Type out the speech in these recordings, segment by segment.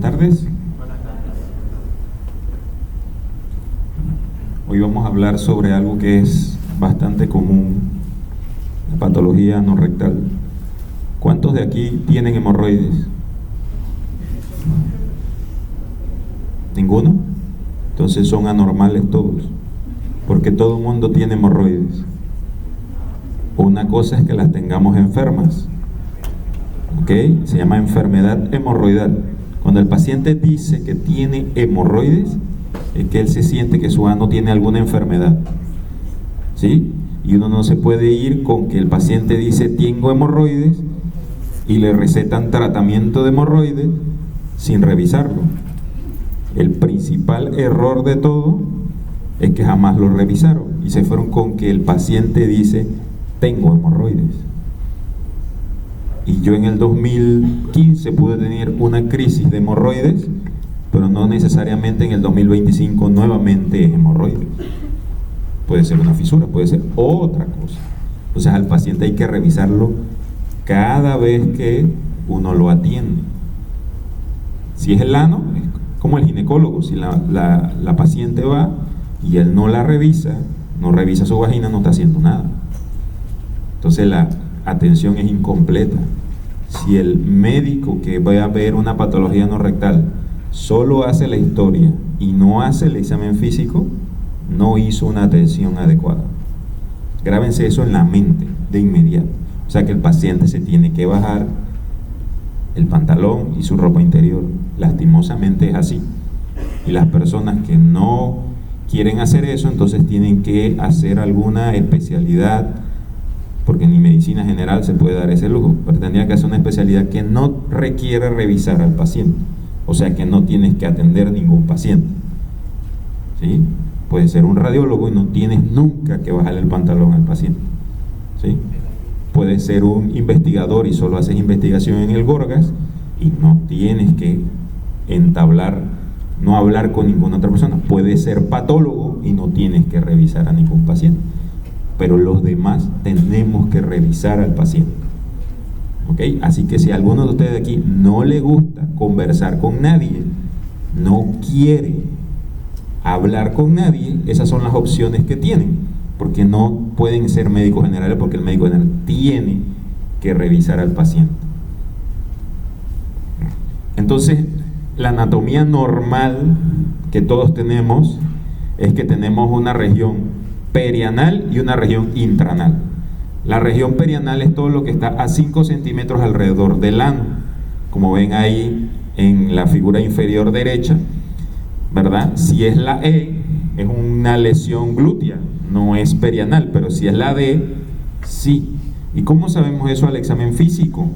tardes. Hoy vamos a hablar sobre algo que es bastante común, la patología anorrectal. ¿Cuántos de aquí tienen hemorroides? ¿Ninguno? Entonces son anormales todos, porque todo el mundo tiene hemorroides. Una cosa es que las tengamos enfermas, ¿ok? Se llama enfermedad hemorroidal. Cuando el paciente dice que tiene hemorroides, es que él se siente que su ano tiene alguna enfermedad, ¿sí? Y uno no se puede ir con que el paciente dice tengo hemorroides y le recetan tratamiento de hemorroides sin revisarlo. El principal error de todo es que jamás lo revisaron y se fueron con que el paciente dice tengo hemorroides. Y yo en el 2015 pude tener una crisis de hemorroides, pero no necesariamente en el 2025 nuevamente es hemorroides. Puede ser una fisura, puede ser otra cosa. Entonces al paciente hay que revisarlo cada vez que uno lo atiende. Si es el ano, es como el ginecólogo. Si la paciente va y él no la revisa, no revisa su vagina, no está haciendo nada. Entonces la atención es incompleta. Si el médico que va a ver una patología no rectal solo hace la historia y no hace el examen físico, no hizo una atención adecuada. Grábense eso en la mente de inmediato. O sea que el paciente se tiene que bajar el pantalón y su ropa interior. Lastimosamente es así. Y las personas que no quieren hacer eso, entonces tienen que hacer alguna especialidad, porque ni medicina general se puede dar ese lujo, pero tendría que hacer una especialidad que no requiere revisar al paciente, o sea que no tienes que atender ningún paciente, ¿sí? Puede ser un radiólogo y no tienes nunca que bajarle el pantalón al paciente, ¿sí? Puede ser un investigador y solo haces investigación en el Gorgas y no tienes que no hablar con ninguna otra persona. Puede ser patólogo y no tienes que revisar a ningún paciente, pero los demás tenemos que revisar al paciente, ¿ok? Así que si a alguno de ustedes de aquí no le gusta conversar con nadie, no quiere hablar con nadie, esas son las opciones que tienen, porque no pueden ser médicos generales, porque el médico general tiene que revisar al paciente. Entonces, la anatomía normal que todos tenemos es que tenemos una región perianal y una región intranal. La región perianal es todo lo que está a 5 centímetros alrededor del ano, como ven ahí en la figura inferior derecha, ¿verdad? Si es la E, es una lesión glútea, no es perianal, pero si es la D, sí. ¿Y cómo sabemos eso al examen físico?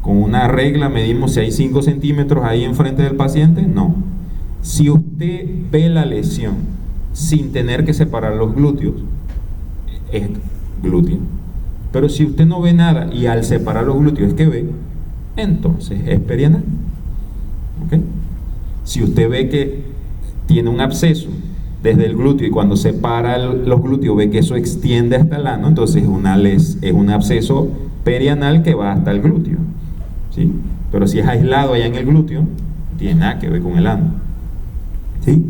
¿Con una regla medimos si hay 5 centímetros ahí enfrente del paciente? No. Si usted ve la lesión sin tener que separar los glúteos, es glútea. Pero si usted no ve nada y al separar los glúteos es que ve, entonces es perianal, ¿ok? Si usted ve que tiene un absceso desde el glúteo y cuando separa los glúteos ve que eso extiende hasta el ano, entonces es un absceso perianal que va hasta el glúteo, ¿sí? Pero si es aislado allá en el glúteo, no tiene nada que ver con el ano, ¿sí?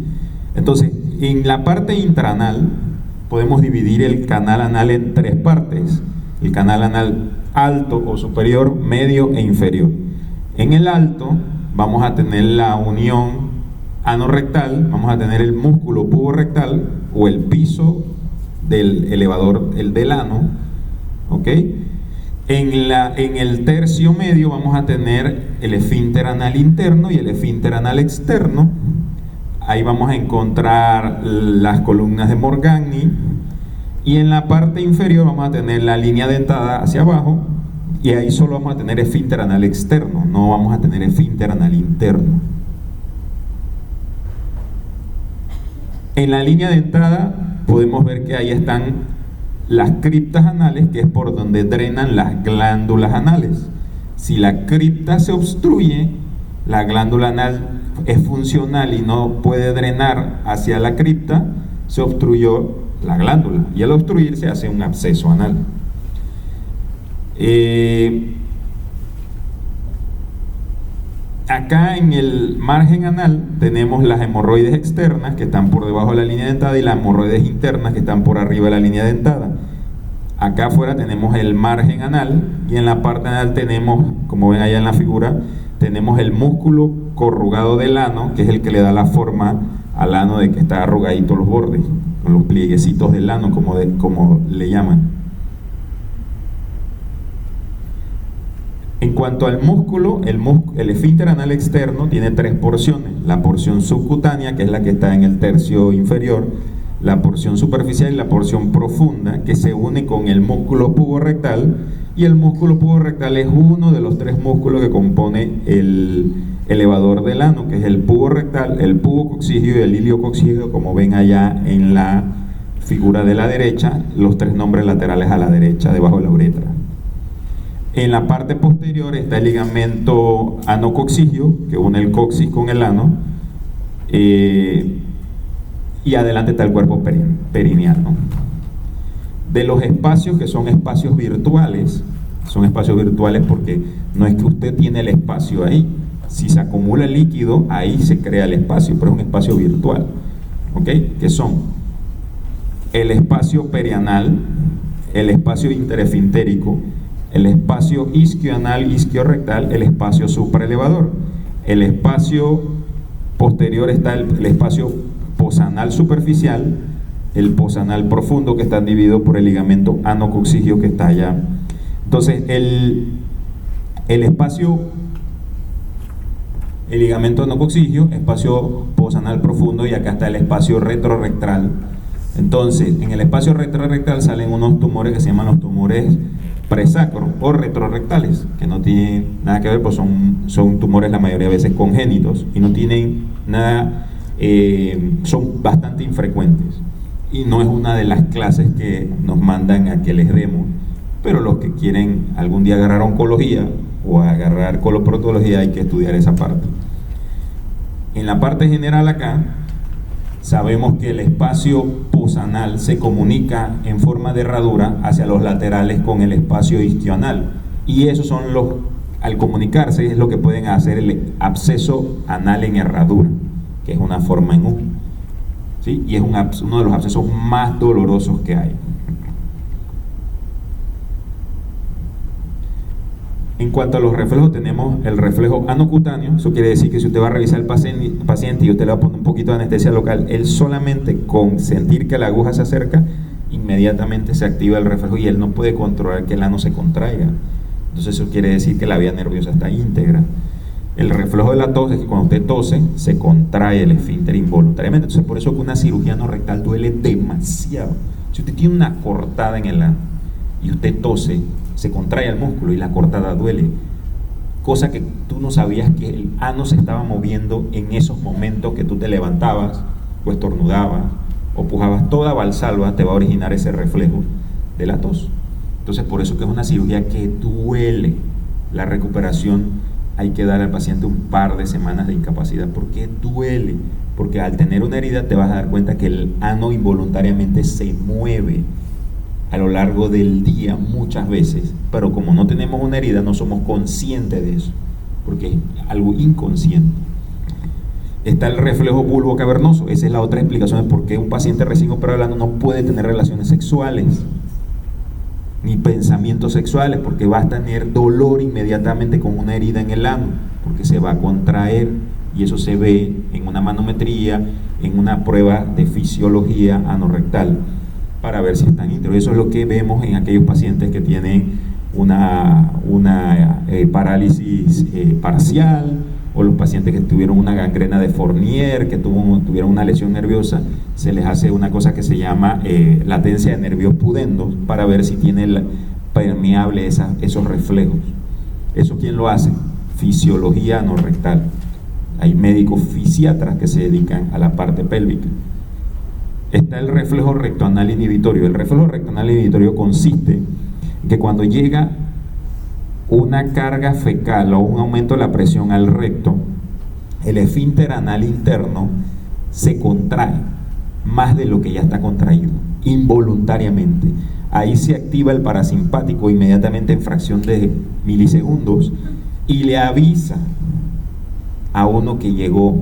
Entonces, en la parte intranal podemos dividir el canal anal en 3 partes: el canal anal alto o superior, medio e inferior. En el alto vamos a tener la unión anorrectal, vamos a tener el músculo puborectal o el piso del elevador, el del ano, ¿ok? En el tercio medio vamos a tener el esfínter anal interno y el esfínter anal externo. Ahí vamos a encontrar las columnas de Morgagni, y en la parte inferior vamos a tener la línea dentada hacia abajo, y ahí solo vamos a tener esfínter anal externo, no vamos a tener esfínter anal interno. En la línea dentada podemos ver que ahí están las criptas anales, que es por donde drenan las glándulas anales. Si la cripta se obstruye, la glándula anal es funcional y no puede drenar hacia la cripta, se obstruyó la glándula, y al obstruirse hace un absceso anal. Acá en el margen anal tenemos las hemorroides externas que están por debajo de la línea dentada y las hemorroides internas que están por arriba de la línea dentada. Acá afuera tenemos el margen anal y en la parte anal tenemos, como ven allá en la figura, tenemos el músculo corrugado del ano, que es el que le da la forma al ano de que está arrugadito los bordes, con los plieguecitos del ano, como le llaman. En cuanto al músculo, el esfínter anal externo tiene tres porciones: la porción subcutánea, que es la que está en el tercio inferior, la porción superficial y la porción profunda, que se une con el músculo puborectal, y el músculo puborectal es uno de los tres músculos que compone el elevador del ano, que es el puborectal, el pubococcígeo y el iliococcígeo, como ven allá en la figura de la derecha, los tres nombres laterales a la derecha, debajo de la uretra. En la parte posterior está el ligamento anococcígeo, que une el coxis con el ano, y adelante está el cuerpo perineal, ¿no? De los espacios que son espacios virtuales porque no es que usted tiene el espacio ahí. Si se acumula el líquido, ahí se crea el espacio, pero es un espacio virtual, ¿ok? Que son el espacio perianal, el espacio interesfintérico, el espacio isquioanal, isquiorrectal, el espacio supraelevador. El espacio posterior está el espacio posanal superficial, el posanal profundo, que está dividido por el ligamento anococcígeo que está allá. Entonces el ligamento anococcígeo, espacio posanal profundo, y acá está el espacio retrorectal. Entonces en el espacio retrorectal salen unos tumores que se llaman los tumores presacro o retrorectales, que no tienen nada que ver, pues son tumores la mayoría de veces congénitos y no tienen nada, son bastante infrecuentes y no es una de las clases que nos mandan a que les demos, pero los que quieren algún día agarrar oncología o agarrar coloproctología hay que estudiar esa parte. En la parte general acá sabemos que el espacio posanal se comunica en forma de herradura hacia los laterales con el espacio isquioanal, y esos son al comunicarse es lo que pueden hacer el absceso anal en herradura, que es una forma en U, ¿sí? Y es uno de los abscesos más dolorosos que hay. En cuanto a los reflejos, tenemos el reflejo anocutáneo. Eso quiere decir que si usted va a revisar al paciente y usted le va a poner un poquito de anestesia local, él solamente con sentir que la aguja se acerca, inmediatamente se activa el reflejo y él no puede controlar que el ano se contraiga. Entonces eso quiere decir que la vía nerviosa está íntegra. El reflejo de la tos es que cuando usted tose, se contrae el esfínter involuntariamente. Entonces por eso que una cirugía anorrectal duele demasiado. Si usted tiene una cortada en el ano y usted tose, se contrae el músculo y la cortada duele, cosa que tú no sabías que el ano se estaba moviendo en esos momentos que tú te levantabas o estornudabas o pujabas. Toda valsalva te va a originar ese reflejo de la tos. Entonces por eso que es una cirugía que duele. La recuperación hay que dar al paciente un par de semanas de incapacidad porque duele, porque al tener una herida te vas a dar cuenta que el ano involuntariamente se mueve a lo largo del día muchas veces, pero como no tenemos una herida no somos conscientes de eso, porque es algo inconsciente. Está el reflejo bulbocavernoso. Esa es la otra explicación de por qué un paciente recién operado del ano no puede tener relaciones sexuales ni pensamientos sexuales, porque va a tener dolor inmediatamente con una herida en el ano, porque se va a contraer, y eso se ve en una manometría, en una prueba de fisiología anorrectal, para ver si están íntegros. Eso es lo que vemos en aquellos pacientes que tienen una parálisis parcial, o los pacientes que tuvieron una gangrena de Fournier, que tuvieron una lesión nerviosa. Se les hace una cosa que se llama latencia de nervios pudendos, para ver si tiene permeable esos reflejos. ¿Eso quién lo hace? Fisiología anorrectal. Hay médicos fisiatras que se dedican a la parte pélvica. Está el reflejo rectoanal inhibitorio. El reflejo rectoanal inhibitorio consiste en que cuando llega una carga fecal o un aumento de la presión al recto, el esfínter anal interno se contrae más de lo que ya está contraído, involuntariamente. Ahí se activa el parasimpático inmediatamente en fracción de milisegundos y le avisa a uno que llegó.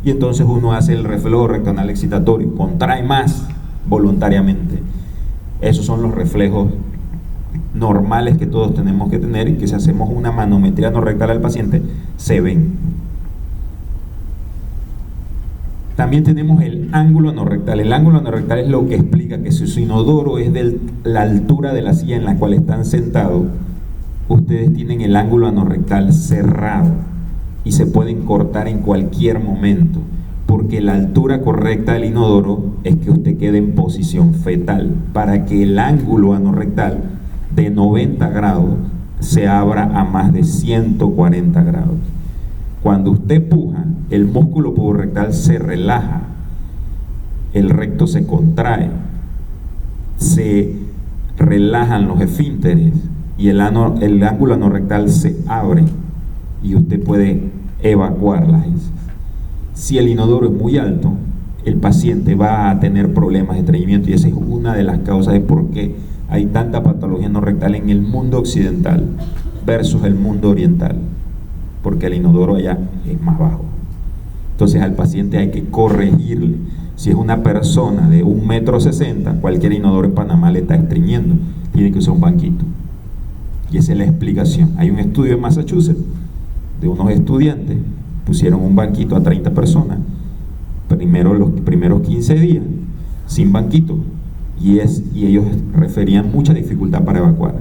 Y entonces uno hace el reflejo rectoanal excitatorio, contrae más voluntariamente. Esos son los reflejos normales que todos tenemos que tener y que si hacemos una manometría anorrectal al paciente, se ven. También tenemos el ángulo anorrectal. El ángulo anorrectal es lo que explica que si su inodoro es de la altura de la silla en la cual están sentados, ustedes tienen el ángulo anorrectal cerrado y se pueden cortar en cualquier momento, porque la altura correcta del inodoro es que usted quede en posición fetal, para que el ángulo anorrectal de 90 grados se abra a más de 140 grados. Cuando usted puja, el músculo puborectal se relaja, el recto se contrae, se relajan los esfínteres y el ángulo anorrectal se abre y usted puede evacuar las heces. Si el inodoro es muy alto, el paciente va a tener problemas de estreñimiento, y esa es una de las causas de por qué hay tanta patología anorrectal en el mundo occidental versus el mundo oriental, porque el inodoro allá es más bajo. Entonces al paciente hay que corregirle. Si es una persona de 1,60 m, cualquier inodoro en Panamá le está estreñiendo, tiene que usar un banquito. Y esa es la explicación. Hay un estudio en Massachusetts de unos estudiantes, pusieron un banquito a 30 personas, los primeros 15 días, sin banquito, y ellos referían mucha dificultad para evacuar.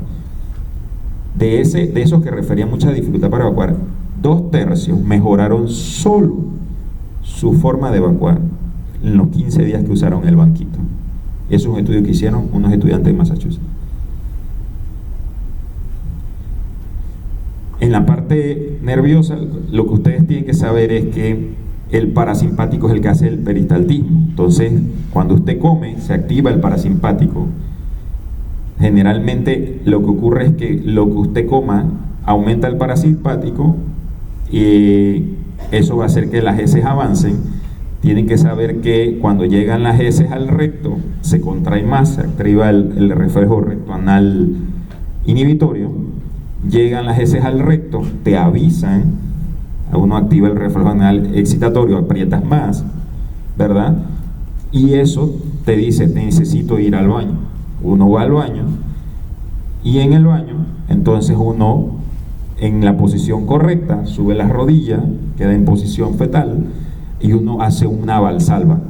De esos que referían mucha dificultad para evacuar, 2/3 mejoraron solo su forma de evacuar en los 15 días que usaron el banquito. Eso es un estudio que hicieron unos estudiantes de Massachusetts. En la parte nerviosa, lo que ustedes tienen que saber es que el parasimpático es el que hace el peristaltismo. Entonces, cuando usted come, se activa el parasimpático. Generalmente lo que ocurre es que lo que usted coma aumenta el parasimpático y eso va a hacer que las heces avancen. Tienen que saber que cuando llegan las heces al recto, se contrae más, se activa el reflejo rectoanal inhibitorio. Llegan las heces al recto, te avisan, uno activa el reflejo anal excitatorio, aprietas más, ¿verdad? Y eso te dice, necesito ir al baño. Uno va al baño y en el baño, entonces uno en la posición correcta sube las rodillas, queda en posición fetal y uno hace una valsalva.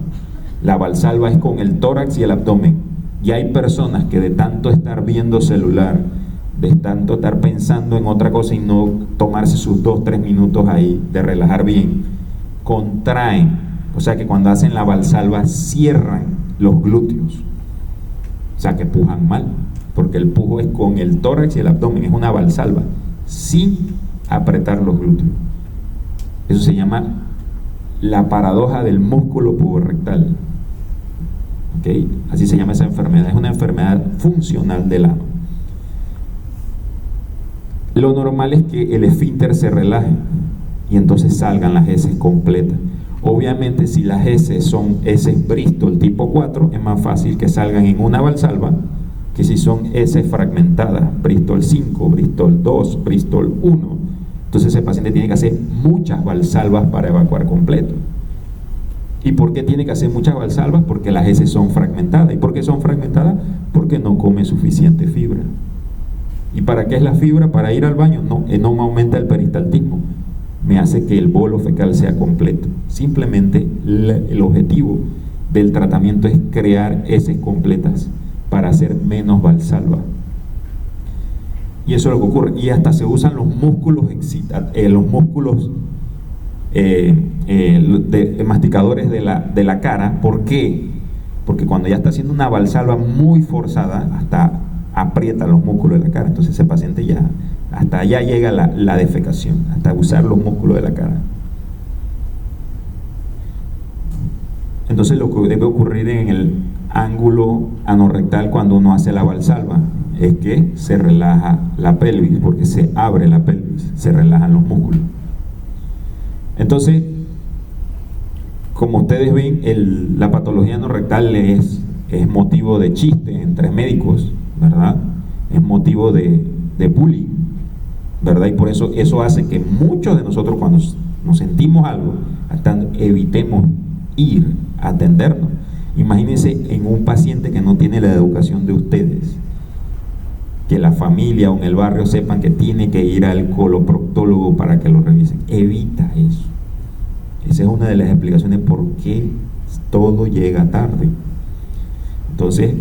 La valsalva es con el tórax y el abdomen. Y hay personas que de tanto estar viendo celular, de tanto estar pensando en otra cosa y no tomarse sus 2-3 minutos ahí de relajar bien, contraen, o sea que cuando hacen la valsalva cierran los glúteos, o sea que pujan mal, porque el pujo es con el tórax y el abdomen, es una valsalva sin apretar los glúteos. Eso se llama la paradoja del músculo puborectal. ¿Okay? Así se llama esa enfermedad, es una enfermedad funcional del ano. Lo normal es que el esfínter se relaje y entonces salgan las heces completas. Obviamente, si las heces son heces Bristol tipo 4, es más fácil que salgan en una valsalva que si son heces fragmentadas, Bristol 5, Bristol 2, Bristol 1. Entonces ese paciente tiene que hacer muchas valsalvas para evacuar completo. ¿Y por qué tiene que hacer muchas valsalvas? Porque las heces son fragmentadas. ¿Y por qué son fragmentadas? Porque no come suficiente fibra. ¿Y para qué es la fibra? Para ir al baño. No me aumenta el peristaltismo, me hace que el bolo fecal sea completo. Simplemente el objetivo del tratamiento es crear heces completas para hacer menos valsalva. Y eso es lo que ocurre. Y hasta se usan los músculos masticadores de la cara. ¿Por qué? Porque cuando ya está haciendo una valsalva muy forzada, hasta aprieta los músculos de la cara. Entonces ese paciente ya, hasta allá llega la defecación, hasta usar los músculos de la cara. Entonces lo que debe ocurrir en el ángulo anorrectal cuando uno hace la valsalva es que se relaja la pelvis, porque se abre la pelvis, se relajan los músculos. Entonces, como ustedes ven, la patología anorrectal es motivo de chiste entre médicos, ¿verdad? Es motivo de bullying, ¿verdad? Y por eso hace que muchos de nosotros, cuando nos sentimos algo, hasta evitemos ir a atendernos. Imagínense en un paciente que no tiene la educación de ustedes, que la familia o en el barrio sepan que tiene que ir al coloproctólogo para que lo revisen. Evita eso. Esa es una de las explicaciones por qué todo llega tarde. Entonces,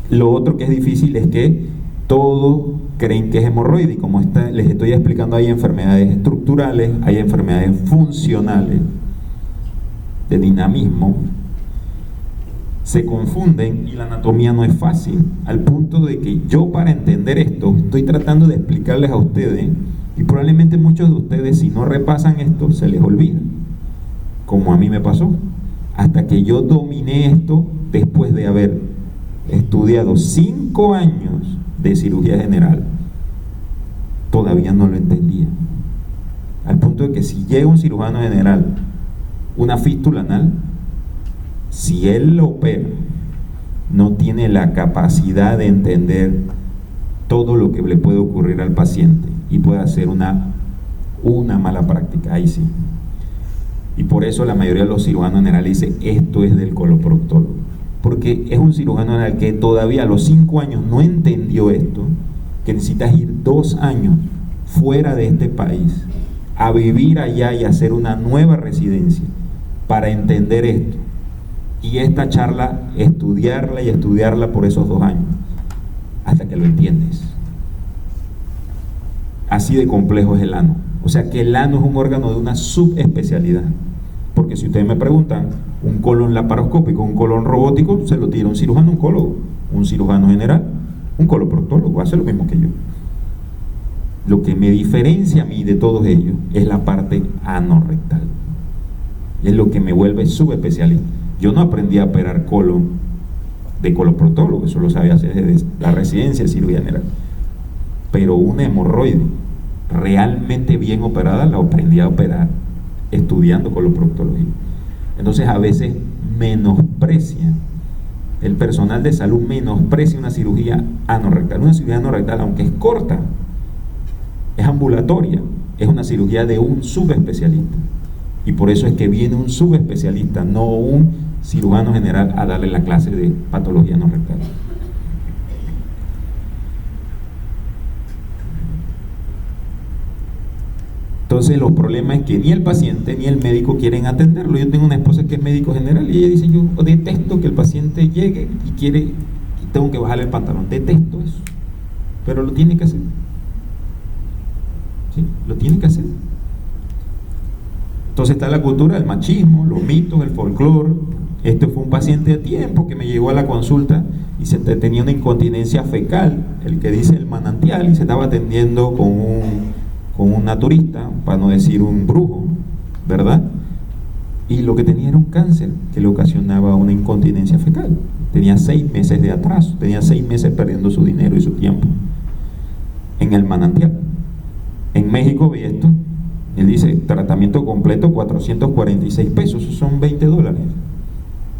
lo otro que es difícil es que todos creen que es hemorroide, y como les estoy explicando, hay enfermedades estructurales, hay enfermedades funcionales, de dinamismo, se confunden y la anatomía no es fácil, al punto de que yo, para entender esto, estoy tratando de explicarles a ustedes, y probablemente muchos de ustedes, si no repasan esto, se les olvida, como a mí me pasó, hasta que yo dominé esto después de haber estudiado 5 años de cirugía general. Todavía no lo entendía, al punto de que si llega un cirujano general, una fístula anal, si él lo opera, no tiene la capacidad de entender todo lo que le puede ocurrir al paciente y puede hacer una mala práctica, ahí sí. Y por eso la mayoría de los cirujanos generales dicen, esto es del coloproctólogo, porque es un cirujano general que todavía a los 5 años no entendió esto, que necesitas ir 2 años fuera de este país a vivir allá y hacer una nueva residencia para entender esto. Y esta charla, estudiarla y estudiarla por esos 2 años, hasta que lo entiendes. Así de complejo es el ano. O sea que el ano es un órgano de una subespecialidad. Porque si ustedes me preguntan, un colon laparoscópico, un colon robótico, se lo tira un cirujano oncólogo, un cirujano general, un coloproctólogo, hace lo mismo que yo. Lo que me diferencia a mí de todos ellos es la parte anorrectal. Es lo que me vuelve subespecialista. Yo no aprendí a operar colon de coloproctólogo, eso lo sabía hacer desde la residencia de cirugía general. Pero una hemorroide realmente bien operada la aprendí a operar estudiando coloproctología. Entonces a veces menosprecia, el personal de salud menosprecia una cirugía anorrectal. Una cirugía anorrectal, aunque es corta, es ambulatoria, es una cirugía de un subespecialista. Y por eso es que viene un subespecialista, no un cirujano general, a darle la clase de patología anorrectal. Entonces los problemas es que ni el paciente ni el médico quieren atenderlo. Yo tengo una esposa que es médico general y ella dice, yo detesto que el paciente llegue y tengo que bajarle el pantalón, detesto eso, pero lo tiene que hacer. ¿Sí? Lo tiene que hacer. Entonces está la cultura del machismo, los mitos, el folclore. Este fue un paciente de tiempo que me llegó a la consulta y tenía una incontinencia fecal, el que dice el manantial, y se estaba atendiendo con un naturista, para no decir un brujo, ¿verdad? Y lo que tenía era un cáncer que le ocasionaba una incontinencia fecal. Tenía 6 meses de atraso, tenía 6 meses perdiendo su dinero y su tiempo en el manantial. En México vi esto, él dice, tratamiento completo 446 pesos, eso son $20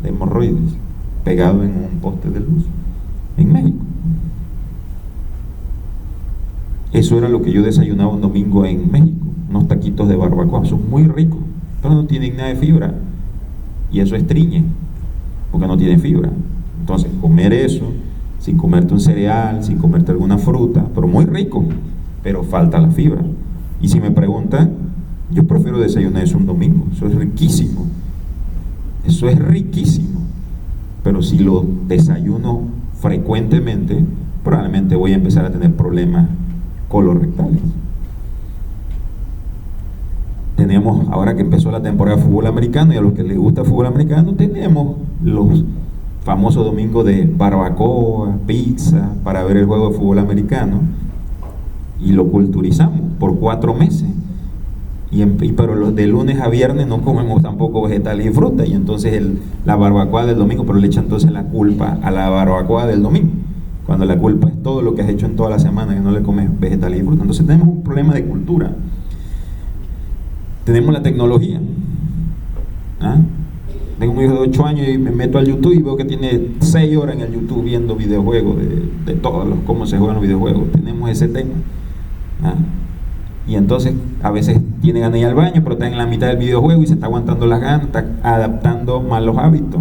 de hemorroides, pegado en un poste de luz, en México. Eso era lo que yo desayunaba un domingo en México, unos taquitos de barbacoa, son muy ricos, pero no tienen nada de fibra, y eso estriñe, porque no tienen fibra. Entonces, comer eso, sin comerte un cereal, sin comerte alguna fruta, pero muy rico, pero falta la fibra. Y si me preguntan, yo prefiero desayunar eso un domingo, eso es riquísimo, eso es riquísimo, pero si lo desayuno frecuentemente, probablemente voy a empezar a tener problemas colorectales. Tenemos, ahora que empezó la temporada de fútbol americano, y a los que les gusta el fútbol americano, tenemos los famosos domingos de barbacoa, pizza, para ver el juego de fútbol americano, y lo culturizamos por 4 meses. Pero los de lunes a viernes no comemos tampoco vegetales y fruta, y entonces la barbacoa del domingo, pero le echan entonces la culpa a la barbacoa del domingo, cuando la culpa es todo lo que has hecho en toda la semana, que no le comes vegetales y fruta. Entonces tenemos un problema de cultura. Tenemos la tecnología. Tengo un hijo de 8 años y me meto al YouTube y veo que tiene 6 horas en el YouTube viendo videojuegos de todos cómo se juegan los videojuegos. Tenemos ese tema. y entonces a veces tiene ganas de ir al baño, pero está en la mitad del videojuego y se está aguantando las ganas, está adaptando mal los hábitos.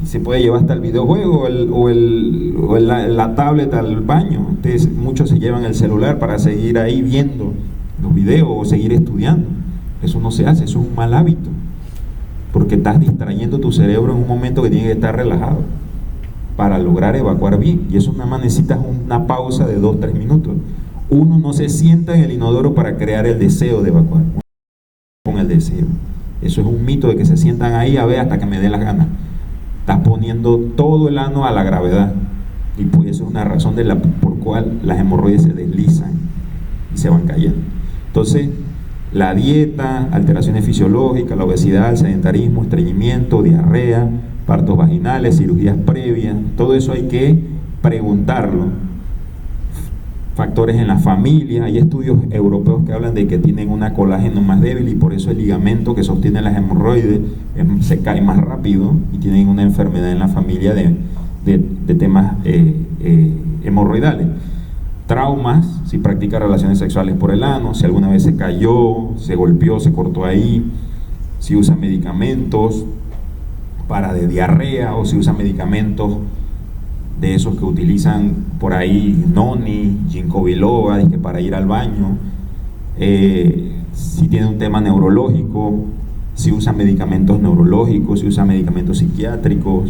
Y se puede llevar hasta el videojuego o la tablet al baño. Entonces, muchos se llevan el celular para seguir ahí viendo los videos o seguir estudiando. Eso no se hace, eso es un mal hábito, porque estás distrayendo tu cerebro en un momento que tiene que estar relajado para lograr evacuar bien. Y eso nada más necesitas una pausa de 2-3 minutos. Uno no se sienta en el inodoro para crear el deseo de evacuar, con el deseo. Eso es un mito de que se sientan ahí a ver hasta que me dé las ganas. Estás poniendo todo el ano a la gravedad, y pues eso es una razón por cual las hemorroides se deslizan y se van cayendo. Entonces, la dieta, alteraciones fisiológicas, la obesidad, el sedentarismo, estreñimiento, diarrea, partos vaginales, cirugías previas, todo eso hay que preguntarlo. Factores en la familia, hay estudios europeos que hablan de que tienen una colágeno más débil y por eso el ligamento que sostiene las hemorroides se cae más rápido, y tienen una enfermedad en la familia de temas hemorroidales. Traumas, si practica relaciones sexuales por el ano, si alguna vez se cayó, se golpeó, se cortó ahí, si usa medicamentos para de diarrea, o si usa medicamentos de esos que utilizan por ahí, noni, ginkgo biloba, para ir al baño, si tiene un tema neurológico, si usa medicamentos neurológicos, si usa medicamentos psiquiátricos,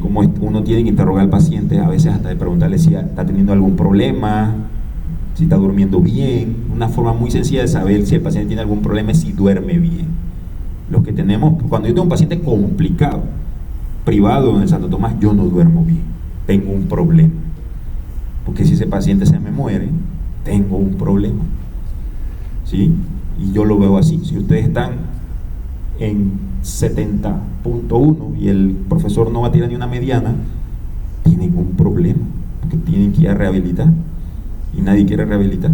como uno tiene que interrogar al paciente, a veces hasta de preguntarle si está teniendo algún problema, si está durmiendo bien. Una forma muy sencilla de saber si el paciente tiene algún problema es si duerme bien. Los que tenemos, cuando yo tengo un paciente complicado, privado en el Santo Tomás, yo no duermo bien, tengo un problema, porque si ese paciente se me muere, tengo un problema, ¿sí? Y yo lo veo así. Si ustedes están en 70.1 y el profesor no va a tirar ni una mediana, tienen un problema, porque tienen que ir a rehabilitar, y nadie quiere rehabilitar,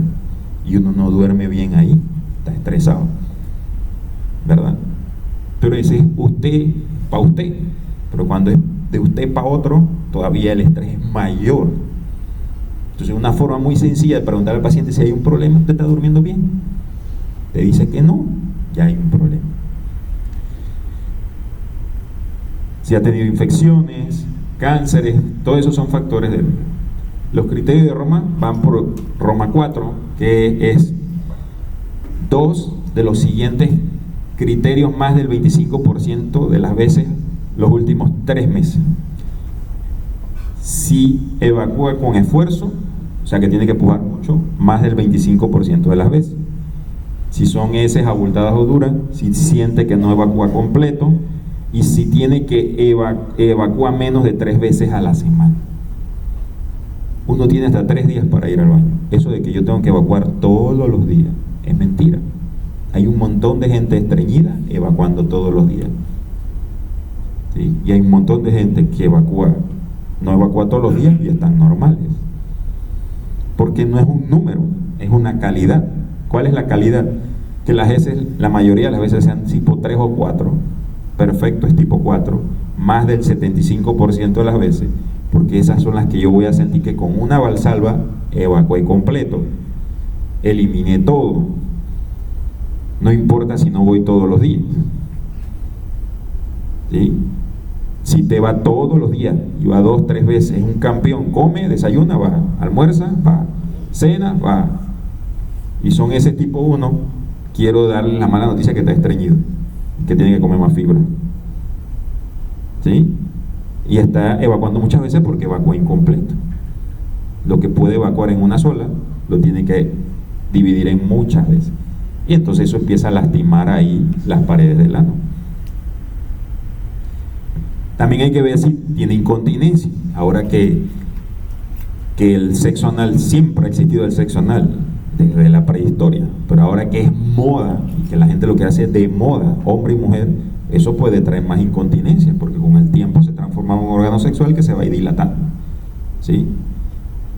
y uno no duerme bien ahí, está estresado, ¿verdad? Pero ese es usted para usted. Pero cuando es de usted para otro, todavía el estrés es mayor. Entonces, una forma muy sencilla de preguntar al paciente si hay un problema: ¿usted está durmiendo bien? Te dice que no, ya hay un problema. Si ha tenido infecciones, cánceres, todos esos son factores de... Los criterios de Roma van por Roma 4, que es 2 de los siguientes criterios más del 25% de las veces los últimos 3 meses. Si evacúa con esfuerzo, o sea que tiene que pujar mucho, más del 25% de las veces. Si son heces abultadas o duras, si siente que no evacúa completo, y si tiene que evacúa menos de 3 veces a la semana. Uno tiene hasta 3 días para ir al baño. Eso de que yo tengo que evacuar todos los días es mentira. Hay un montón de gente estreñida evacuando todos los días. ¿Sí? Y hay un montón de gente que no evacúa todos los días y están normales, porque no es un número, es una calidad. ¿Cuál es la calidad? Que las heces, la mayoría de las veces, sean tipo 3 o 4, perfecto es tipo 4, más del 75% de las veces, porque esas son las que yo voy a sentir que con una valsalva evacué completo, eliminé todo, no importa si no voy todos los días. ¿Sí? Si te va todos los días y va 2-3 veces, es un campeón. Come, desayuna, va, almuerza, va, cena, va. Y son ese tipo 1, quiero darle la mala noticia que está estreñido, que tiene que comer más fibra. ¿Sí? Y está evacuando muchas veces porque evacúa incompleto. Lo que puede evacuar en una sola, lo tiene que dividir en muchas veces. Y entonces eso empieza a lastimar ahí las paredes del ano. También hay que ver si tiene incontinencia. Ahora que el sexo anal, siempre ha existido el sexo anal desde la prehistoria, pero ahora que es moda y que la gente lo que hace es de moda, hombre y mujer, eso puede traer más incontinencia, porque con el tiempo se transforma en un órgano sexual que se va a ir dilatando, ¿sí?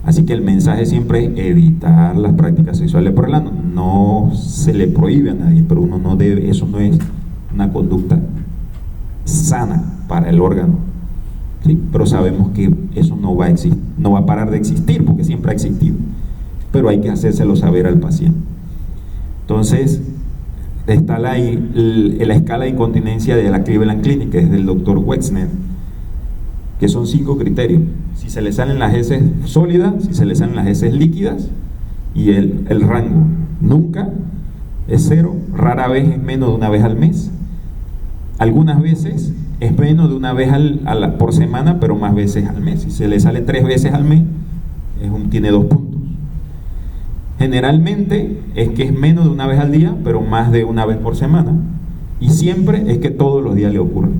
Así que el mensaje siempre es evitar las prácticas sexuales por el ano. No se le prohíbe a nadie, pero uno no debe, eso no es una conducta sana para el órgano, ¿sí? Pero sabemos que eso no va a parar de existir, porque siempre ha existido. pero hay que hacérselo saber al paciente. Entonces, está la escala de incontinencia de la Cleveland Clinic, que es del doctor Wexner, que son 5 criterios: si se le salen las heces sólidas, si se le salen las heces líquidas, y el rango. Nunca es 0, rara vez es menos de una vez al mes, algunas veces es menos de una vez por semana, pero más veces al mes. Si se le sale 3 veces al mes, tiene 2 puntos. Generalmente es que es menos de una vez al día, pero más de una vez por semana. Y siempre es que todos los días le ocurre.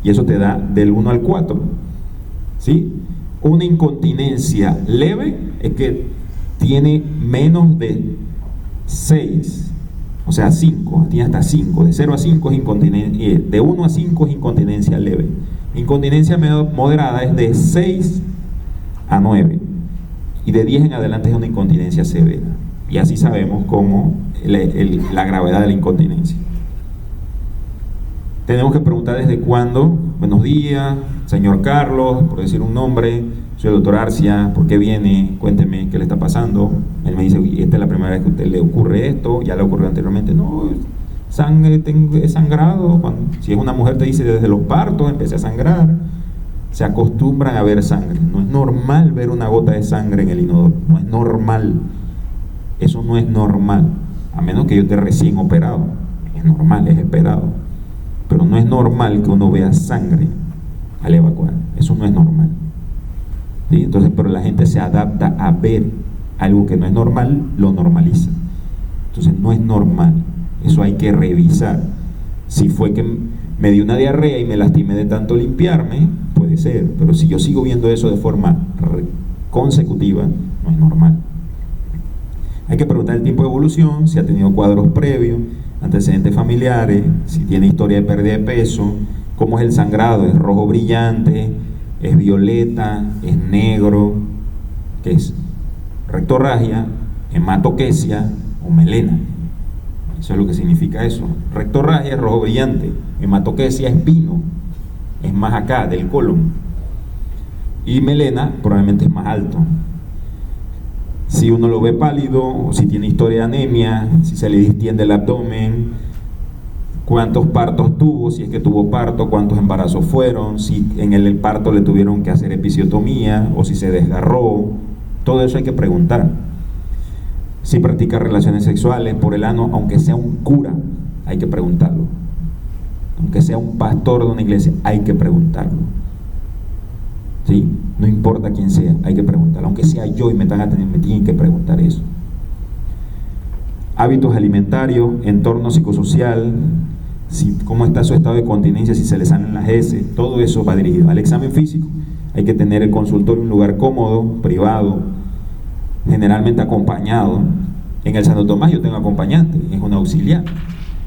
Y eso te da del 1 al 4. ¿Sí? Una incontinencia leve es que tiene menos de 6, o sea 5, tiene hasta 5. De 0 a 5 es incontinencia, de 1 a 5 es incontinencia leve. Incontinencia moderada es de 6 a 9. Y de 10 en adelante es una incontinencia severa. Y así sabemos cómo la gravedad de la incontinencia. Tenemos que preguntar desde cuándo. Buenos días, señor Carlos, por decir un nombre. Soy el doctor Arcia, ¿por qué viene? Cuénteme qué le está pasando. Él me dice, esta es la primera vez que a usted le ocurre esto, ya le ocurrió anteriormente. No, he sangrado. Si es una mujer te dice, desde los partos empecé a sangrar. Se acostumbran a ver sangre. No es normal ver una gota de sangre en el inodoro. No es normal. Eso no es normal. A menos que yo esté recién operado. Es normal, es esperado. Pero no es normal que uno vea sangre al evacuar. Eso no es normal. ¿Sí? Entonces, pero la gente se adapta a ver algo que no es normal, lo normaliza. Entonces no es normal. Eso hay que revisar. Si fue que me dio una diarrea y me lastimé de tanto limpiarme, puede ser, pero si yo sigo viendo eso de forma consecutiva, no es normal. Hay que preguntar el tiempo de evolución, si ha tenido cuadros previos, antecedentes familiares, si tiene historia de pérdida de peso, cómo es el sangrado, es rojo brillante, es violeta, es negro, que es rectorragia, hematoquesia o melena. Eso es lo que significa eso. Rectorragia es rojo brillante, hematoquesia es pino, es más acá del colon, y melena probablemente es más alto. Si uno lo ve pálido, o si tiene historia de anemia, si se le distiende el abdomen, cuántos partos tuvo, si es que tuvo parto, cuántos embarazos fueron, si en el parto le tuvieron que hacer episiotomía o si se desgarró, todo eso hay que preguntar. Si practica relaciones sexuales por el ano, aunque sea un cura, hay que preguntarlo. Aunque sea un pastor de una iglesia, hay que preguntarlo. ¿Sí? No importa quién sea, hay que preguntarlo. Aunque sea yo y me tienen que preguntar eso. Hábitos alimentarios, entorno psicosocial, cómo está su estado de continencia, si se le salen las heces, todo eso va dirigido al examen físico. Hay que tener el consultorio en un lugar cómodo, privado, generalmente acompañado. En el Santo Tomás yo tengo acompañante, es un auxiliar.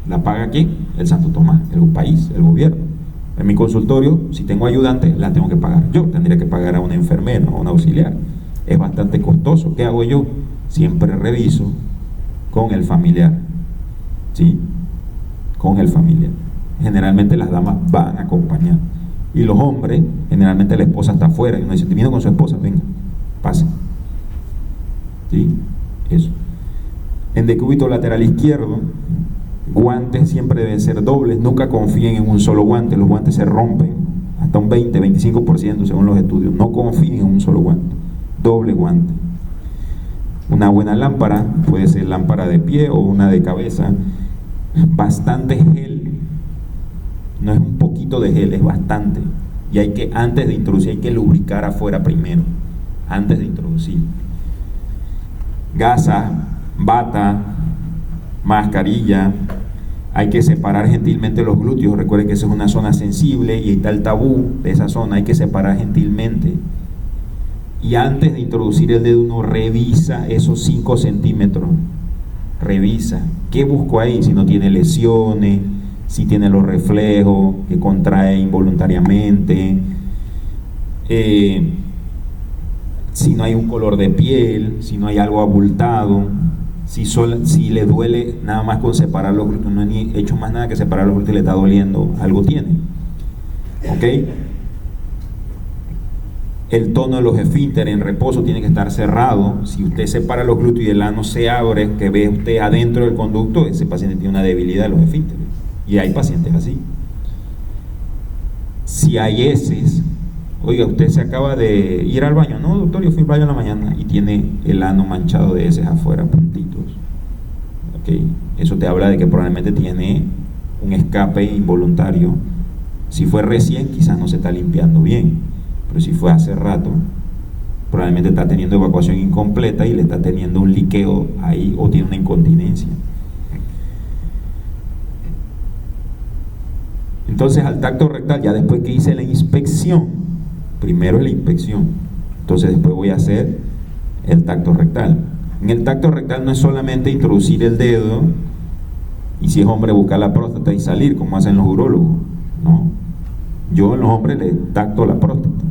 ¿La paga quién? El Santo Tomás, el país, el gobierno. En mi consultorio, si tengo ayudante, la tengo que pagar yo. Tendría que pagar a una enfermera o a un auxiliar. Es bastante costoso. ¿Qué hago yo? Siempre reviso con el familiar. ¿Sí? Con el familiar. Generalmente las damas van a acompañar. Y los hombres, generalmente la esposa está afuera. Y uno dice, te vino con su esposa, venga, pase. ¿Sí? Eso. En decúbito lateral izquierdo, guantes siempre deben ser dobles. Nunca confíen en un solo guante. Los guantes se rompen hasta un 20-25% según los estudios. No confíen en un solo guante. Doble guante. Una buena lámpara, puede ser lámpara de pie o una de cabeza. Bastante gel. No es un poquito de gel, es bastante. Y hay que, antes de introducir, hay que lubricar afuera primero. Antes de introducir. Gasa, bata, mascarilla. Hay que separar gentilmente los glúteos. Recuerden que esa es una zona sensible y está el tabú de esa zona. Hay que separar gentilmente. Y antes de introducir el dedo, uno revisa esos 5 centímetros. Revisa. ¿Qué busco ahí? Si no tiene lesiones, si tiene los reflejos, que contrae involuntariamente, si no hay un color de piel, si no hay algo abultado, si le duele nada más con separar los glúteos, no he hecho más nada que separar los glúteos y le está doliendo, algo tiene. ¿Ok? El tono de los esfínteres en reposo tiene que estar cerrado. Si usted separa los glúteos y el ano se abre, que ve usted adentro del conducto, ese paciente tiene una debilidad de los esfínteres. Y hay pacientes así. Si hay heces, oiga, usted se acaba de ir al baño. No, doctor, yo fui al baño en la mañana y tiene el ano manchado de heces afuera, puntitos. ¿Okay? Eso te habla de que probablemente tiene un escape involuntario. Si fue recién, quizás no se está limpiando bien. Pero si fue hace rato, probablemente está teniendo evacuación incompleta y le está teniendo un liqueo ahí o tiene una incontinencia. Entonces al tacto rectal, ya después que hice la inspección, primero es la inspección, entonces después voy a hacer el tacto rectal. En el tacto rectal no es solamente introducir el dedo y si es hombre buscar la próstata y salir, como hacen los urólogos, no. Yo en los hombres le tacto la próstata,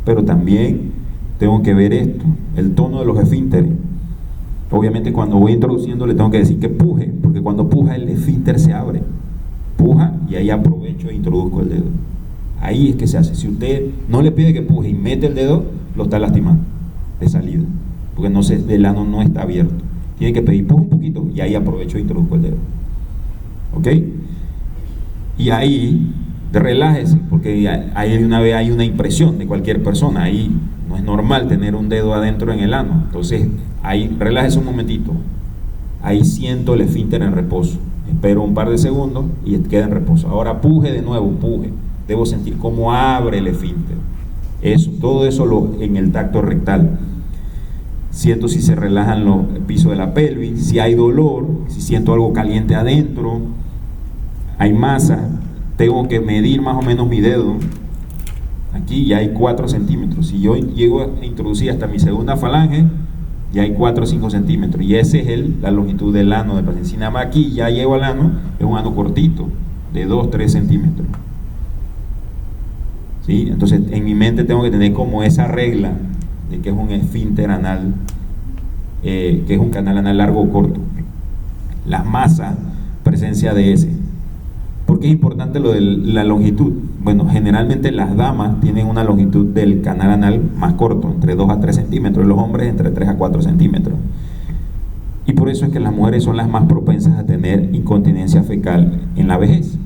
pero también tengo que ver esto, el tono de los esfínteres. Obviamente cuando voy introduciendo le tengo que decir que puje, porque cuando puja el esfínter se abre, puja y ahí aprovecho e introduzco el dedo. Ahí es que se hace. Si usted no le pide que puje y mete el dedo, lo está lastimando de salida, porque no el ano no está abierto. Tiene que pedir puja un poquito y ahí aprovecho e introduzco el dedo. ¿Ok? Y ahí relájese, porque ahí una vez hay una impresión de cualquier persona, ahí no es normal tener un dedo adentro en el ano, entonces ahí relájese un momentito, ahí siento el esfínter en reposo, espero un par de segundos y queda en reposo. Ahora puje de nuevo, puje, debo sentir cómo abre el esfínter, eso, todo eso en el tacto rectal. Siento si se relajan los pisos de la pelvis, si hay dolor, si siento algo caliente adentro, hay masa. Tengo que medir más o menos mi dedo. Aquí ya hay 4 centímetros. Si yo llego a introducir hasta mi segunda falange, ya hay 4 o 5 centímetros. Y esa es la longitud del ano del paciente. Si nada más aquí ya llego al ano, es un ano cortito, de 2 o 3 centímetros. ¿Sí? Entonces en mi mente tengo que tener como esa regla de que es un esfínter anal, que es un canal anal largo o corto. La masa, presencia de ese. ¿Por qué es importante lo de la longitud? Bueno, generalmente las damas tienen una longitud del canal anal más corto, entre 2 a 3 centímetros, y los hombres entre 3 a 4 centímetros. Y por eso es que las mujeres son las más propensas a tener incontinencia fecal en la vejez,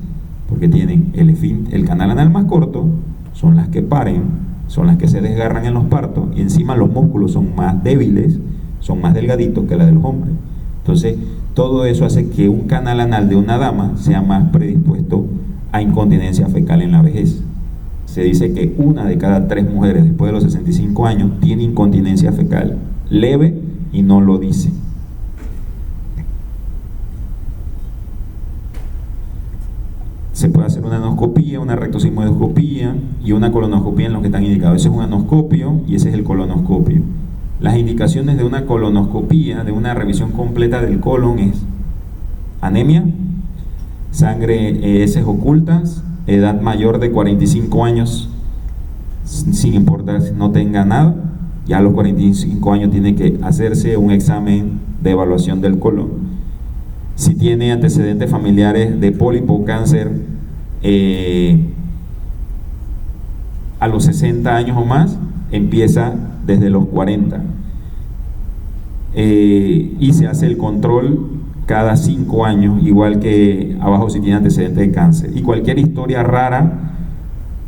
porque tienen el canal anal más corto, son las que paren, son las que se desgarran en los partos, y encima los músculos son más débiles, son más delgaditos que la de los hombres. Entonces, todo eso hace que un canal anal de una dama sea más predispuesto a incontinencia fecal en la vejez. Se dice que 1 de cada 3 mujeres después de los 65 años tiene incontinencia fecal leve y no lo dice. Se puede hacer una anoscopía, una rectosigmoidoscopía y una colonoscopía en lo que están indicados. Ese es un anoscopio y ese es el colonoscopio. Las indicaciones de una colonoscopía, de una revisión completa del colon, es anemia, sangre, heces ocultas, edad mayor de 45 años, sin importar si no tenga nada. Ya a los 45 años tiene que hacerse un examen de evaluación del colon. Si tiene antecedentes familiares de pólipo, cáncer, a los 60 años o más, empieza desde los 40 y se hace el control cada 5 años, igual que abajo si tiene antecedentes de cáncer. Y cualquier historia rara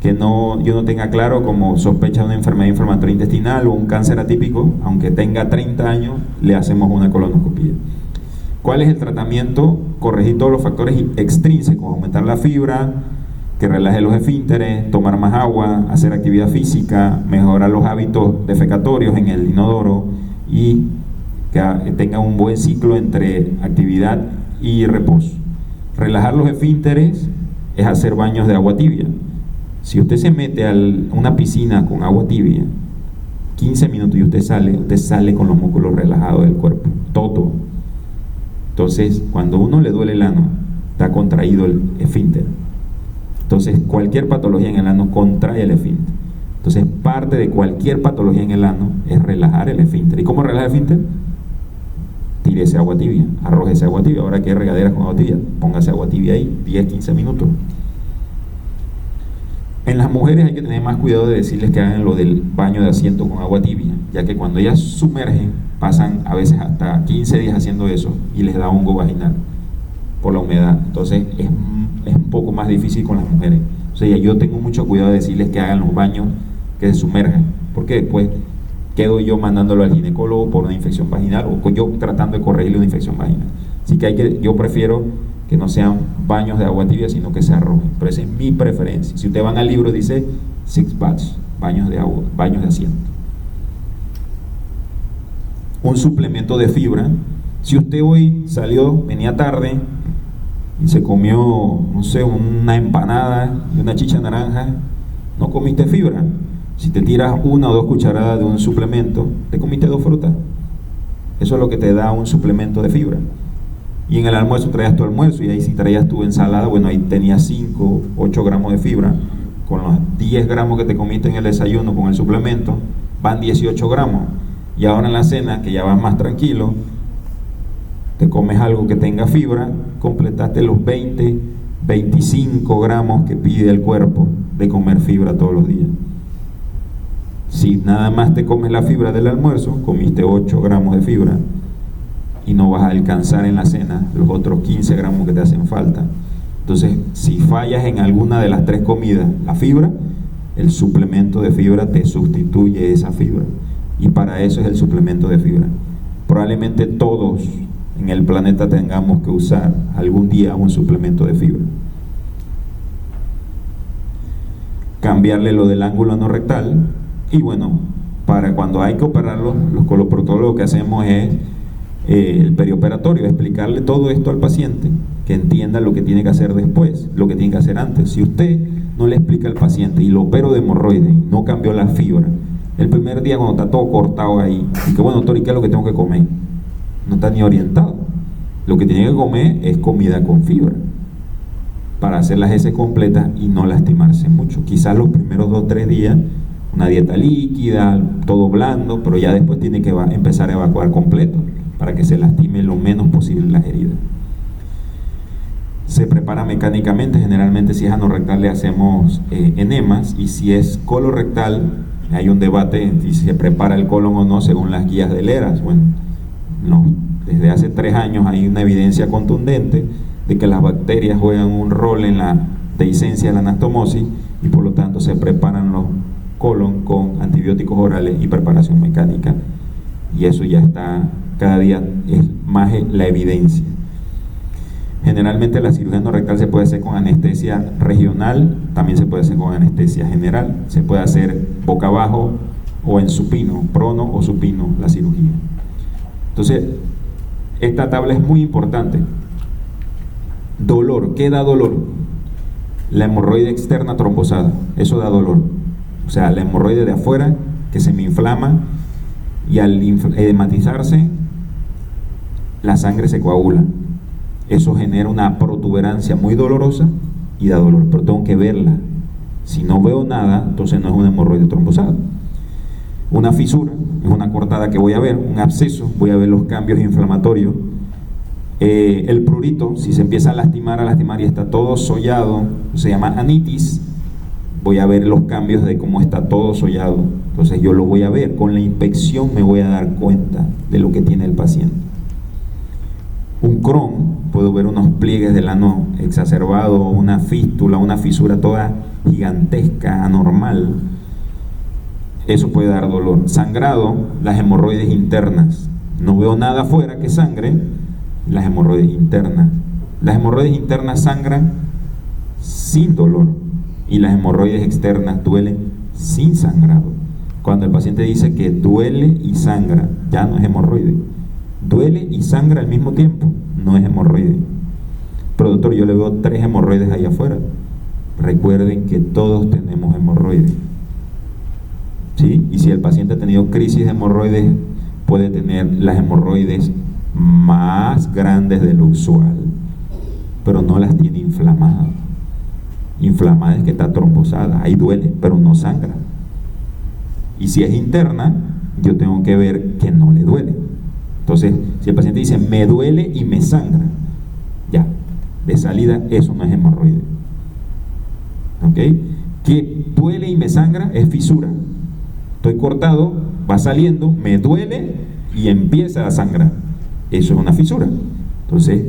que yo no tenga claro, como sospecha de una enfermedad inflamatoria intestinal o un cáncer atípico, aunque tenga 30 años, le hacemos una colonoscopia. ¿Cuál es el tratamiento? Corregir todos los factores extrínsecos, aumentar la fibra, que relaje los esfínteres, tomar más agua, hacer actividad física, mejorar los hábitos defecatorios en el inodoro y que tenga un buen ciclo entre actividad y reposo. Relajar los esfínteres es hacer baños de agua tibia. Si usted se mete a una piscina con agua tibia, 15 minutos y usted sale con los músculos relajados del cuerpo, todo. Entonces, cuando uno le duele el ano, está contraído el esfínter. Entonces, cualquier patología en el ano contrae el esfínter. Entonces, parte de cualquier patología en el ano es relajar el esfínter. ¿Y cómo relajar el esfínter? Tírese agua tibia, arrójese agua tibia. Ahora que hay regaderas con agua tibia, póngase agua tibia ahí, 10, 15 minutos. En las mujeres hay que tener más cuidado de decirles que hagan lo del baño de asiento con agua tibia, ya que cuando ellas sumergen, pasan a veces hasta 15 días haciendo eso y les da hongo vaginal por la humedad. Entonces es un poco más difícil con las mujeres. O sea, yo tengo mucho cuidado de decirles que hagan los baños, que se sumerjan, porque después quedo yo mandándolo al ginecólogo por una infección vaginal o yo tratando de corregirle una infección vaginal. Así que yo prefiero que no sean baños de agua tibia, sino que se arrojen. Pero esa es mi preferencia. Si ustedes van al libro, dice 6 baths, baños de agua, baños de asiento. Un suplemento de fibra. Si usted hoy venía tarde y se comió, no sé, una empanada y una chicha naranja, no comiste fibra. Si te tiras 1 o 2 cucharadas de un suplemento, te comiste 2 frutas. Eso es lo que te da un suplemento de fibra. Y en el almuerzo traías tu almuerzo, y ahí si traías tu ensalada, bueno, ahí tenías 5, 8 gramos de fibra. Con los 10 gramos que te comiste en el desayuno con el suplemento, van 18 gramos. Y ahora en la cena, que ya vas más tranquilo, te comes algo que tenga fibra, completaste los 20, 25 gramos que pide el cuerpo de comer fibra todos los días. Si nada más te comes la fibra del almuerzo, comiste 8 gramos de fibra y no vas a alcanzar en la cena los otros 15 gramos que te hacen falta. Entonces, si fallas en alguna de las 3 comidas, la fibra, el suplemento de fibra te sustituye esa fibra. Y para eso es el suplemento de fibra. Probablemente todos en el planeta tengamos que usar algún día un suplemento de fibra. Cambiarle lo del ángulo anorrectal. Y bueno, para cuando hay que operarlo, los coloproctólogos lo que hacemos es el perioperatorio, explicarle todo esto al paciente, que entienda lo que tiene que hacer después, lo que tiene que hacer antes. Si usted no le explica al paciente y lo opero de hemorroides, no cambió la fibra, el primer día cuando está todo cortado ahí, y que bueno, doctor, ¿y qué es lo que tengo que comer? No está ni orientado. Lo que tiene que comer es comida con fibra, para hacer las heces completas y no lastimarse mucho. Quizás los primeros 2 o 3 días, una dieta líquida, todo blando, pero ya después tiene que empezar a evacuar completo, para que se lastime lo menos posible las heridas. Se prepara mecánicamente, generalmente si es anorrectal le hacemos enemas, y si es colorectal hay un debate si se prepara el colon o no según las guías de Leras. Bueno, no, desde hace 3 años hay una evidencia contundente de que las bacterias juegan un rol en la dehiscencia de la anastomosis, y por lo tanto se preparan los colon con antibióticos orales y preparación mecánica, y eso ya está, cada día es más la evidencia. Generalmente la cirugía anorrectal se puede hacer con anestesia regional, también se puede hacer con anestesia general, se puede hacer boca abajo o en supino, prono o supino la cirugía. Entonces, esta tabla es muy importante. Dolor, ¿qué da dolor? La hemorroide externa trombosada, eso da dolor. O sea, la hemorroide de afuera que se me inflama, y al edematizarse la sangre se coagula. Eso genera una protuberancia muy dolorosa y da dolor, pero tengo que verla. Si no veo nada, entonces no es una hemorroide trombosada. Una fisura es una cortada que voy a ver, un absceso, voy a ver los cambios inflamatorios. El prurito, si se empieza a lastimar y está todo sollado, se llama anitis, voy a ver los cambios de cómo está todo sollado. Entonces yo lo voy a ver, con la inspección me voy a dar cuenta de lo que tiene el paciente. Un Crohn, puedo ver unos pliegues del ano exacerbado, una fístula, una fisura toda gigantesca, anormal. Eso puede dar dolor. Sangrado, las hemorroides internas. No veo nada afuera que sangre, las hemorroides internas. Las hemorroides internas sangran sin dolor, y las hemorroides externas duelen sin sangrado. Cuando el paciente dice que duele y sangra, ya no es hemorroide. Duele y sangra al mismo tiempo, no es hemorroide. Pero doctor, yo le veo 3 hemorroides ahí afuera. Recuerden que todos tenemos hemorroides, ¿sí? Y si el paciente ha tenido crisis de hemorroides, puede tener las hemorroides más grandes de lo usual, pero no las tiene inflamadas. Inflamada es que está trombosada, ahí duele, pero no sangra. Y si es interna, yo tengo que ver que no le duele. Entonces, si el paciente dice me duele y me sangra, ya, de salida eso no es hemorroide. ¿Ok? que duele y me sangra es fisura. Estoy cortado, va saliendo, me duele y empieza a sangrar. Eso es una fisura. Entonces,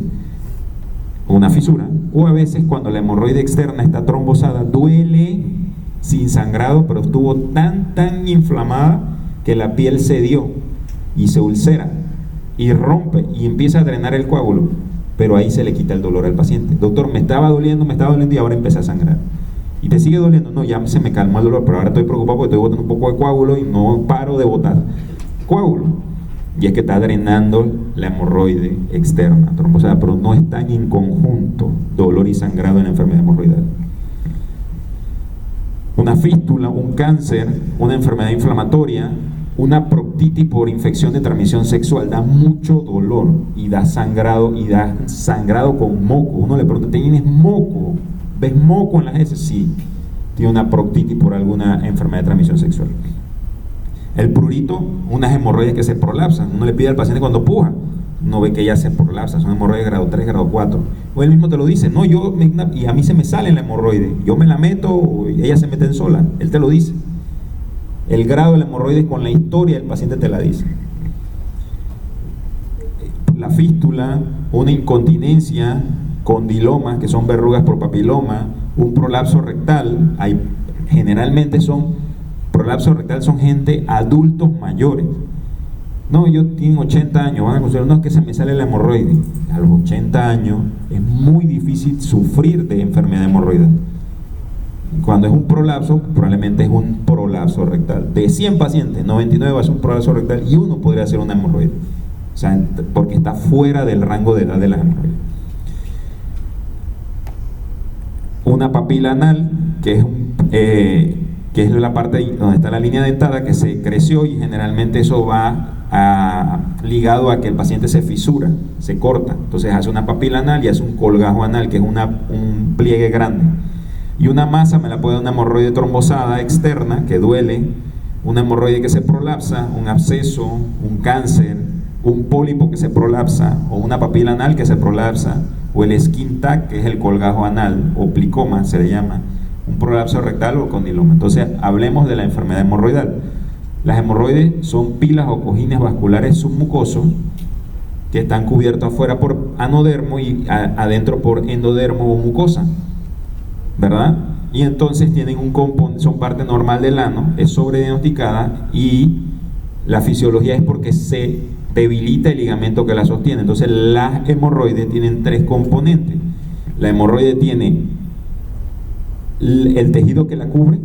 una fisura. O a veces cuando la hemorroide externa está trombosada, duele sin sangrado, pero estuvo tan inflamada que la piel cedió y se ulcera y rompe y empieza a drenar el coágulo, pero ahí se le quita el dolor al paciente. Doctor, me estaba doliendo y ahora empecé a sangrar. ¿Y te sigue doliendo? No, ya se me calmó el dolor, pero ahora estoy preocupado porque estoy botando un poco de coágulo y no paro de botar coágulo. Y es que está drenando la hemorroide externa trombosada, pero no están en conjunto dolor y sangrado en la enfermedad hemorroidal. Una fístula, un cáncer, una enfermedad inflamatoria, una proctitis por infección de transmisión sexual da mucho dolor y da sangrado con moco. Uno le pregunta, ¿tienes moco? ¿Ves moco en las heces? Sí, tiene una proctitis por alguna enfermedad de transmisión sexual. El prurito, unas hemorroides que se prolapsan. Uno le pide al paciente cuando puja, no ve que ella se prolapsa, son hemorroides grado 3, grado 4. O él mismo te lo dice, no, y a mí se me sale la hemorroide, yo me la meto y ella se mete en sola, él te lo dice. El grado de la hemorroide con la historia del paciente te la dice. La fístula, una incontinencia, condilomas, que son verrugas por papiloma, un prolapso rectal, generalmente prolapso rectal son gente adultos mayores. No, yo tengo 80 años, van a considerar, no, es que se me sale la hemorroide. A los 80 años es muy difícil sufrir de enfermedad hemorroidal. Cuando es un prolapso, probablemente es un prolapso rectal. De 100 pacientes, 99 va a ser un prolapso rectal y uno podría ser una hemorroide. O sea, porque está fuera del rango de edad de las hemorroides. Una papila anal, que es la parte donde está la línea dentada, que se creció, y generalmente eso va ligado a que el paciente se fisura, se corta. Entonces hace una papila anal y hace un colgajo anal, que es un pliegue grande. Y una masa me la puede dar una hemorroide trombosada externa que duele, una hemorroide que se prolapsa, un absceso, un cáncer, un pólipo que se prolapsa, o una papila anal que se prolapsa, o el skin tag, que es el colgajo anal, o plicoma se le llama, un prolapso rectal o condiloma. Entonces hablemos de la enfermedad hemorroidal. Las hemorroides son pilas o cojines vasculares submucosos que están cubiertos afuera por anodermo y adentro por endodermo o mucosa, ¿verdad? Y entonces tienen un componente, son parte normal del ano, es sobrediagnosticada, y la fisiología es porque se debilita el ligamento que la sostiene. Entonces las hemorroides tienen 3 componentes. La hemorroide tiene el tejido que la cubre,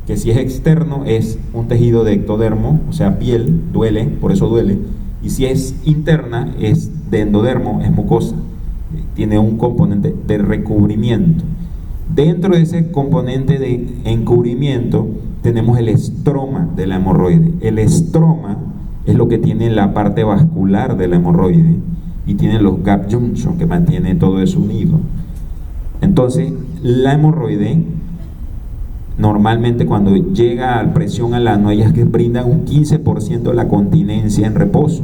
que si es externo es un tejido de ectodermo, o sea piel, duele, por eso duele, y si es interna es de endodermo, es mucosa, tiene un componente de recubrimiento. Dentro de ese componente de encubrimiento tenemos el estroma de la hemorroide. El estroma es lo que tiene la parte vascular de la hemorroide y tiene los gap junction que mantiene todo eso unido. Entonces la hemorroide normalmente cuando llega a presión al ano, ellas que brindan un 15% de la continencia en reposo,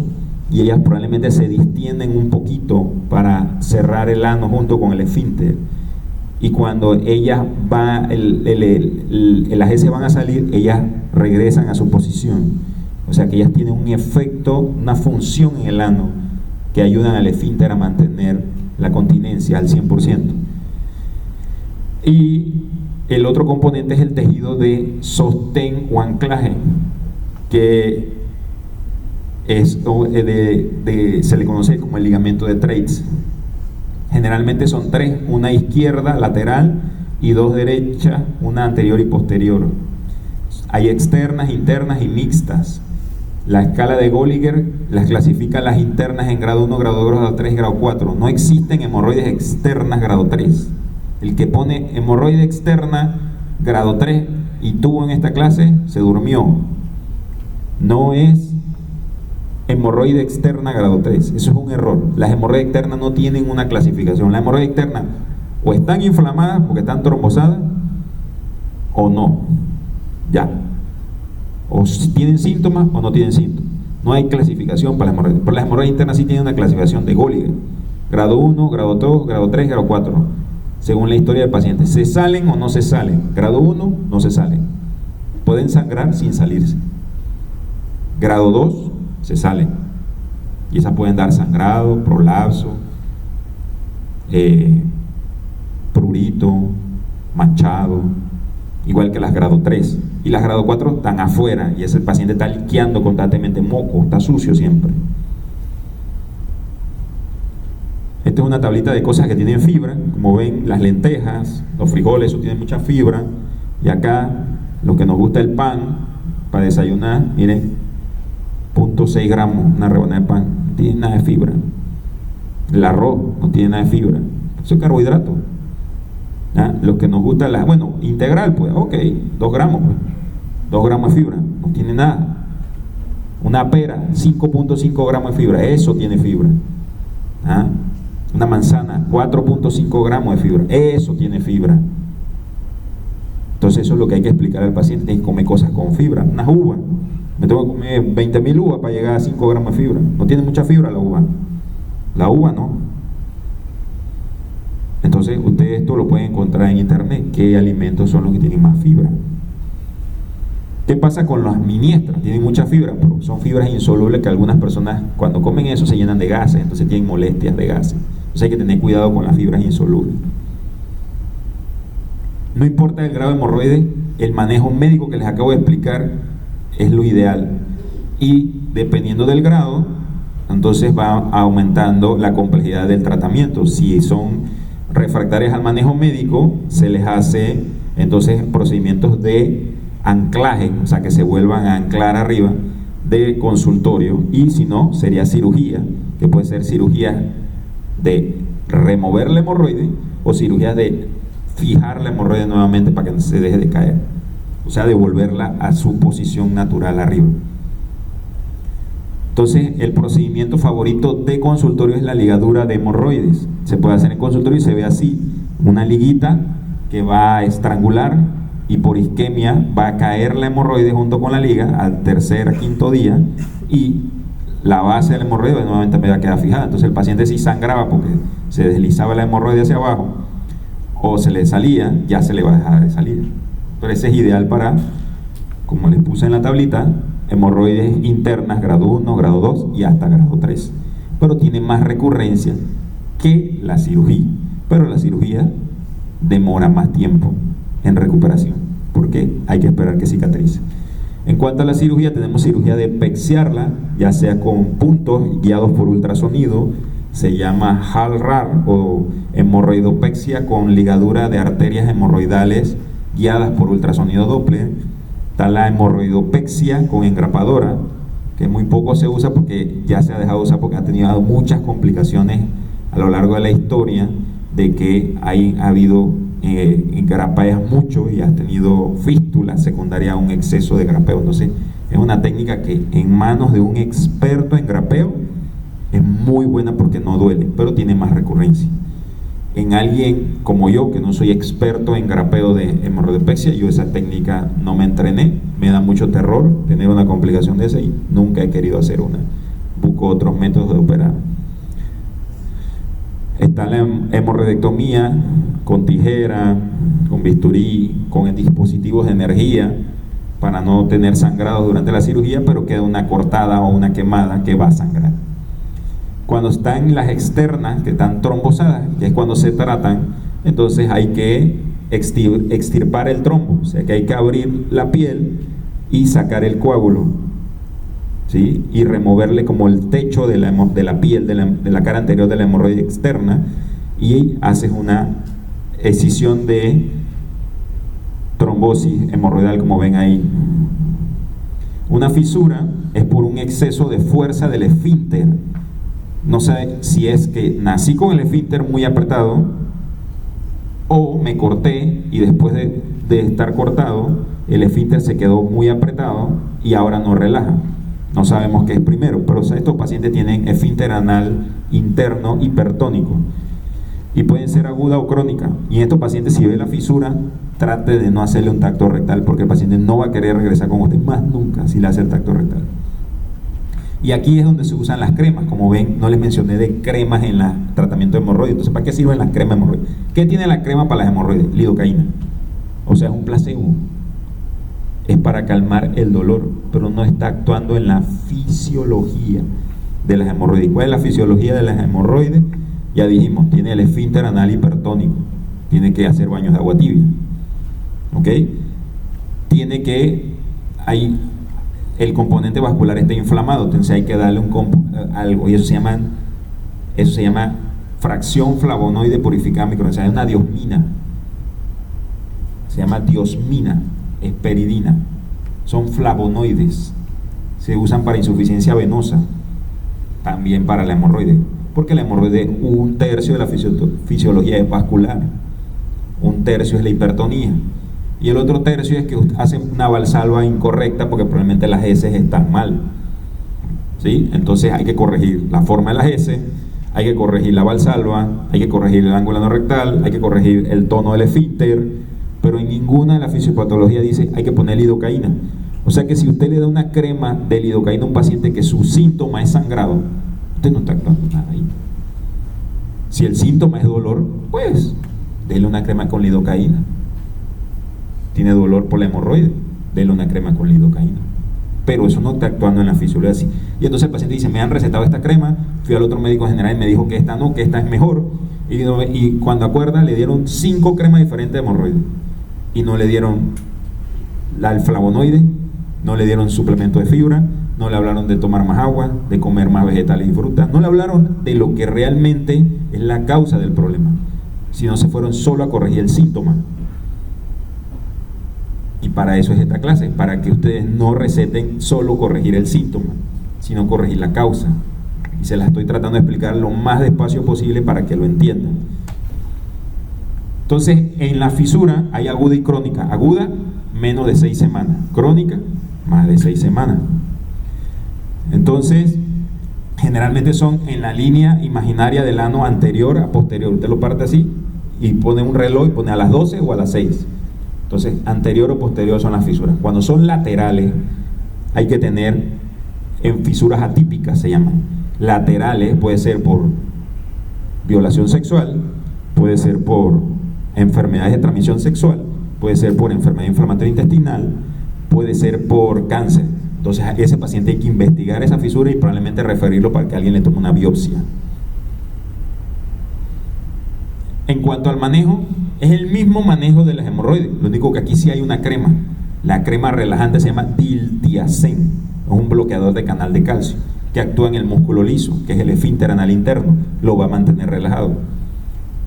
y ellas probablemente se distienden un poquito para cerrar el ano junto con el esfínter, y cuando ellas las heces van a salir, ellas regresan a su posición. O sea que ellas tienen un efecto, una función en el ano que ayudan al esfínter a mantener la continencia al 100%. Y el otro componente es el tejido de sostén o anclaje, que se le conoce como el ligamento de Treitz. Generalmente son 3, una izquierda lateral y 2 derechas, una anterior y posterior. Hay externas, internas y mixtas. La escala de Goliger las clasifica las internas en grado 1, grado 2, grado 3, grado 4. No existen hemorroides externas grado 3. El que pone hemorroide externa grado 3 y tuvo en esta clase se durmió. No es hemorroide externa grado 3, eso es un error. Las hemorroides externas no tienen una clasificación. Las hemorroides externas o están inflamadas porque están trombosadas o no, ya, o tienen síntomas o no tienen síntomas. No hay clasificación para las hemorroides. Pero las hemorroides internas sí tienen una clasificación de Goliger: grado 1, grado 2, grado 3, grado 4. según la historia del paciente. ¿Se salen o no se salen? Grado 1, no se salen. Pueden sangrar sin salirse. Grado 2, se salen. Y esas pueden dar sangrado, prolapso, prurito, manchado, igual que las grado 3. Y las grado 4 están afuera y ese paciente está liqueando constantemente moco, está sucio siempre. Esta es una tablita de cosas que tienen fibra. Como ven, las lentejas, los frijoles, eso tiene mucha fibra. Y acá, lo que nos gusta el pan para desayunar, miren, 0.6 gramos, una rebanada de pan, no tiene nada de fibra. El arroz no tiene nada de fibra, eso es carbohidrato. ¿Ah? Lo que nos gusta, bueno, integral, pues, ok, 2 gramos, pues, 2 gramos de fibra, no tiene nada. Una pera, 5.5 gramos de fibra, eso tiene fibra. ¿Ah? Una manzana, 4.5 gramos de fibra, eso tiene fibra. Entonces eso es lo que hay que explicar al paciente, tiene que comer cosas con fibra. Unas uvas, me tengo que comer 20.000 uvas para llegar a 5 gramos de fibra. No tiene mucha fibra la uva no. Entonces ustedes esto lo pueden encontrar en internet, qué alimentos son los que tienen más fibra. ¿Qué pasa con las miniestras? Tienen mucha fibra, pero son fibras insolubles que algunas personas cuando comen eso se llenan de gases, entonces tienen molestias de gases. Entonces hay que tener cuidado con las fibras insolubles. No importa el grado de hemorroides, el manejo médico que les acabo de explicar es lo ideal. Y dependiendo del grado, entonces va aumentando la complejidad del tratamiento. Si son refractarias al manejo médico, se les hace entonces procedimientos de anclaje, o sea que se vuelvan a anclar arriba de consultorio, y si no, sería cirugía, que puede ser cirugía de remover la hemorroide o cirugía de fijar la hemorroide nuevamente para que no se deje de caer, o sea, devolverla a su posición natural arriba. Entonces, el procedimiento favorito de consultorio es la ligadura de hemorroides. Se puede hacer en consultorio y se ve así: una liguita que va a estrangular y por isquemia va a caer la hemorroide junto con la liga al tercer, quinto día, y la base del hemorroide nuevamente me va a quedar fijada. Entonces el paciente, si sangraba porque se deslizaba la hemorroide hacia abajo o se le salía, ya se le va a dejar de salir. Pero ese es ideal para, como les puse en la tablita, hemorroides internas grado 1, grado 2 y hasta grado 3. Pero tiene más recurrencia que la cirugía. Pero la cirugía demora más tiempo en recuperación, porque hay que esperar que cicatrice. En cuanto a la cirugía, tenemos cirugía de pexiarla, ya sea con puntos guiados por ultrasonido, se llama HALRAR o hemorroidopexia con ligadura de arterias hemorroidales guiadas por ultrasonido Doppler. Está la hemorroidopexia con engrapadora, que muy poco se usa porque ya se ha dejado de usar porque ha tenido muchas complicaciones a lo largo de la historia, de que ha habido engrapeas mucho y ha tenido fístula secundaria a un exceso de grapeo. Entonces es una técnica que en manos de un experto en grapeo es muy buena porque no duele, pero tiene más recurrencia. En alguien como yo, que no soy experto en grapeo de hemorroidopexia, yo esa técnica no me entrené, me da mucho terror tener una complicación de esa y nunca he querido hacer una. Busco otros métodos de operar. Está la hemorroidectomía con tijera, con bisturí, con dispositivos de energía para no tener sangrado durante la cirugía, pero queda una cortada o una quemada que va a sangrar. Cuando están las externas, que están trombosadas, que es cuando se tratan, entonces hay que extirpar el trombo, o sea que hay que abrir la piel y sacar el coágulo, ¿sí? Y removerle como el techo de la piel, de la cara anterior de la hemorroide externa, y haces una escisión de trombosis hemorroidal, como ven ahí. Una fisura es por un exceso de fuerza del esfínter. No sé si es que nací con el esfínter muy apretado o me corté y después de estar cortado el esfínter se quedó muy apretado y ahora no relaja. No sabemos qué es primero, pero estos pacientes tienen esfínter anal interno hipertónico y pueden ser aguda o crónica. Y en estos pacientes, si ve la fisura, trate de no hacerle un tacto rectal porque el paciente no va a querer regresar con usted más nunca si le hace el tacto rectal. Y aquí es donde se usan las cremas. Como ven, no les mencioné de cremas en el tratamiento de hemorroides. Entonces, ¿para qué sirven las cremas de hemorroides? ¿Qué tiene la crema para las hemorroides? Lidocaína. O sea, es un placebo. Es para calmar el dolor, pero no está actuando en la fisiología de las hemorroides. ¿Cuál es la fisiología de las hemorroides? Ya dijimos, tiene el esfínter anal hipertónico, tiene que hacer baños de agua tibia, ¿ok? Tiene que, el componente vascular está inflamado, entonces hay que darle algo, y eso se llama fracción flavonoide purificada microdosis, es una diosmina, se llama diosmina, esperidina, son flavonoides, se usan para insuficiencia venosa, también para la hemorroide, porque la hemorroide, 1/3 de la fisiología es vascular, 1/3 es la hipertonía, y el otro tercio es que hacen una valsalva incorrecta porque probablemente las heces están mal, ¿sí? Entonces hay que corregir la forma de las heces, hay que corregir la valsalva, hay que corregir el ángulo anorrectal, hay que corregir el tono del esfínter, pero en ninguna de las fisiopatologías dice hay que poner lidocaína. O sea que si usted le da una crema de lidocaína a un paciente que su síntoma es sangrado, usted no está actuando nada ahí. Si el síntoma es dolor, pues dele una crema con lidocaína. Tiene dolor por la hemorroide, dele una crema con lidocaína. Pero eso no está actuando en la fisiología así. Y entonces el paciente dice, me han recetado esta crema, fui al otro médico general y me dijo que esta no, que esta es mejor. Y cuando acuerda, le dieron 5 cremas diferentes de hemorroides. Y no le dieron el flavonoide, no le dieron suplemento de fibra, no le hablaron de tomar más agua, de comer más vegetales y frutas, no le hablaron de lo que realmente es la causa del problema, sino se fueron solo a corregir el síntoma. Y para eso es esta clase, para que ustedes no receten solo corregir el síntoma, sino corregir la causa. Y se la estoy tratando de explicar lo más despacio posible para que lo entiendan. Entonces, en la fisura hay aguda y crónica. Aguda, menos de 6 semanas. Crónica, más de 6 semanas. Entonces, generalmente son en la línea imaginaria del ano anterior a posterior. Usted lo parte así y pone un reloj y pone a las 12 o a las 6. Entonces, anterior o posterior son las fisuras. Cuando son laterales, hay que tener en fisuras atípicas, se llaman. Laterales puede ser por violación sexual, puede ser por enfermedades de transmisión sexual, puede ser por enfermedad inflamatoria intestinal, puede ser por cáncer. Entonces, a ese paciente hay que investigar esa fisura y probablemente referirlo para que alguien le tome una biopsia. En cuanto al manejo, es el mismo manejo de las hemorroides, lo único que aquí sí hay una crema. La crema relajante se llama diltiazem, es un bloqueador de canal de calcio que actúa en el músculo liso, que es el esfínter anal interno, lo va a mantener relajado.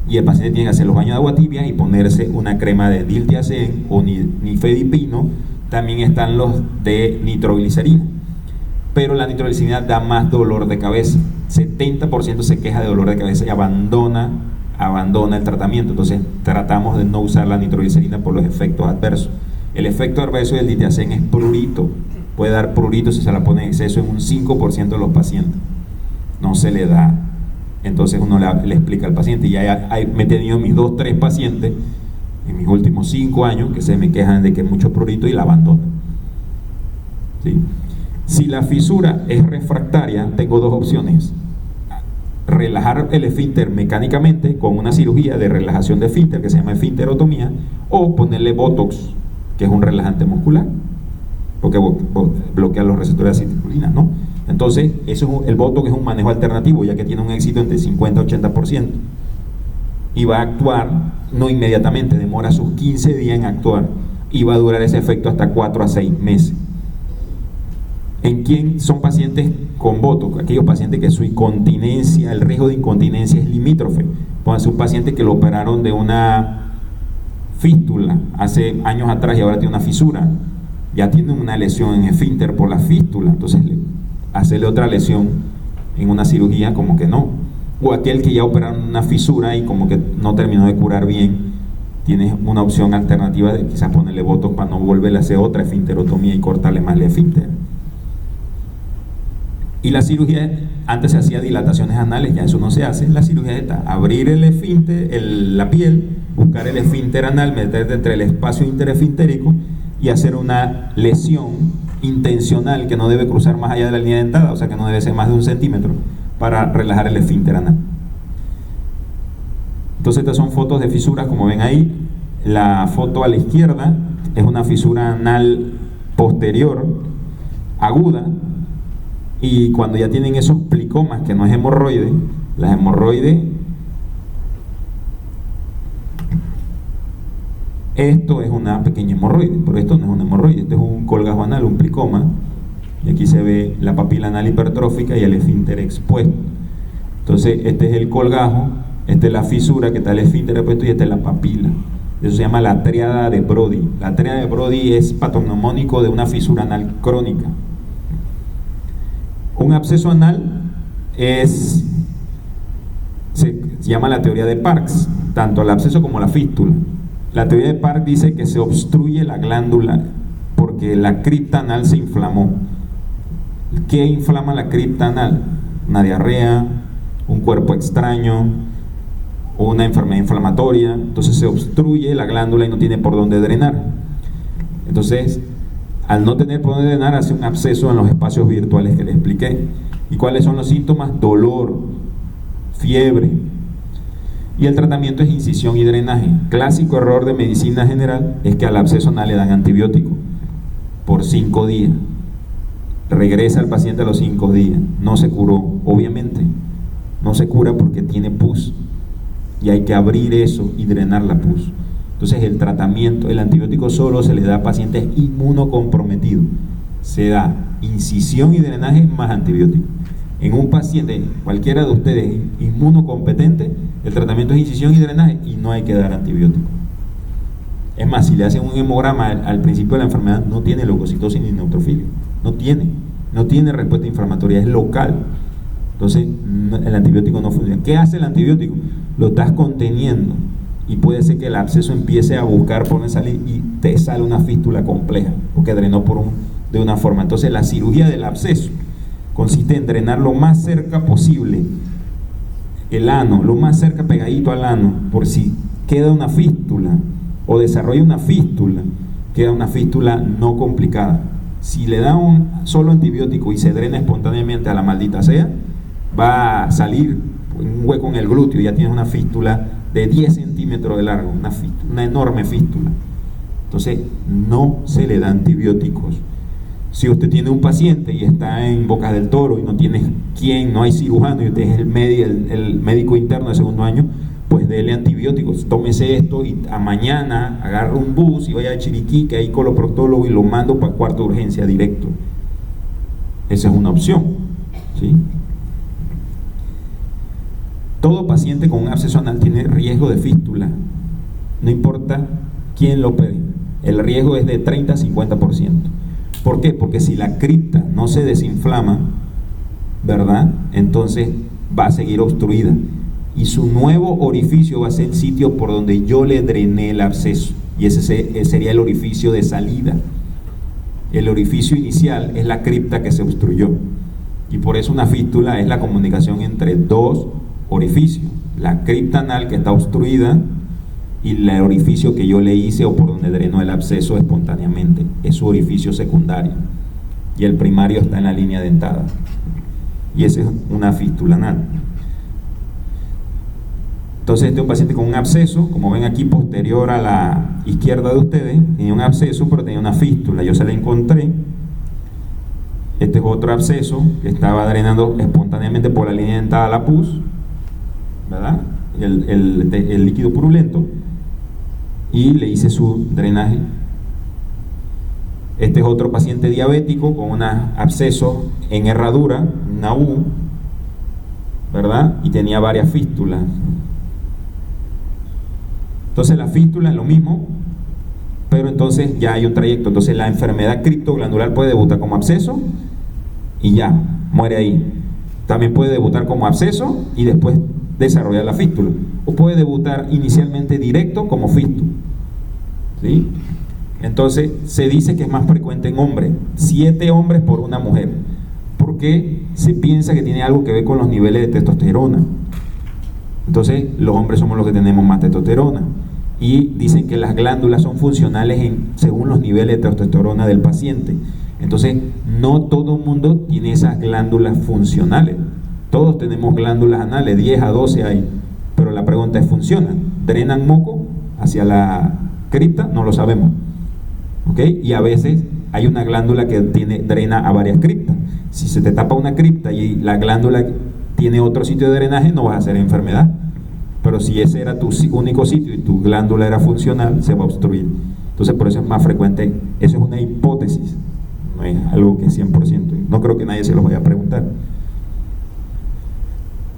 Y el paciente tiene que hacer los baños de agua tibia y ponerse una crema de diltiazem o nifedipino. También están los de nitroglicerina, pero la nitroglicerina da más dolor de cabeza. 70% se queja de dolor de cabeza y abandona el tratamiento. Entonces tratamos de no usar la nitroglicerina por los efectos adversos. El efecto adverso del diltiazem es prurito, puede dar prurito si se la pone en exceso en un 5% de los pacientes, no se le da. Entonces uno le explica al paciente, y me he tenido mis 2-3 pacientes en mis últimos 5 años que se me quejan de que es mucho prurito y la abandonan, ¿sí? Si la fisura es refractaria, tengo 2 opciones: relajar el esfínter mecánicamente con una cirugía de relajación de esfínter que se llama esfínterotomía, o ponerle botox, que es un relajante muscular, porque bloquea los receptores de acetilcolina, ¿no? Entonces, el botox es un manejo alternativo, ya que tiene un éxito entre 50 y 80%, y va a actuar no inmediatamente, demora sus 15 días en actuar, y va a durar ese efecto hasta 4 a 6 meses. ¿En quién son pacientes con botox? Aquellos pacientes que su incontinencia, el riesgo de incontinencia es limítrofe. Puede ser un paciente que lo operaron de una fístula hace años atrás y ahora tiene una fisura, ya tiene una lesión en esfínter por la fístula, entonces hacerle otra lesión en una cirugía como que no. O aquel que ya operaron una fisura y como que no terminó de curar bien, tienes una opción alternativa de quizás ponerle botox para no volverle a hacer otra esfinterotomía y cortarle más el esfínter. Y la cirugía, antes se hacía dilataciones anales, ya eso no se hace. La cirugía está abrir el esfínter, la piel, buscar el esfínter anal, meterte entre el espacio interesfintérico y hacer una lesión intencional que no debe cruzar más allá de la línea dentada, o sea que no debe ser más de 1 centímetro, para relajar el esfínter anal. Entonces estas son fotos de fisuras, como ven ahí. La foto a la izquierda es una fisura anal posterior aguda, y cuando ya tienen esos plicomas, que no es hemorroide, las hemorroides, esto es una pequeña hemorroide, pero esto no es una hemorroide, esto es un colgajo anal, un plicoma, y aquí se ve la papila anal hipertrófica y el esfínter expuesto. Entonces este es el colgajo, esta es la fisura que está el esfínter expuesto, y esta es la papila. Eso se llama la tríada de Brody. La tríada de Brody es patognomónico de una fisura anal crónica. Un absceso anal se llama la teoría de Parkes, tanto el absceso como la fístula. La teoría de Parkes dice que se obstruye la glándula porque la cripta anal se inflamó. ¿Qué inflama la cripta anal? Una diarrea, un cuerpo extraño, una enfermedad inflamatoria. Entonces se obstruye la glándula y no tiene por dónde drenar. Entonces, al no tener por dónde drenar, hace un absceso en los espacios virtuales que les expliqué. ¿Y cuáles son los síntomas? Dolor, fiebre. Y el tratamiento es incisión y drenaje. Clásico error de medicina general es que al absceso anal le dan antibiótico por 5 días. Regresa el paciente a los 5 días. No se curó, obviamente. No se cura porque tiene pus. Y hay que abrir eso y drenar la pus. Entonces el tratamiento, el antibiótico solo se le da a pacientes inmunocomprometidos. Se da incisión y drenaje más antibiótico. En un paciente, cualquiera de ustedes inmunocompetente, el tratamiento es incisión y drenaje y no hay que dar antibiótico. Es más, si le hacen un hemograma al principio de la enfermedad, no tiene leucocitosis ni neutrofilia. No tiene respuesta inflamatoria, es local. Entonces el antibiótico no funciona. ¿Qué hace el antibiótico? Lo estás conteniendo, y puede ser que el absceso empiece a buscar por dónde salir y te sale una fístula compleja porque drenó de una forma. Entonces la cirugía del absceso consiste en drenar lo más cerca posible el ano, lo más cerca pegadito al ano, por si queda una fístula o desarrolla una fístula, queda una fístula no complicada. Si le da un solo antibiótico y se drena espontáneamente a la maldita sea, va a salir un hueco en el glúteo y ya tienes una fístula de 10 centímetros de largo, una enorme fístula. Entonces no se le da antibióticos. Si usted tiene un paciente y está en Bocas del Toro y no tiene no hay cirujano, y usted es el médico interno de 2.º año, pues dele antibióticos. Tómese esto y a mañana agarra un bus y vaya a Chiriquí, que hay coloproctólogo, y lo mando para cuarto de urgencia directo. Esa es una opción, ¿sí? Todo paciente con un absceso anal tiene riesgo de fístula, no importa quién lo opere. El riesgo es de 30 a 50%. ¿Por qué? Porque si la cripta no se desinflama, ¿verdad?, entonces va a seguir obstruida, y su nuevo orificio va a ser el sitio por donde yo le drené el absceso, y ese sería el orificio de salida. El orificio inicial es la cripta que se obstruyó, y por eso una fístula es la comunicación entre dos orificios: la cripta anal que está obstruida y el orificio que yo le hice o por donde drenó el absceso espontáneamente. Es su orificio secundario, y el primario está en la línea dentada, y esa es una fístula anal. Entonces este es un paciente con un absceso, como ven aquí posterior a la izquierda de ustedes, tenía un absceso pero tenía una fístula, yo se la encontré. Este es otro absceso que estaba drenando espontáneamente por la línea dentada a la pus, ¿verdad?, el líquido purulento, y le hice su drenaje. Este es otro paciente diabético con un absceso en herradura, una U, ¿verdad?, y tenía varias fístulas. Entonces la fístula es lo mismo, pero entonces ya hay un trayecto. Entonces la enfermedad criptoglandular puede debutar como absceso y ya, muere ahí. También puede debutar como absceso y después desarrollar la fístula, o puede debutar inicialmente directo como fístula, ¿sí? Entonces se dice que es más frecuente en hombres, 7 hombres por una mujer, porque se piensa que tiene algo que ver con los niveles de testosterona. Entonces los hombres somos los que tenemos más testosterona, y dicen que las glándulas son funcionales según los niveles de testosterona del paciente. Entonces, no todo el mundo tiene esas glándulas funcionales. Todos tenemos glándulas anales, 10 a 12 hay. Pero la pregunta es, ¿funcionan? ¿Drenan moco hacia la cripta? No lo sabemos. ¿Ok? Y a veces hay una glándula que drena a varias criptas. Si se te tapa una cripta y la glándula tiene otro sitio de drenaje, no vas a hacer enfermedad. Pero si ese era tu único sitio y tu glándula era funcional, se va a obstruir. Entonces, por eso es más frecuente. Eso es una hipótesis, no es algo que es 100%. No creo que nadie se lo vaya a preguntar.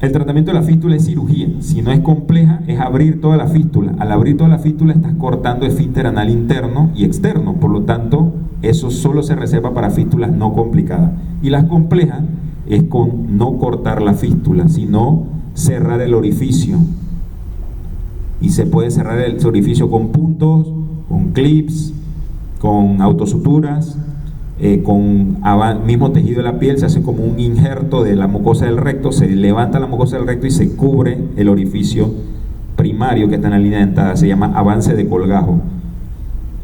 El tratamiento de la fístula es cirugía. Si no es compleja, es abrir toda la fístula. Al abrir toda la fístula, estás cortando esfínter anal interno y externo. Por lo tanto, eso solo se reserva para fístulas no complicadas. Y las complejas es con no cortar la fístula, sino cerrar el orificio. Y se puede cerrar el orificio con puntos, con clips, con autosuturas, con mismo tejido de la piel. Se hace como un injerto de la mucosa del recto, se levanta la mucosa del recto y se cubre el orificio primario que está en la línea dentada. Se llama avance de colgajo.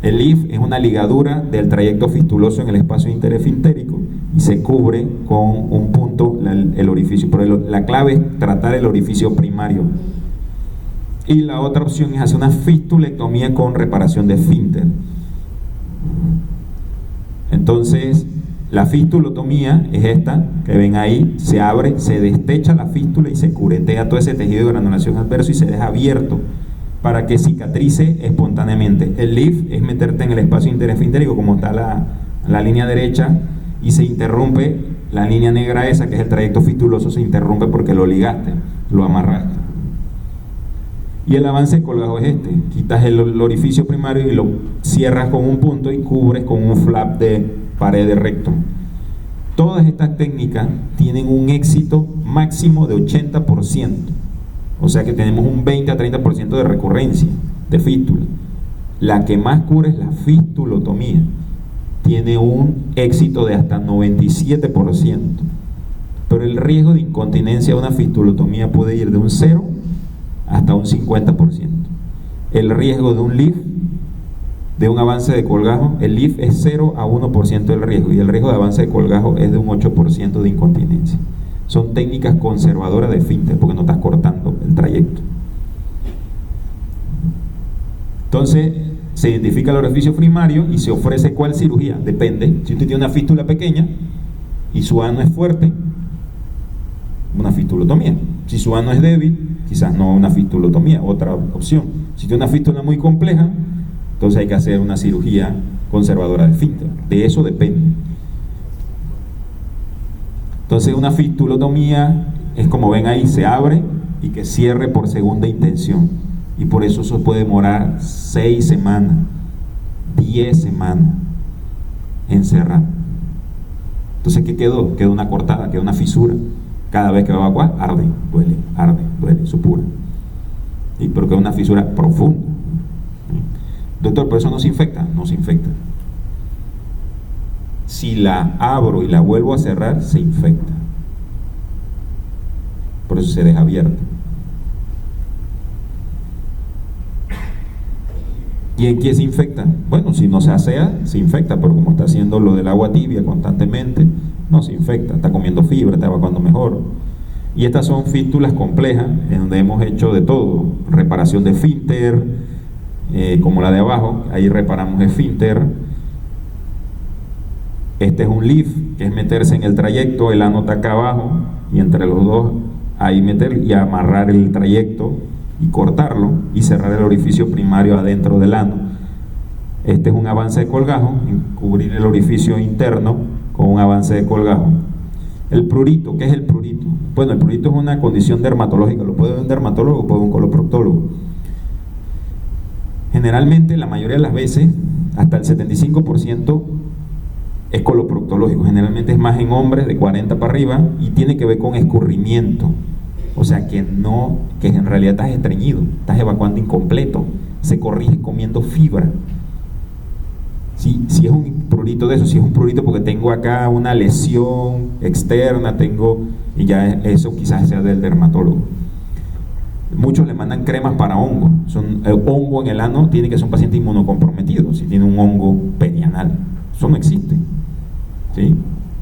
El LIF es una ligadura del trayecto fistuloso en el espacio interesfintérico y se cubre con un punto el orificio. Pero la clave es tratar el orificio primario. Y la otra opción es hacer una fistulectomía con reparación de esfínter. Entonces, la fistulotomía es esta, que ven ahí, se abre, se destecha la fístula y se curetea todo ese tejido de granulación adverso y se deja abierto para que cicatrice espontáneamente. El LIF es meterte en el espacio interesfintérico, como está la línea derecha, y se interrumpe la línea negra esa, que es el trayecto fistuloso, se interrumpe porque lo ligaste, lo amarraste. Y el avance de colgajo es este: quitas el orificio primario y lo cierras con un punto y cubres con un flap de pared de recto. Todas estas técnicas tienen un éxito máximo de 80%. O sea que tenemos un 20 a 30% de recurrencia de fístula. La que más cura es la fistulotomía. Tiene un éxito de hasta 97%. Pero el riesgo de incontinencia de una fistulotomía puede ir de un 0 hasta un 50%. El riesgo de un LIF, de un avance de colgajo, el LIF es 0 a 1% del riesgo, y el riesgo de avance de colgajo es de un 8% de incontinencia. Son técnicas conservadoras de esfínter porque no estás cortando el trayecto. Entonces, se identifica el orificio primario y se ofrece cuál cirugía. Depende. Si usted tiene una fístula pequeña y su ano es fuerte, una fistulotomía. Si su ano es débil, quizás no una fistulotomía, otra opción. Si tiene una fístula muy compleja, entonces hay que hacer una cirugía conservadora de esfínter. De eso depende. Entonces, una fistulotomía es, como ven ahí, se abre y que cierre por segunda intención. Y por eso puede demorar 6 semanas, 10 semanas en cerrar. Entonces, ¿qué quedó? Quedó una cortada, quedó una fisura. Cada vez que va a evacuar, duele, supura. Pero quedó una fisura profunda. Doctor, ¿pero eso no se infecta? No se infecta. Si la abro y la vuelvo a cerrar, se infecta. Por eso se deja abierta. ¿Y en qué se infecta? Bueno, si no se asea, se infecta, pero como está haciendo lo del agua tibia constantemente, no se infecta, está comiendo fibra, está evacuando mejor. Y estas son fístulas complejas, en donde hemos hecho de todo: reparación de esfínter, como la de abajo, ahí reparamos esfínter. Este es un LIF, que es meterse en el trayecto, el ano está acá abajo, y entre los dos, ahí meter y amarrar el trayecto y cortarlo y cerrar el orificio primario adentro del ano. Este es un avance de colgajo, cubrir el orificio interno con un avance de colgajo. El prurito, ¿qué es el prurito? Bueno, el prurito es una condición dermatológica, lo puede ver un dermatólogo o puede ver un coloproctólogo. Generalmente, la mayoría de las veces, hasta el 75% es coloproctológico. Generalmente es más en hombres de 40 para arriba y tiene que ver con escurrimiento. O sea que en realidad estás estreñido, estás evacuando incompleto, se corrige comiendo fibra. Si es un prurito de eso, si es un prurito porque tengo acá una lesión externa, y ya eso quizás sea del dermatólogo. Muchos le mandan cremas para hongo. Hongo en el ano tiene que ser un paciente inmunocomprometido, si tiene un hongo perianal. Eso no existe. ¿sí?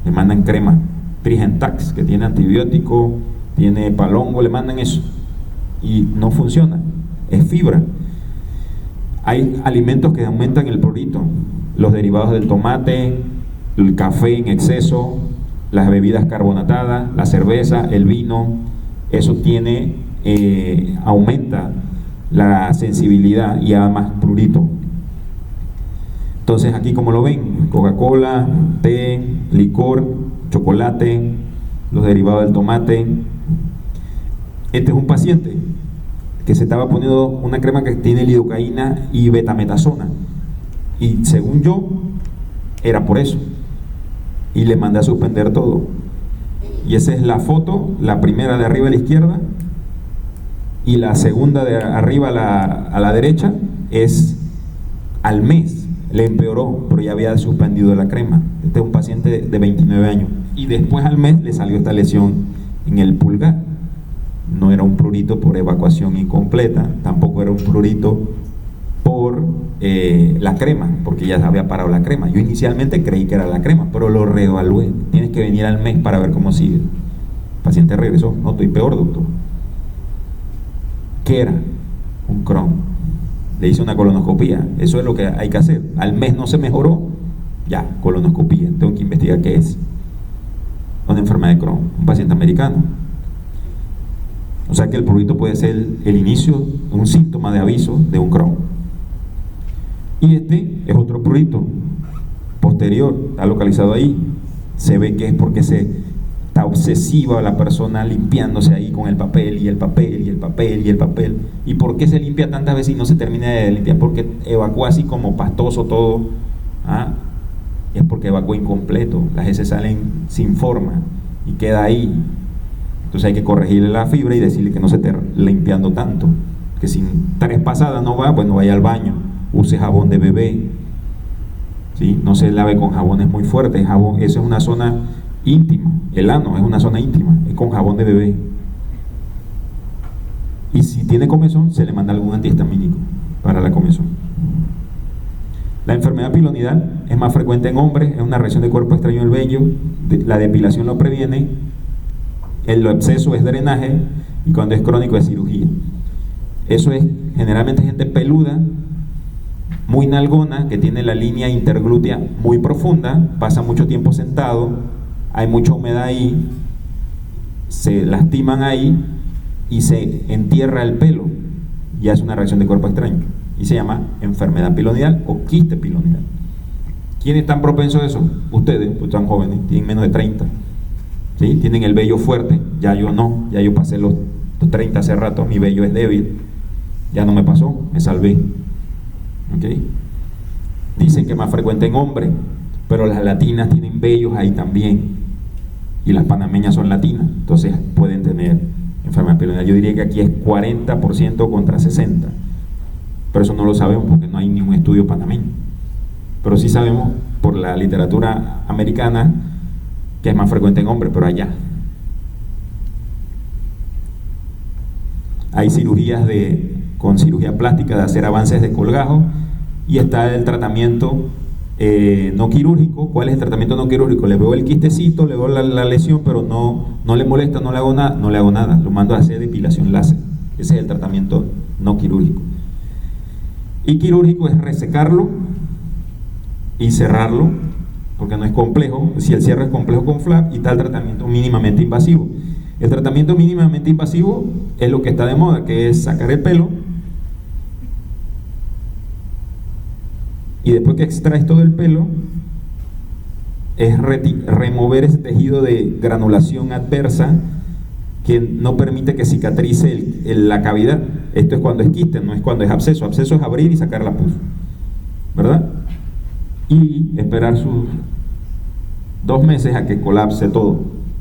Le mandan crema Trigentax, que tiene antibiótico, tiene palongo, le mandan eso y no funciona, es fibra. Hay alimentos que aumentan el prurito, los derivados del tomate, el café en exceso, las bebidas carbonatadas, la cerveza, el vino, eso aumenta la sensibilidad y además prurito. Entonces aquí, como lo ven, Coca-Cola, té, licor, chocolate, los derivados del tomate. Este es un paciente que se estaba poniendo una crema que tiene lidocaína y betametasona, y según yo era por eso, y le mandé a suspender todo. Y esa es la foto, la primera de arriba a la izquierda y la segunda de arriba a la derecha es al mes. Le empeoró, pero ya había suspendido la crema. Este es un paciente de 29 años. Y después al mes le salió esta lesión en el pulgar. No era un prurito por evacuación incompleta, tampoco era un prurito por la crema, porque ya había parado la crema. Yo inicialmente creí que era la crema, pero lo reevalué. Tienes que venir al mes para ver cómo sigue. El paciente regresó. No, estoy peor, doctor. ¿Qué era? Un Crohn. Le hice una colonoscopía. Eso es lo que hay que hacer. Al mes no se mejoró, ya, colonoscopía. Tengo que investigar qué es. Una enfermedad de Crohn, un paciente americano. O sea que el prurito puede ser el inicio, un síntoma de aviso de un Crohn. Y este es otro prurito posterior, está localizado ahí. Se ve que es porque está obsesiva la persona limpiándose ahí con el papel y el papel y el papel y el papel. ¿Y por qué se limpia tantas veces y no se termina de limpiar? Porque evacúa así como pastoso todo. Es porque evacúa incompleto. Las heces salen sin forma y queda ahí. Entonces hay que corregirle la fibra y decirle que no se esté limpiando tanto. Que si 3 pasadas no va, bueno, vaya al baño, use jabón de bebé, ¿sí? No se lave con jabones muy fuertes. Jabón, eso es una zona íntima. El ano es una zona íntima, es con jabón de bebé. Y si tiene comezón, se le manda algún antihistamínico para la comezón. La enfermedad pilonidal es más frecuente en hombres, es una reacción de cuerpo extraño al vello. La depilación lo previene, el exceso es drenaje, y cuando es crónico es cirugía. Eso es generalmente gente peluda, muy nalgona, que tiene la línea interglútea muy profunda, pasa mucho tiempo sentado, hay mucha humedad ahí, se lastiman ahí y se entierra el pelo. Ya es una reacción de cuerpo extraño y se llama enfermedad pilonidal o quiste pilonidal. ¿Quiénes están propensos a eso? Ustedes, pues están jóvenes, tienen menos de 30, ¿sí? Tienen el vello fuerte. Ya yo no, ya yo pasé los 30 hace rato, mi vello es débil, ya no me pasó, me salvé. ¿Okay? Dicen que es más frecuente en hombres, pero las latinas tienen vellos ahí también, y las panameñas son latinas, entonces pueden tener enfermedad pilonidal. Yo diría que aquí es 40% contra 60%, pero eso no lo sabemos porque no hay ningún estudio panameño, pero sí sabemos por la literatura americana que es más frecuente en hombres, pero allá hay cirugías con cirugía plástica de hacer avances de colgajo, y está el tratamiento no quirúrgico. ¿Cuál es el tratamiento no quirúrgico? Le veo el quistecito, le veo la lesión, pero no le molesta, no le hago nada, lo mando a hacer depilación láser. Ese es el tratamiento no quirúrgico. Y quirúrgico es resecarlo y cerrarlo, porque no es complejo. Si el cierre es complejo con flap, y está el tratamiento mínimamente invasivo. El tratamiento mínimamente invasivo es lo que está de moda, que es sacar el pelo, y después que extraes todo el pelo, es remover ese tejido de granulación adversa que no permite que cicatrice la cavidad. Esto es cuando es quiste, no es cuando es absceso. Absceso es abrir y sacar la pus, ¿verdad? Y esperar sus 2 meses a que colapse todo.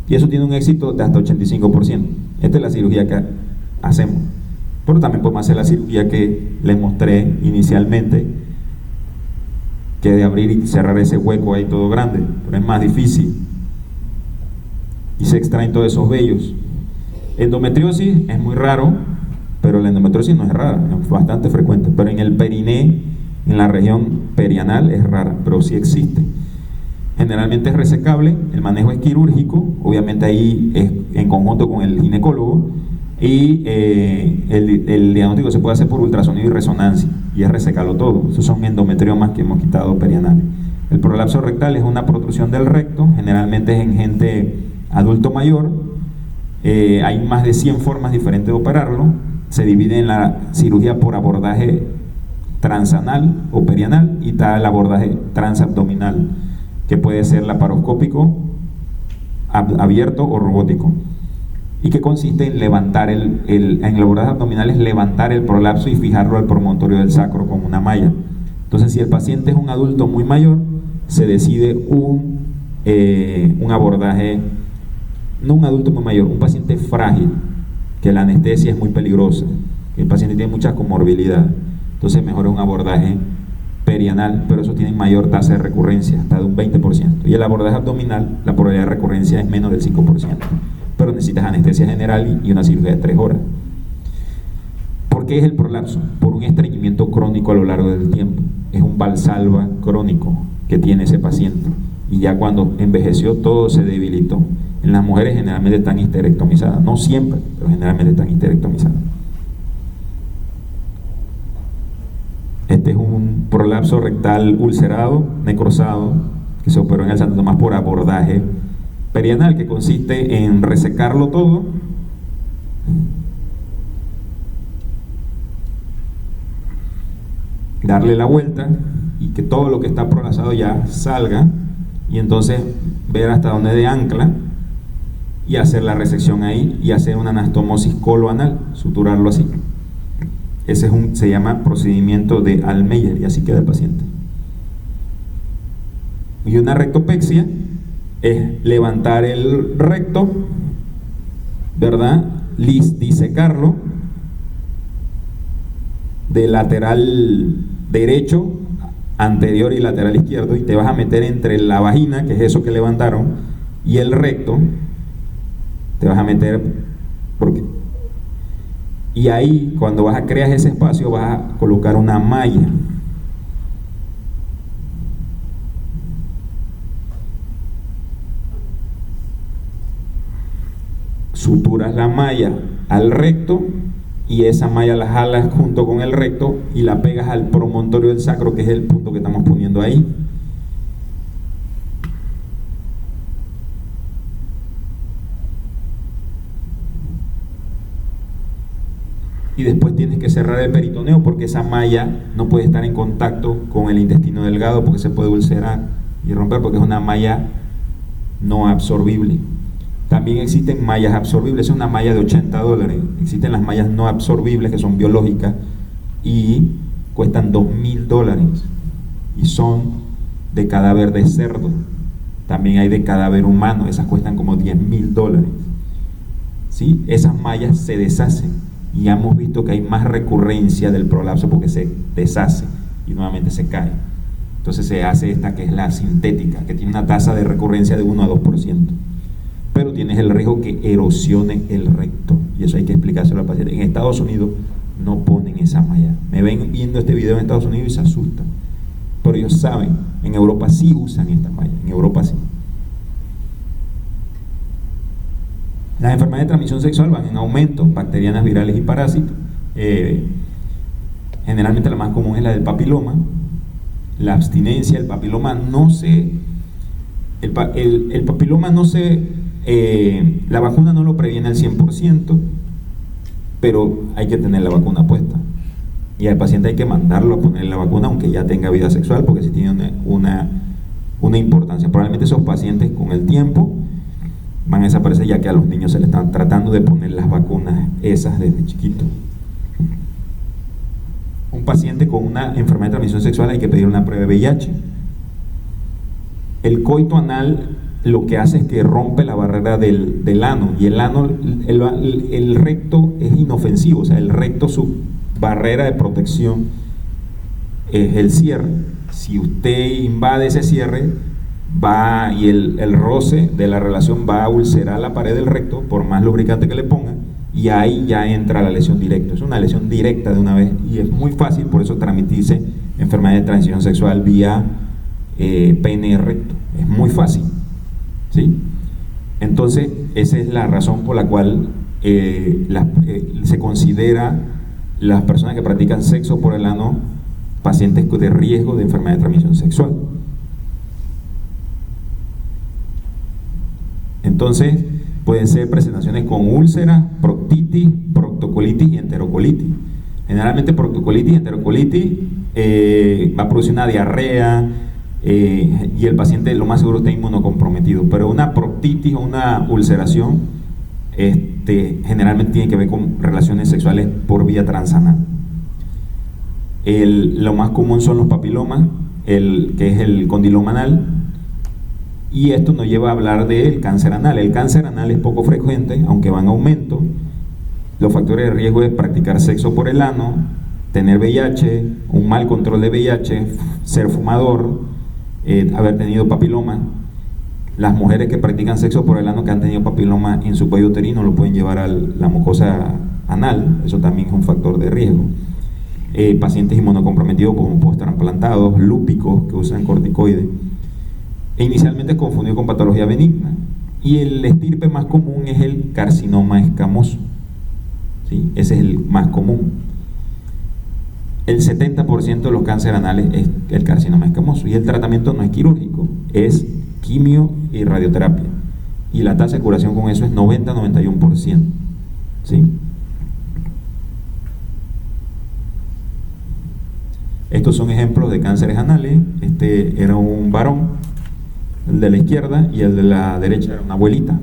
Y eso tiene un éxito de hasta 85%. Esta es la cirugía que hacemos. Pero también podemos hacer la cirugía que les mostré inicialmente, que de abrir y cerrar ese hueco ahí todo grande, pero es más difícil y se extraen todos esos vellos. Endometriosis es muy raro, pero la endometriosis no es rara, es bastante frecuente, pero en el periné, en la región perianal, es rara, pero sí existe. Generalmente es resecable, el manejo es quirúrgico, obviamente ahí es en conjunto con el ginecólogo, y el diagnóstico se puede hacer por ultrasonido y resonancia, y es resecarlo todo. Esos son endometriomas que hemos quitado perianales. El prolapso rectal es una protrusión del recto, generalmente es en gente adulto mayor. Hay más de 100 formas diferentes de operarlo. Se divide en la cirugía por abordaje transanal o perianal, y está el abordaje transabdominal, que puede ser laparoscópico, abierto o robótico, y que consiste en levantar en el abordaje abdominal es levantar el prolapso y fijarlo al promontorio del sacro con una malla. Entonces, si el paciente es un adulto muy mayor, se decide un abordaje, no un adulto muy mayor, un paciente frágil, que la anestesia es muy peligrosa, que el paciente tiene mucha comorbilidad, entonces mejor es un abordaje perianal, pero eso tiene mayor tasa de recurrencia, hasta de un 20%. Y el abordaje abdominal, la probabilidad de recurrencia es menos del 5%, pero necesitas anestesia general y una cirugía de 3 horas. ¿Por qué es el prolapso? Por un estreñimiento crónico a lo largo del tiempo. Es un valsalva crónico que tiene ese paciente, y ya cuando envejeció todo se debilitó. En las mujeres generalmente están histerectomizadas, no siempre, pero generalmente están histerectomizadas. Este es un prolapso rectal ulcerado, necrosado, que se operó en el Santo Tomás por abordaje perianal, que consiste en resecarlo todo, darle la vuelta y que todo lo que está prolapsado ya salga, y entonces ver hasta dónde de ancla y hacer la resección ahí y hacer una anastomosis coloanal, suturarlo así. Ese se llama procedimiento de Almeyer, y así queda el paciente. Y una rectopexia es levantar el recto, ¿verdad? Disecarlo de lateral derecho, anterior y lateral izquierdo, y te vas a meter entre la vagina, que es eso que levantaron, y el recto. Te vas a meter y ahí, cuando vas a crear ese espacio, vas a colocar una malla. Suturas la malla al recto, y esa malla la jalas junto con el recto y la pegas al promontorio del sacro, que es el punto que estamos poniendo ahí. Y después tienes que cerrar el peritoneo, porque esa malla no puede estar en contacto con el intestino delgado, porque se puede ulcerar y romper, porque es una malla no absorbible. También existen mallas absorbibles, es una malla de $80. Existen las mallas no absorbibles, que son biológicas y cuestan $2,000, y son de cadáver de cerdo. También hay de cadáver humano, esas cuestan como $10,000. ¿Sí? Esas mallas se deshacen, y hemos visto que hay más recurrencia del prolapso porque se deshace y nuevamente se cae. Entonces se hace esta, que es la sintética, que tiene una tasa de recurrencia de 1 a 2%, pero tienes el riesgo que erosione el recto, y eso hay que explicárselo al paciente. En Estados Unidos no ponen esa malla. Me ven viendo este video en Estados Unidos y se asustan, pero ellos saben. En Europa sí usan esta malla, en Europa sí. Las enfermedades de transmisión sexual van en aumento, bacterianas, virales y parásitos. Generalmente la más común es la del papiloma. La abstinencia, el papiloma no se... El papiloma no se... la vacuna no lo previene al 100%, pero hay que tener la vacuna puesta. Y al paciente hay que mandarlo a poner la vacuna, aunque ya tenga vida sexual, porque sí tiene una importancia. Probablemente esos pacientes con el tiempo van a desaparecer, ya que a los niños se les están tratando de poner las vacunas esas desde chiquito. Un paciente con una enfermedad de transmisión sexual hay que pedir una prueba de VIH. El coito anal lo que hace es que rompe la barrera del ano, y el ano, el recto es inofensivo, o sea, el recto, su barrera de protección es el cierre. Si usted invade ese cierre, va, y el roce de la relación va a ulcerar la pared del recto, por más lubricante que le ponga, y ahí ya entra la lesión directa. Es una lesión directa de una vez, y es muy fácil por eso transmitirse enfermedad de transmisión sexual vía pene recto. Es muy fácil, ¿sí? Entonces, esa es la razón por la cual se considera las personas que practican sexo por el ano pacientes de riesgo de enfermedad de transmisión sexual. Entonces, pueden ser presentaciones con úlceras, proctitis, proctocolitis y enterocolitis. Generalmente proctocolitis y enterocolitis va a producir una diarrea y el paciente lo más seguro está inmunocomprometido, pero una proctitis o una ulceración generalmente tiene que ver con relaciones sexuales por vía transanal. Lo más común son los papilomas, que es el condiloma anal, y esto nos lleva a hablar del cáncer anal. El cáncer anal es poco frecuente, aunque va en aumento. Los factores de riesgo es practicar sexo por el ano, tener VIH, un mal control de VIH, ser fumador, haber tenido papiloma. Las mujeres que practican sexo por el ano que han tenido papiloma en su cuello uterino lo pueden llevar a la mucosa anal, eso también es un factor de riesgo. Pacientes inmunocomprometidos como posttransplantados, lúpicos que usan corticoides. Inicialmente es confundido con patología benigna y el estirpe más común es el carcinoma escamoso, ¿sí? Ese es el más común. El 70% de los cánceres anales es el carcinoma escamoso y el tratamiento no es quirúrgico, es quimio y radioterapia y la tasa de curación con eso es 90-91%, ¿sí? Estos son ejemplos de cánceres anales. Este era un varón, el de la izquierda, y el de la derecha era una abuelita.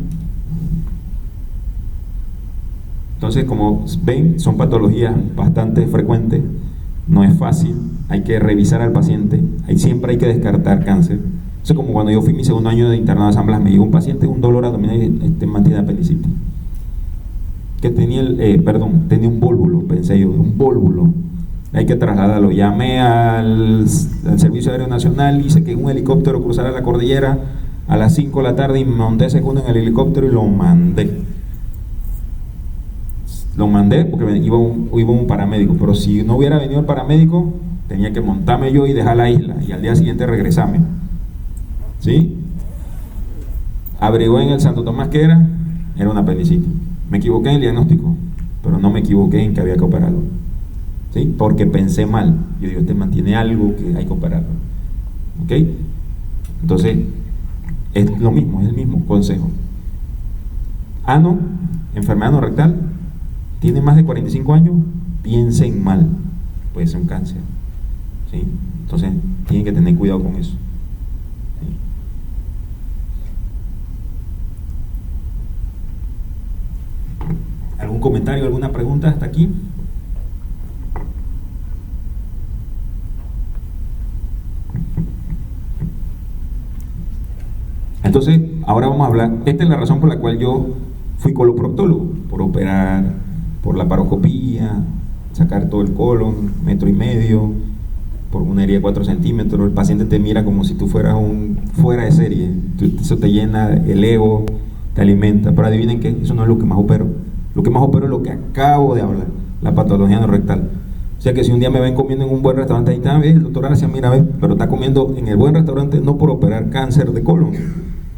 Entonces, como ven, son patologías bastante frecuentes, no es fácil, hay que revisar al paciente, siempre hay que descartar cáncer. Eso es como cuando yo fui mi segundo año de internado de San Blas, me llegó un paciente un dolor abdominal y mantiene apendicitis. Que tenía tenía un vólvulo, pensé yo, un vólvulo. Hay que trasladarlo. Llamé al Servicio Aéreo Nacional, hice que un helicóptero cruzara la cordillera a las 5 de la tarde y me monté segundo en el helicóptero y lo mandé. Lo mandé porque iba un paramédico, pero si no hubiera venido el paramédico, tenía que montarme yo y dejar la isla y al día siguiente regresarme. ¿Sí? Averigué en el Santo Tomás que era una apendicitis. Me equivoqué en el diagnóstico, pero no me equivoqué en que había que operarlo. ¿Sí? Porque pensé mal. Yo digo, este mantiene algo que hay que operarlo. ¿Ok? Entonces, es lo mismo, es el mismo consejo. Ano, enfermedad ano rectal, tiene más de 45 años, piensen mal, puede ser un cáncer. ¿Sí? Entonces, tienen que tener cuidado con eso. ¿Sí? ¿Algún comentario, alguna pregunta hasta aquí? Entonces, ahora vamos a hablar, esta es la razón por la cual yo fui coloproctólogo, por operar, por la paroscopía, sacar todo el colon, 1,5 metros, por una herida de 4 centímetros, el paciente te mira como si tú fueras fuera de serie, eso te llena el ego, te alimenta, pero adivinen qué, eso no es lo que más opero, lo que más opero es lo que acabo de hablar, la patología anorrectal. O sea que si un día me ven comiendo en un buen restaurante, ahí está, el doctor García, mira, ve, pero está comiendo en el buen restaurante no por operar cáncer de colon,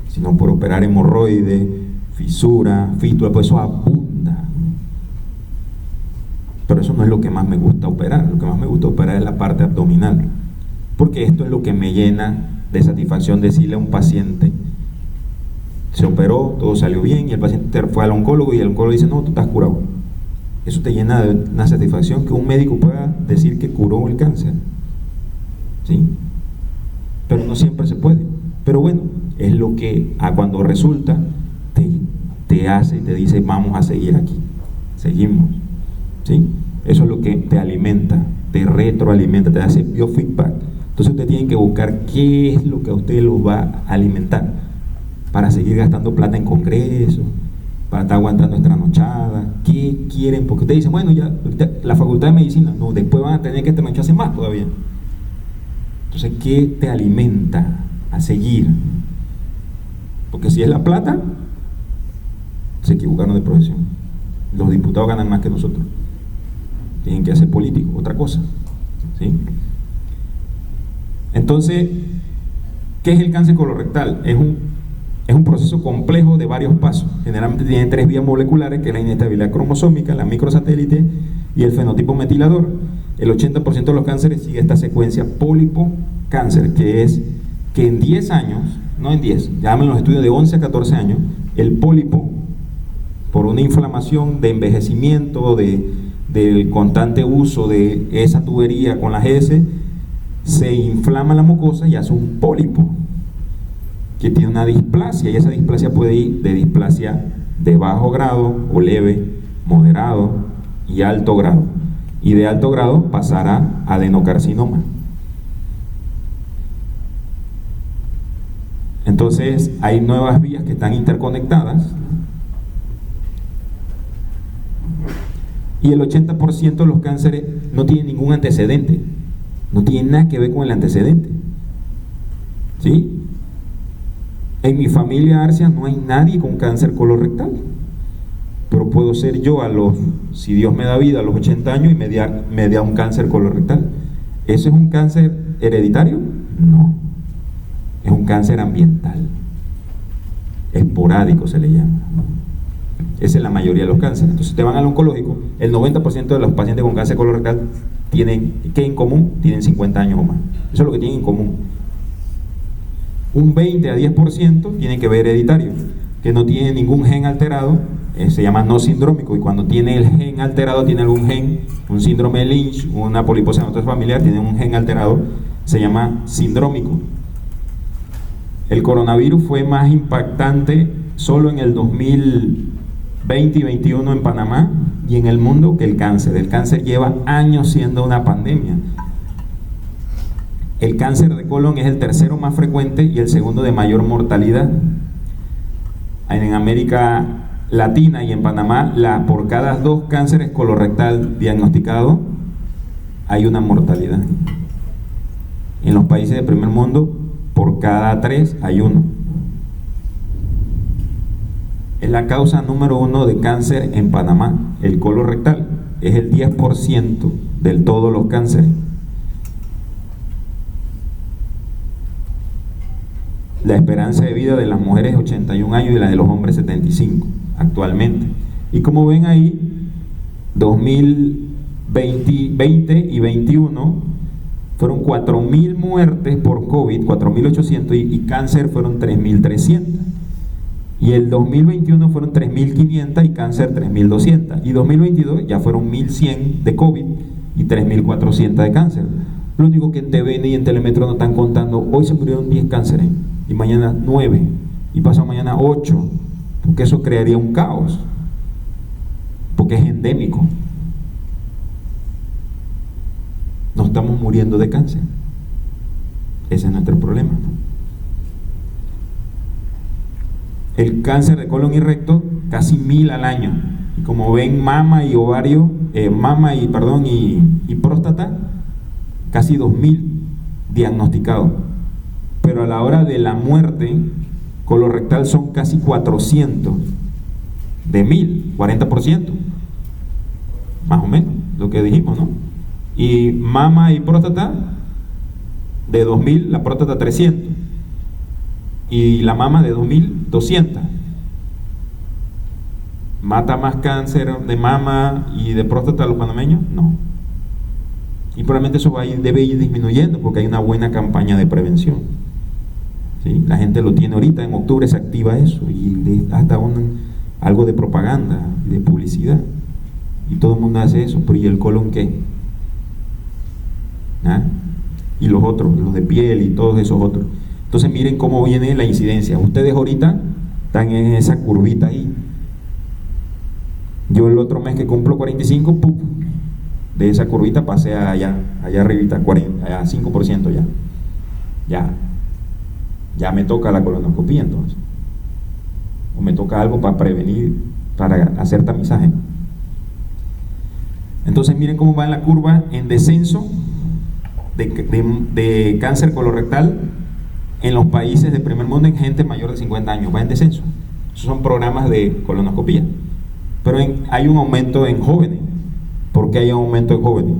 sino por operar hemorroides, fisura, fístula, pues eso abunda. Pero eso no es lo que más me gusta operar, lo que más me gusta operar es la parte abdominal, porque esto es lo que me llena de satisfacción decirle a un paciente, se operó, todo salió bien, y el paciente fue al oncólogo y el oncólogo dice, no, tú estás curado. Eso te llena de una satisfacción que un médico pueda decir que curó el cáncer. ¿Sí? Pero no siempre se puede. Pero bueno, es lo que cuando resulta te hace y te dice vamos a seguir aquí, seguimos. ¿Sí? Eso es lo que te alimenta, te retroalimenta, te hace biofeedback. Entonces ustedes tienen que buscar qué es lo que a ustedes los va a alimentar para seguir gastando plata en congresos, para estar aguantando trasnochadas. ¿Qué quieren? Porque ustedes dicen, bueno, ya la facultad de medicina, no, después van a tener que trasnocharse más todavía. Entonces, ¿qué te alimenta a seguir? Porque si es la plata, se equivocaron de profesión. Los diputados ganan más que nosotros, tienen que hacer político, otra cosa. ¿Sí? Entonces, ¿Qué es el cáncer colorectal? Es un proceso complejo de varios pasos. Generalmente tiene 3 vías moleculares, que es la inestabilidad cromosómica, la microsatélite y el fenotipo metilador. El 80% de los cánceres sigue esta secuencia pólipo-cáncer, que es que en 10 años, no en 10, ya en los estudios de 11 a 14 años, el pólipo, por una inflamación de envejecimiento, del constante uso de esa tubería con las heces, se inflama la mucosa y hace un pólipo que tiene una displasia, y esa displasia puede ir de displasia de bajo grado o leve, moderado y alto grado, y de alto grado pasará a adenocarcinoma. Entonces hay nuevas vías que están interconectadas, y el 80% de los cánceres no tienen ningún antecedente, no tienen nada que ver con el antecedente, ¿sí? En mi familia, Arcia, no hay nadie con cáncer colorectal, pero puedo ser yo si Dios me da vida, a los 80 años y me da un cáncer colorectal. ¿Eso es un cáncer hereditario? No, es un cáncer ambiental, esporádico se le llama. Esa es la mayoría de los cánceres. Entonces te van al oncológico, el 90% de los pacientes con cáncer colorectal tienen, ¿qué en común? Tienen 50 años o más. Eso es lo que tienen en común. Un 20 a 10% tiene que ver hereditario, que no tiene ningún gen alterado, se llama no sindrómico, y cuando tiene el gen alterado, tiene algún gen, un síndrome de Lynch, una poliposis familiar, tiene un gen alterado, se llama sindrómico. El coronavirus fue más impactante solo en el 2020 y 21 en Panamá y en el mundo que el cáncer. El cáncer lleva años siendo una pandemia. El cáncer de colon es el tercero más frecuente y el segundo de mayor mortalidad. En América Latina y en Panamá, por cada 2 cánceres colorectal diagnosticados, hay una mortalidad. En los países de primer mundo, por cada 3 hay 1. Es la causa número 1 de cáncer en Panamá. El colorectal es el 10% de todos los cánceres. La esperanza de vida de las mujeres es 81 años y la de los hombres 75 actualmente. Y como ven ahí, 2020 y 21 fueron 4.000 muertes por COVID, 4.800, y cáncer fueron 3.300. Y el 2021 fueron 3.500 y cáncer 3.200. Y 2022 ya fueron 1.100 de COVID y 3.400 de cáncer. Lo único que en TVN y en Telemetro no están contando, hoy se murieron 10 cánceres, y mañana 9, y pasado mañana 8, porque eso crearía un caos, porque es endémico. No estamos muriendo de cáncer. Ese es nuestro problema. El cáncer de colon y recto, casi 1.000 al año. Y como ven, mama y ovario, y próstata, casi 2.000 diagnosticados. Pero a la hora de la muerte colorectal son casi 400 de 1.000, 40%, más o menos, lo que dijimos, ¿no? Y mama y próstata, de 2.000, la próstata 300, y la mama de 2.200. ¿Mata más cáncer de mama y de próstata a los panameños? No. Y probablemente eso debe ir disminuyendo porque hay una buena campaña de prevención. ¿Sí? La gente lo tiene ahorita, en octubre se activa eso, y hasta algo de propaganda, de publicidad, y todo el mundo hace eso. Pero ¿y el colon qué? ¿Ah? Y los otros, los de piel y todos esos otros. Entonces miren cómo viene la incidencia. Ustedes ahorita están en esa curvita ahí. Yo el otro mes que cumplo 45, ¡pum!, de esa curvita pasé allá arribita, 5% ya me toca la colonoscopía entonces, o me toca algo para prevenir, para hacer tamizaje. Entonces miren cómo va en la curva en descenso de cáncer colorectal en los países de primer mundo en gente mayor de 50 años, va en descenso. Esos son programas de colonoscopía. Pero hay un aumento en jóvenes. ¿Por qué hay un aumento en jóvenes?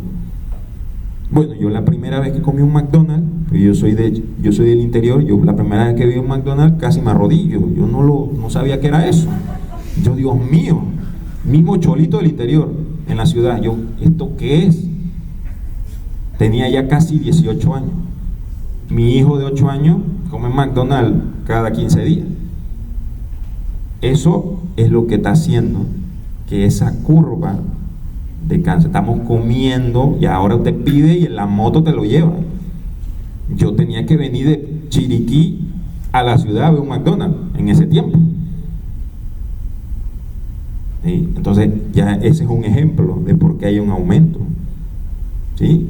Bueno, yo la primera vez que comí un McDonald's, pues yo soy del interior, yo la primera vez que vi un McDonald's casi me arrodillo, yo no sabía qué era eso. Yo, Dios mío, mismo cholito del interior, en la ciudad, yo, ¿esto qué es? Tenía ya casi 18 años. Mi hijo de 8 años come McDonald's cada 15 días. Eso es lo que está haciendo que esa curva de cáncer, estamos comiendo y ahora usted pide y en la moto te lo lleva. Yo tenía que venir de Chiriquí a la ciudad a ver un McDonald's en ese tiempo. ¿Sí? Entonces ya ese es un ejemplo de por qué hay un aumento. ¿Sí?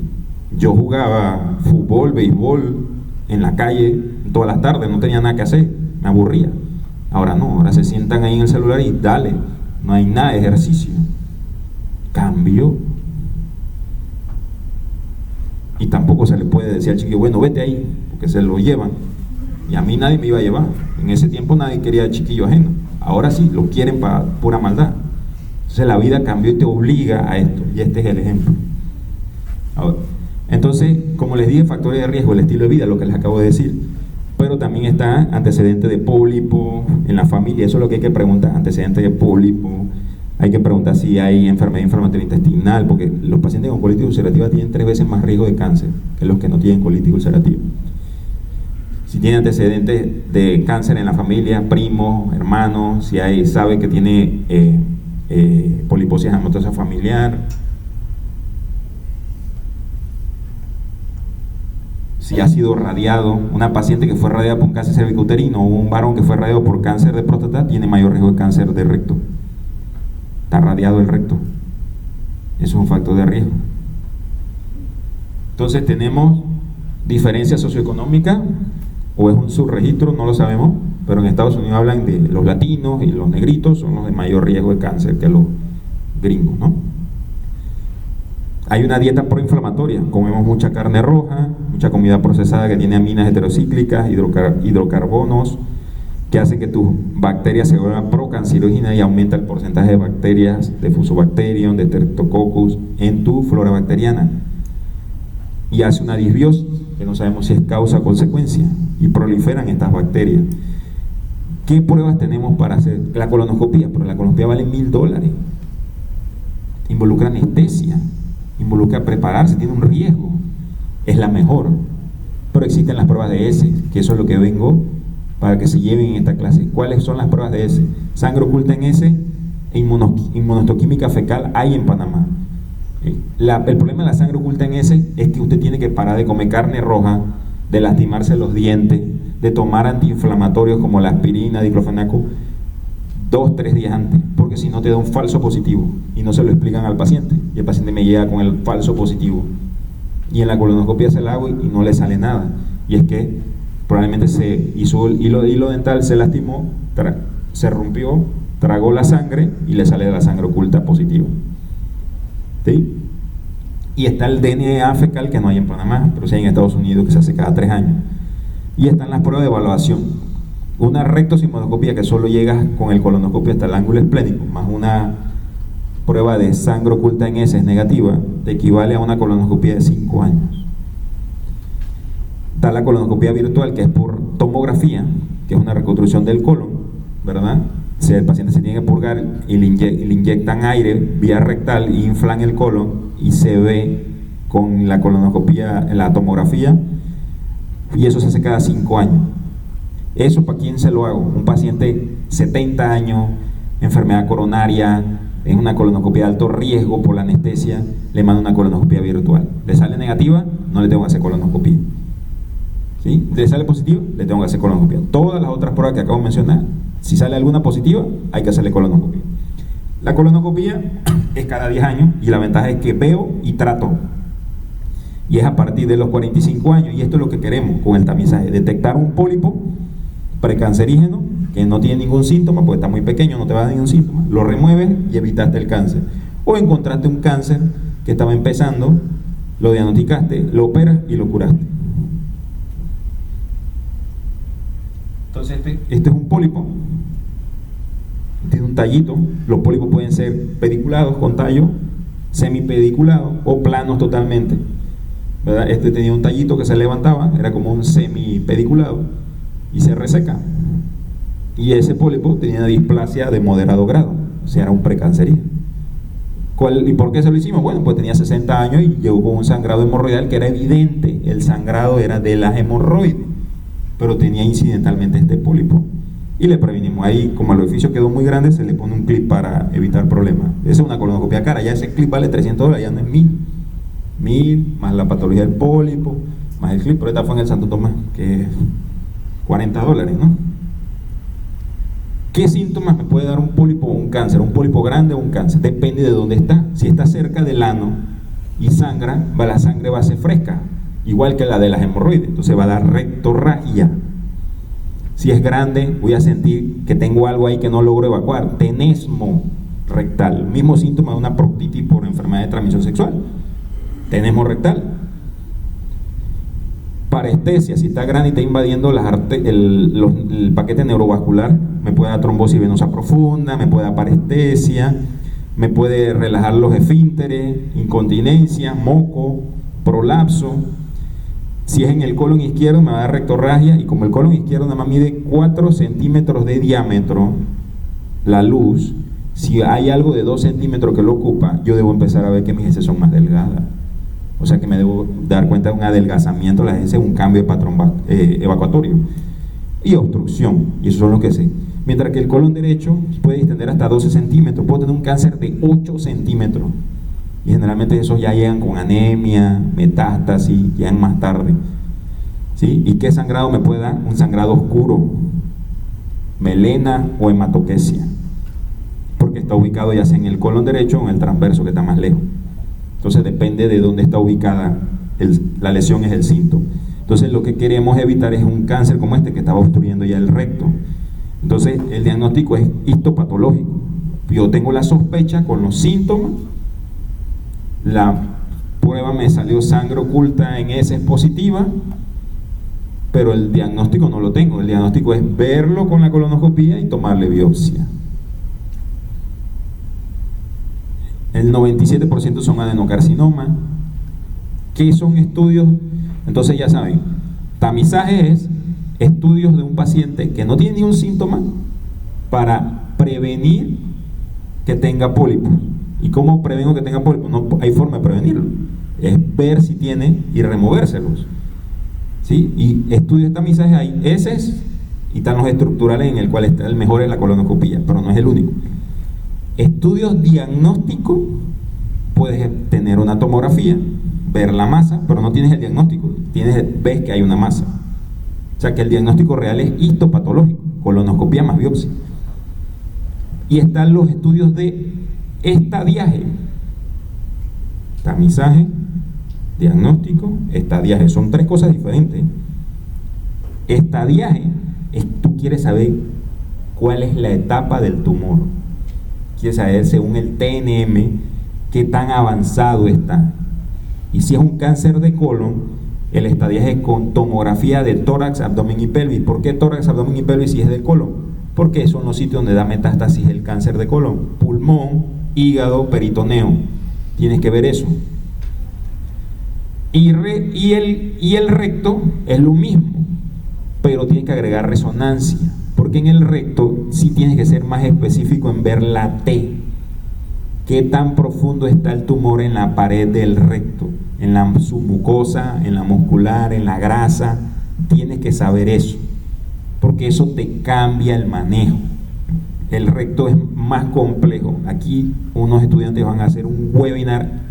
Yo jugaba fútbol, béisbol en la calle todas las tardes, no tenía nada que hacer, me aburría. Ahora no, ahora se sientan ahí en el celular y dale, no hay nada de ejercicio. Cambió. Y tampoco se le puede decir al chiquillo, bueno, vete ahí, porque se lo llevan. Y a mí nadie me iba a llevar. En ese tiempo nadie quería al chiquillo ajeno. Ahora sí, lo quieren para pura maldad. Entonces la vida cambió y te obliga a esto. Y este es el ejemplo. Ahora, entonces, como les dije, factores de riesgo, el estilo de vida, lo que les acabo de decir. Pero también está antecedente de pólipo en la familia. Eso es lo que hay que preguntar, antecedente de pólipo. Hay que preguntar si hay enfermedad inflamatoria intestinal, porque los pacientes con colitis ulcerativa tienen 3 veces más riesgo de cáncer que los que no tienen colitis ulcerativa. Si tiene antecedentes de cáncer en la familia, primos, hermanos, si sabe que tiene poliposis amatosa familiar, si ha sido radiado, una paciente que fue radiada por un cáncer cervicouterino o un varón que fue radiado por cáncer de próstata tiene mayor riesgo de cáncer de recto. Está radiado el recto. Eso es un factor de riesgo. Entonces tenemos diferencia socioeconómica o es un subregistro, no lo sabemos, pero en Estados Unidos hablan de los latinos y los negritos son los de mayor riesgo de cáncer que los gringos, ¿no? Hay una dieta proinflamatoria, comemos mucha carne roja, mucha comida procesada que tiene aminas heterocíclicas, hidrocarbonos, que hacen que tus bacterias se vuelvan procancerígenas y aumenta el porcentaje de bacterias, de Fusobacterium, de Streptococcus en tu flora bacteriana. Y hace una disbiosis, que no sabemos si es causa o consecuencia, y proliferan estas bacterias. ¿Qué pruebas tenemos para hacer la colonoscopia? Pero la colonoscopia vale $1000. Involucra anestesia, involucra prepararse, tiene un riesgo. Es la mejor. Pero existen las pruebas de S, que eso es lo que vengo para que se lleven en esta clase. ¿Cuáles son las pruebas de S? Sangre oculta en S e inmunohistoquímica fecal hay en Panamá. El problema de la sangre oculta en S es que usted tiene que parar de comer carne roja, de lastimarse los dientes, de tomar antiinflamatorios como la aspirina, diclofenaco, 2-3 días antes, porque si no te da un falso positivo y no se lo explican al paciente y el paciente me llega con el falso positivo y en la colonoscopia se la hago y no le sale nada, y es que probablemente se hizo el hilo dental, se lastimó, se rompió, tragó la sangre y le sale de la sangre oculta positiva. ¿Sí? Y está el DNA fecal que no hay en Panamá, pero sí hay en Estados Unidos, que se hace cada 3 años. Y están las pruebas de evaluación. Una rectosigmoidoscopia que solo llega con el colonoscopio hasta el ángulo esplénico, más una prueba de sangre oculta en S es negativa, te equivale a una colonoscopia de 5 años. Está la colonoscopia virtual, que es por tomografía, que es una reconstrucción del colon, ¿verdad? Si el paciente se tiene que purgar y le inyectan aire vía rectal y inflan el colon y se ve con la colonoscopia, la tomografía, y eso se hace cada 5 años. ¿Eso para quién se lo hago? Un paciente 70 años, enfermedad coronaria, en una colonoscopia de alto riesgo por la anestesia, le mando una colonoscopia virtual. ¿Le sale negativa? No le tengo que hacer colonoscopia. ¿Sí? ¿Le sale positiva? Le tengo que hacer colonoscopia. Todas las otras pruebas que acabo de mencionar, si sale alguna positiva, hay que hacerle colonoscopia. La colonoscopia es cada 10 años y la ventaja es que veo y trato. Y es a partir de los 45 años, y esto es lo que queremos con el tamizaje: detectar un pólipo precancerígeno que no tiene ningún síntoma, porque está muy pequeño, no te va a dar ningún síntoma, lo remueves y evitaste el cáncer. O encontraste un cáncer que estaba empezando, lo diagnosticaste, lo operas y lo curaste. Entonces este es un pólipo, tiene un tallito. Los pólipos pueden ser pediculados con tallo, semipediculados o planos totalmente. ¿verdad? Este tenía un tallito que se levantaba, era como un semipediculado y se reseca. Y ese pólipo tenía displasia de moderado grado, o sea, era un precancerígeno. ¿Y por qué se lo hicimos? Bueno, pues tenía 60 años y llegó con un sangrado hemorroidal que era evidente, el sangrado era de las hemorroides, pero tenía incidentalmente este pólipo. Y le previnimos. Ahí, como el orificio quedó muy grande, se le pone un clip para evitar problemas. Esa es una colonoscopia cara, ya ese clip vale $300, ya no es 1000, más la patología del pólipo, más el clip, pero esta fue en el Santo Tomás, que es $40, ¿no? ¿Qué síntomas me puede dar un pólipo o un cáncer? Un pólipo grande o un cáncer, depende de dónde está. Si está cerca del ano y sangra, la sangre va a ser fresca, igual que la de las hemorroides, entonces va a dar rectorragia. Si es grande, voy a sentir que tengo algo ahí que no logro evacuar, tenesmo rectal, mismo síntoma de una proctitis por enfermedad de transmisión sexual, tenesmo rectal. Parestesia, si está grande y está invadiendo el paquete neurovascular, me puede dar trombosis venosa profunda, me puede dar parestesia, me puede relajar los esfínteres, incontinencia, moco, prolapso. Si es en el colon izquierdo, me va a dar rectorragia, y como el colon izquierdo nada más mide 4 centímetros de diámetro, la luz, si hay algo de 2 centímetros que lo ocupa, yo debo empezar a ver que mis heces son más delgadas. O sea que me debo dar cuenta de un adelgazamiento de las heces, un cambio de patrón evacuatorio. Y obstrucción, y eso son lo que sé. Mientras que el colon derecho puede distender hasta 12 centímetros, puedo tener un cáncer de 8 centímetros. Y generalmente esos ya llegan con anemia, metástasis, llegan más tarde. ¿Sí? ¿Y qué sangrado me puede dar? Un sangrado oscuro, melena o hematoquesia, porque está ubicado ya sea en el colon derecho o en el transverso, que está más lejos. Entonces depende de dónde está ubicada la lesión, es el síntoma. Entonces lo que queremos evitar es un cáncer como este que estaba obstruyendo ya el recto. Entonces el diagnóstico es histopatológico. Yo tengo la sospecha con los síntomas, la prueba me salió sangre oculta en heces positiva, pero el diagnóstico no lo tengo. El diagnóstico es verlo con la colonoscopia y tomarle biopsia. El 97% son adenocarcinoma. ¿Qué son estudios? Entonces ya saben, tamizaje es estudios de un paciente que no tiene ni un síntoma para prevenir que tenga pólipos. ¿Y cómo prevengo que tenga pólipos? No hay forma de prevenirlo, es ver si tiene y removérselos. ¿Sí? Y estudios de tamizaje hay heces y están los estructurales, en el cual está el mejor es la colonoscopia, pero no es el único. Estudios diagnósticos, puedes tener una tomografía, ver la masa, pero no tienes el diagnóstico, ves que hay una masa. O sea que el diagnóstico real es histopatológico, colonoscopia más biopsia. Y están los estudios de estadiaje, tamizaje, diagnóstico, estadiaje, son 3 cosas diferentes. Estadiaje es tú quieres saber cuál es la etapa del tumor, quieres saber según el TNM qué tan avanzado está. Y si es un cáncer de colon, el estadiaje es con tomografía de tórax, abdomen y pelvis. ¿Por qué tórax, abdomen y pelvis si es del colon? Porque son los sitios donde da metástasis el cáncer de colon: pulmón, hígado, peritoneo. Tienes que ver eso. Y el recto es lo mismo, pero tienes que agregar resonancia, porque en el recto sí tienes que ser más específico en ver la T. ¿Qué tan profundo está el tumor en la pared del recto? En la submucosa, en la muscular, en la grasa. Tienes que saber eso, porque eso te cambia el manejo. El recto es más complejo. Aquí unos estudiantes van a hacer un webinar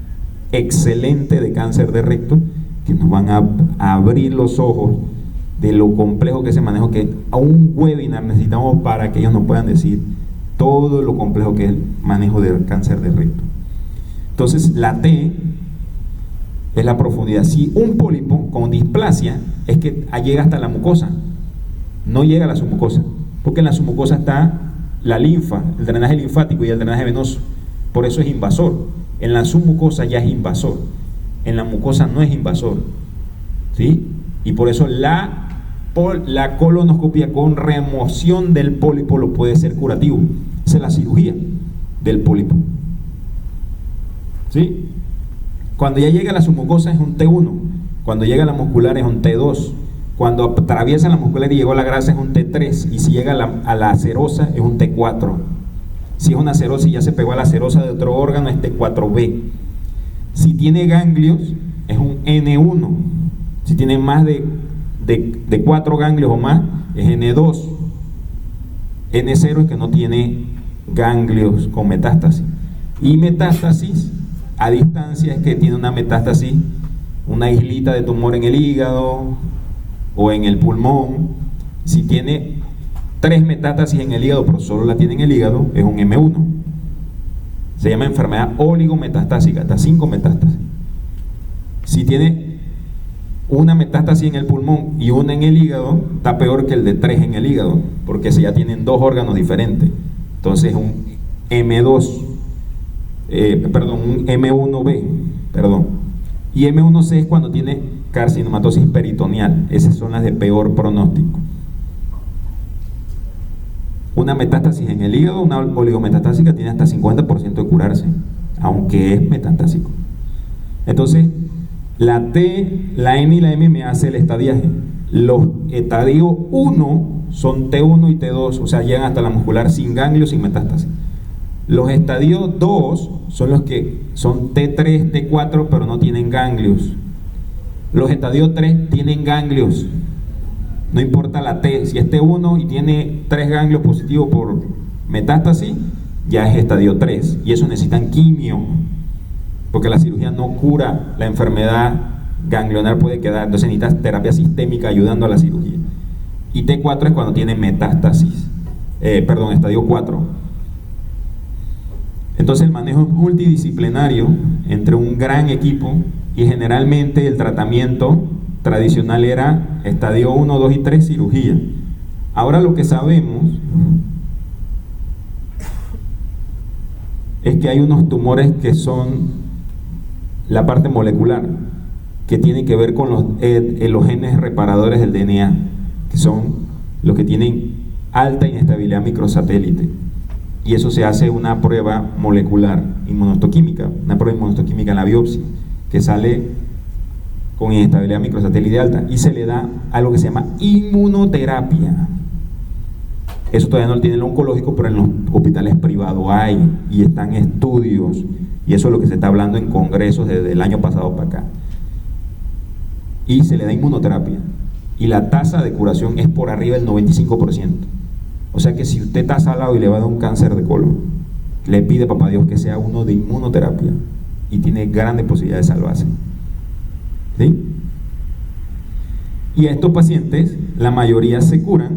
excelente de cáncer de recto, que nos van a abrir los ojos de lo complejo que es ese manejo, que a un webinar necesitamos para que ellos nos puedan decir todo lo complejo que es el manejo del cáncer de recto. Entonces la T es la profundidad. Si un pólipo con displasia es que llega hasta la mucosa, no llega a la submucosa, porque en la submucosa está la linfa, el drenaje linfático y el drenaje venoso, por eso es invasor. En la submucosa ya es invasor, en la mucosa no es invasor, ¿sí? Y por eso la colonoscopia con remoción del pólipo lo puede ser curativo. Esa es la cirugía del pólipo, ¿sí? Cuando ya llega a la submucosa es un T1, Cuando llega a la muscular es un T2. Cuando atraviesa la muscular y llegó a la grasa es un T3. Y si llega a la serosa es un T4. Si es una serosa y ya se pegó a la serosa de otro órgano es T4B. Si tiene ganglios es un N1. Si tiene más de 4 ganglios o más es N2. N0 es que no tiene ganglios con metástasis. Y metástasis a distancia es que tiene una metástasis, una islita de tumor en el hígado o en el pulmón. Si tiene 3 metástasis en el hígado pero solo la tiene en el hígado, es un M1. Se llama enfermedad oligometastásica, hasta 5 metástasis. Si tiene una metástasis en el pulmón y una en el hígado, está peor que el de 3 en el hígado, porque si ya tienen 2 órganos diferentes. Entonces un M2, un M1B, y M1C es cuando tiene carcinomatosis peritoneal. Esas son las de peor pronóstico. Una metástasis en el hígado, una oligometastásica, tiene hasta 50% de curarse, aunque es metastásico. Entonces, la T, la N y la M me hace el estadiaje. Los estadios 1 son T1 y T2, o sea, llegan hasta la muscular sin ganglios, sin metástasis. Los estadios 2 son los que son T3, T4, pero no tienen ganglios. Los estadios 3 tienen ganglios. No importa la T, si es T1 y tiene 3 ganglios positivos por metástasis, ya es estadio 3. Y eso necesitan quimio, porque la cirugía no cura la enfermedad ganglionar, puede quedar. Entonces necesitas terapia sistémica ayudando a la cirugía. Y T4 es cuando tiene metástasis, estadio 4. Entonces el manejo es multidisciplinario entre un gran equipo y generalmente el tratamiento tradicional era estadio 1, 2 y 3, cirugía. Ahora lo que sabemos es que hay unos tumores que son la parte molecular, que tienen que ver con los genes reparadores del DNA, que son los que tienen alta inestabilidad microsatélite. Y eso se hace una prueba molecular, inmunohistoquímica, una prueba inmunohistoquímica en la biopsia, que sale con inestabilidad microsatélite alta, y se le da algo que se llama inmunoterapia. Eso todavía no lo tiene el oncológico, pero en los hospitales privados hay, y están estudios, y eso es lo que se está hablando en congresos desde el año pasado para acá. Y se le da inmunoterapia, y la tasa de curación es por arriba del 95%. O sea que si usted está salado y le va a dar un cáncer de colon, le pide a papá Dios que sea uno de inmunoterapia, y tiene grandes posibilidades de salvarse. ¿Sí? Y a estos pacientes, la mayoría se curan,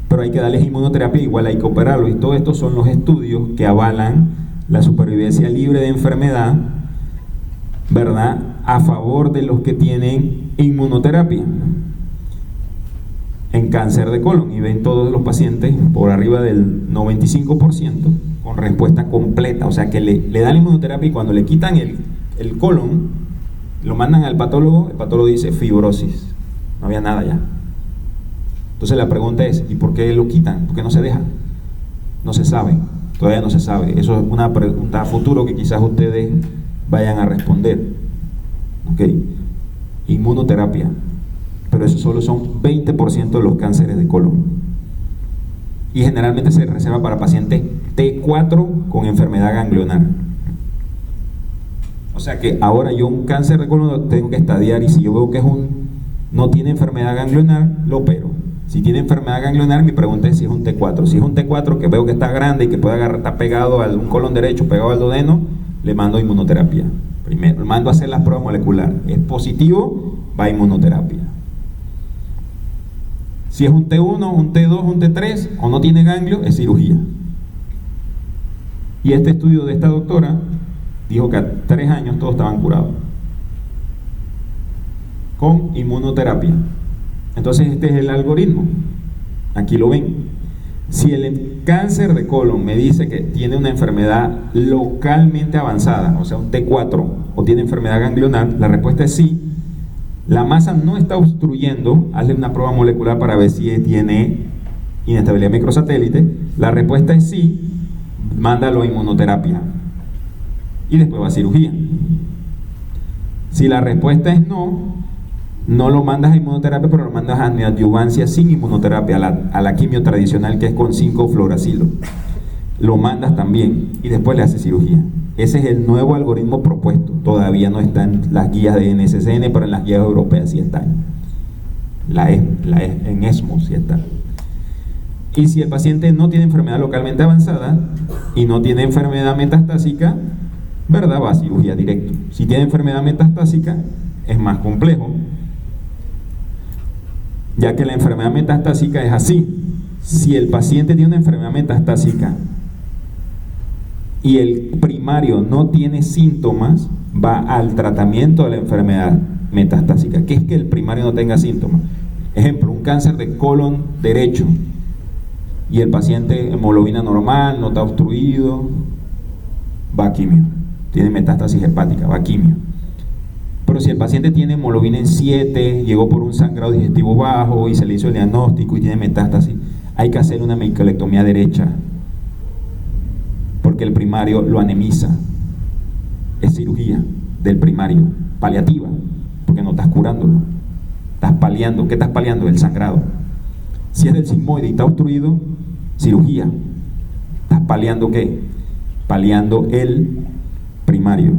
pero hay que darles inmunoterapia, igual hay que operarlos. Y todo esto son los estudios que avalan la supervivencia libre de enfermedad, ¿verdad?, a favor de los que tienen inmunoterapia en cáncer de colon, y ven todos los pacientes por arriba del 95% con respuesta completa. O sea que le dan inmunoterapia, y cuando le quitan el colon, lo mandan al patólogo, el patólogo dice fibrosis, no había nada ya. Entonces la pregunta es, ¿y por qué lo quitan? ¿Por qué no se deja? No se sabe, todavía no se sabe. Eso es una pregunta a futuro que quizás ustedes vayan a responder. ¿Ok? Inmunoterapia, pero eso solo son 20% de los cánceres de colon, y generalmente se reserva para pacientes T4 con enfermedad ganglionar. O sea que ahora yo un cáncer de colon lo tengo que estadiar, y si yo veo que no tiene enfermedad ganglionar, lo opero. Si tiene enfermedad ganglionar, mi pregunta es si es un T4. Si es un T4 que veo que está grande y que puede agarrar, está pegado a un colon derecho, pegado al duodeno, le mando inmunoterapia. Primero, le mando a hacer las pruebas moleculares. Es positivo, va a inmunoterapia. Si es un T1, un T2, un T3 o no tiene ganglio, es cirugía. Y este estudio de esta doctora dijo que a 3 años todos estaban curados con inmunoterapia. Entonces este es el algoritmo. Aquí lo ven. Si el cáncer de colon me dice que tiene una enfermedad localmente avanzada, o sea un T4, o tiene enfermedad ganglionar, la respuesta es sí. La masa no está obstruyendo, hazle una prueba molecular para ver si tiene inestabilidad microsatélite. La respuesta es sí, mándalo a inmunoterapia y después va a cirugía. Si la respuesta es no, no lo mandas a inmunoterapia, pero lo mandas a neoadyuvancia sin inmunoterapia, a la quimio tradicional, que es con 5-fluoracilo. Lo mandas también y después le haces cirugía. Ese es el nuevo algoritmo propuesto. Todavía no está en las guías de NCCN, pero en las guías europeas sí está. En ESMO sí está. Y si el paciente no tiene enfermedad localmente avanzada y no tiene enfermedad metastásica, ¿verdad? Va a cirugía directo. Si tiene enfermedad metastásica, es más complejo, ya que la enfermedad metastásica es así. Si el paciente tiene una enfermedad metastásica y el primario no tiene síntomas, va al tratamiento de la enfermedad metastásica, que es que el primario no tenga síntomas. Ejemplo, un cáncer de colon derecho y el paciente hemoglobina normal, no está obstruido, va a quimio. Tiene metástasis hepática, va a quimio. Pero si el paciente tiene hemoglobina en 7, llegó por un sangrado digestivo bajo y se le hizo el diagnóstico y tiene metástasis, hay que hacer una micolectomía derecha, porque el primario lo anemiza. Es cirugía del primario, paliativa, porque no estás curándolo, estás paliando. ¿Qué estás paliando? El sangrado. Si es del sigmoide y está obstruido, cirugía. ¿Estás paliando qué? Paliando el primario.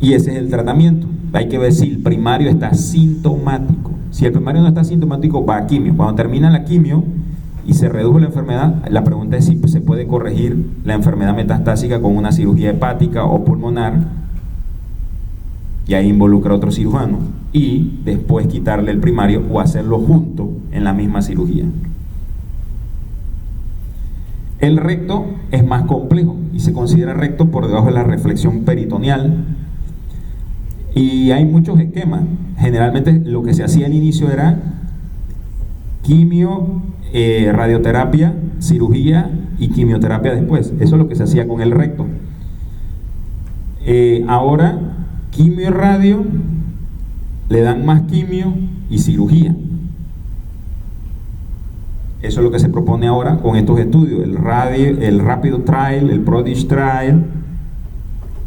Y ese es el tratamiento. Hay que ver si el primario está sintomático. Si el primario no está sintomático, va a quimio. Cuando termina la quimio y se redujo la enfermedad, la pregunta es si se puede corregir la enfermedad metastásica con una cirugía hepática o pulmonar, y ahí involucra a otro cirujano, y después quitarle el primario o hacerlo junto en la misma cirugía. El recto es más complejo y se considera recto por debajo de la reflexión peritoneal, y hay muchos esquemas. Generalmente lo que se hacía al inicio era quimio, radioterapia, cirugía y quimioterapia después. Eso es lo que se hacía con el recto. Ahora quimio y radio, le dan más quimio y cirugía. Eso es lo que se propone ahora con estos estudios, el Rápido Trial, el Prodigy Trial.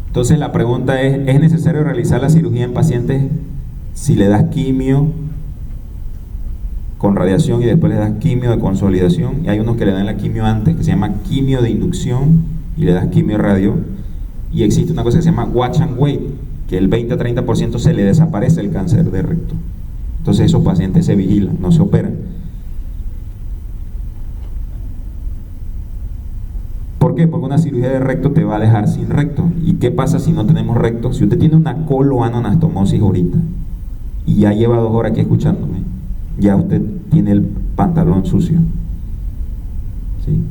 Entonces la pregunta ¿es necesario realizar la cirugía en pacientes si le das quimio con radiación y después le das quimio de consolidación? Y hay unos que le dan la quimio antes, que se llama quimio de inducción, y le das quimio y radio. Y existe una cosa que se llama watch and wait, que el 20-30% se le desaparece el cáncer de recto. Entonces esos pacientes se vigilan, no se operan. ¿Por qué? Porque una cirugía de recto te va a dejar sin recto. ¿Y qué pasa si no tenemos recto? Si usted tiene una coloanonastomosis ahorita y ya lleva 2 horas aquí escuchándome, ya usted tiene el pantalón sucio. ¿Sí?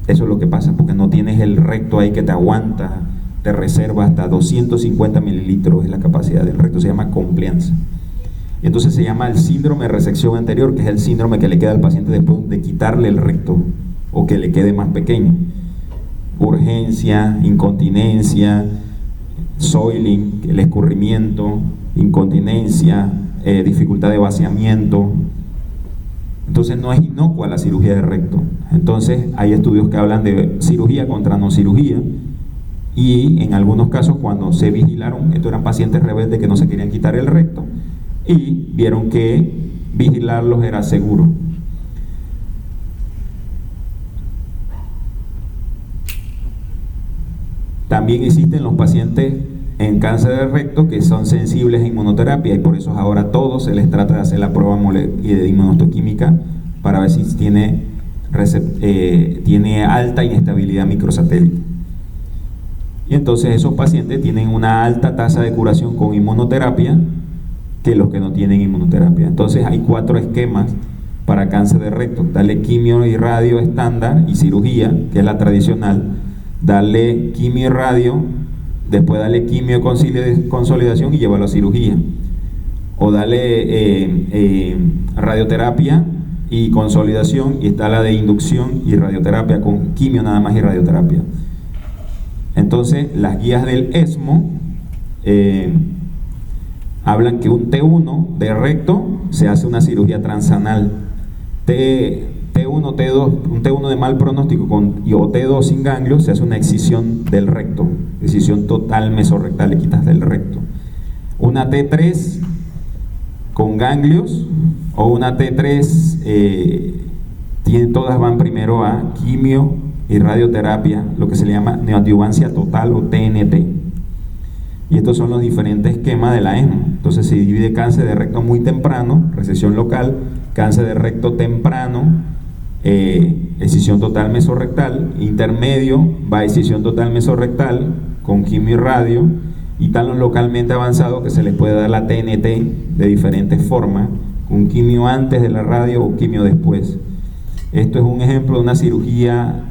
Eso es lo que pasa, porque no tienes el recto ahí que te aguanta, te reserva hasta 250 mililitros, es la capacidad del recto. Se llama compliance. Y entonces se llama el síndrome de resección anterior, que es el síndrome que le queda al paciente después de quitarle el recto o que le quede más pequeño. Urgencia, incontinencia, soiling, el escurrimiento, incontinencia, dificultad de vaciamiento. Entonces no es inocua la cirugía de recto. Entonces hay estudios que hablan de cirugía contra no cirugía, y en algunos casos cuando se vigilaron, estos eran pacientes rebeldes que no se querían quitar el recto y vieron que vigilarlos era seguro. También existen los pacientes en cáncer de recto que son sensibles a inmunoterapia, y por eso ahora a todos se les trata de hacer la prueba de inmunohistoquímica para ver si tiene alta inestabilidad microsatélite. Y entonces esos pacientes tienen una alta tasa de curación con inmunoterapia que los que no tienen inmunoterapia. Entonces hay 4 esquemas para cáncer de recto: darle quimio y radio estándar y cirugía, que es la tradicional; darle quimio y radio, después darle quimio y consolidación y llevarlo a cirugía, o darle radioterapia y consolidación, y está la de inducción y radioterapia con quimio nada más y radioterapia. Entonces las guías del ESMO hablan que un T1 de recto se hace una cirugía transanal, T1, T2, un T1 de mal pronóstico o T2 sin ganglio, se hace una excisión del recto, excisión total mesorrectal, le quitas del recto. una T3 con ganglios o una T3, todas van primero a quimio y radioterapia, lo que se le llama neoadyuvancia total o TNT. Y estos son los diferentes esquemas de la ESMO. Entonces se divide cáncer de recto muy temprano, resección local, cáncer de recto temprano, excisión total mesorrectal, intermedio, va a excisión total mesorrectal con quimio y radio, y están los localmente avanzados que se les puede dar la TNT de diferentes formas, con quimio antes de la radio o quimio después. Esto es un ejemplo de una cirugía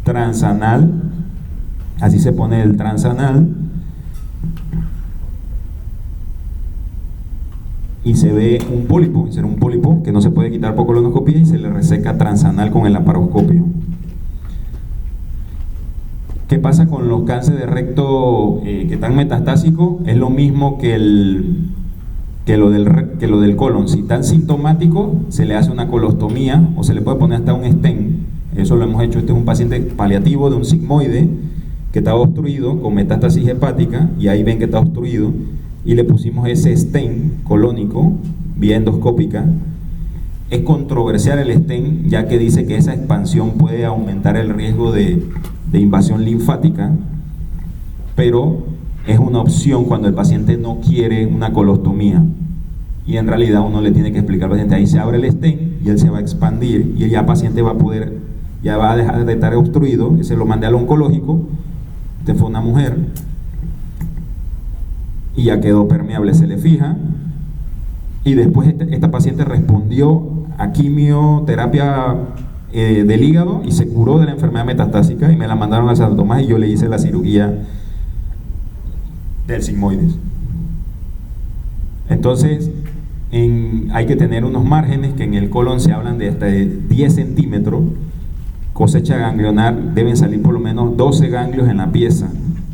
transanal, así se pone el transanal, y se ve un pólipo, será un pólipo que no se puede quitar por colonoscopia y se le reseca transanal con el laparoscopio. ¿Qué pasa con los cánceres de recto que están metastásicos? Es lo mismo que lo del colon. Si están sintomáticos, se le hace una colostomía o se le puede poner hasta un stent. Eso lo hemos hecho. Este es un paciente paliativo de un sigmoide que estaba obstruido con metástasis hepática, y ahí ven que está obstruido, y le pusimos ese stent colónico vía endoscópica. Es controversial el stent, ya que dice que esa expansión puede aumentar el riesgo de invasión linfática, pero es una opción cuando el paciente no quiere una colostomía, y en realidad uno le tiene que explicar al paciente, ahí se abre el stent y él se va a expandir, y ya el paciente va a poder, ya va a dejar de estar obstruido. Ese lo mandé al oncológico, este fue una mujer, y ya quedó permeable, se le fija, y después esta paciente respondió a quimioterapia del hígado y se curó de la enfermedad metastásica, y me la mandaron a Santo Tomás y yo le hice la cirugía del sigmoides. Entonces hay que tener unos márgenes, que en el colon se hablan de hasta de 10 centímetros. Cosecha ganglionar, deben salir por lo menos 12 ganglios en la pieza,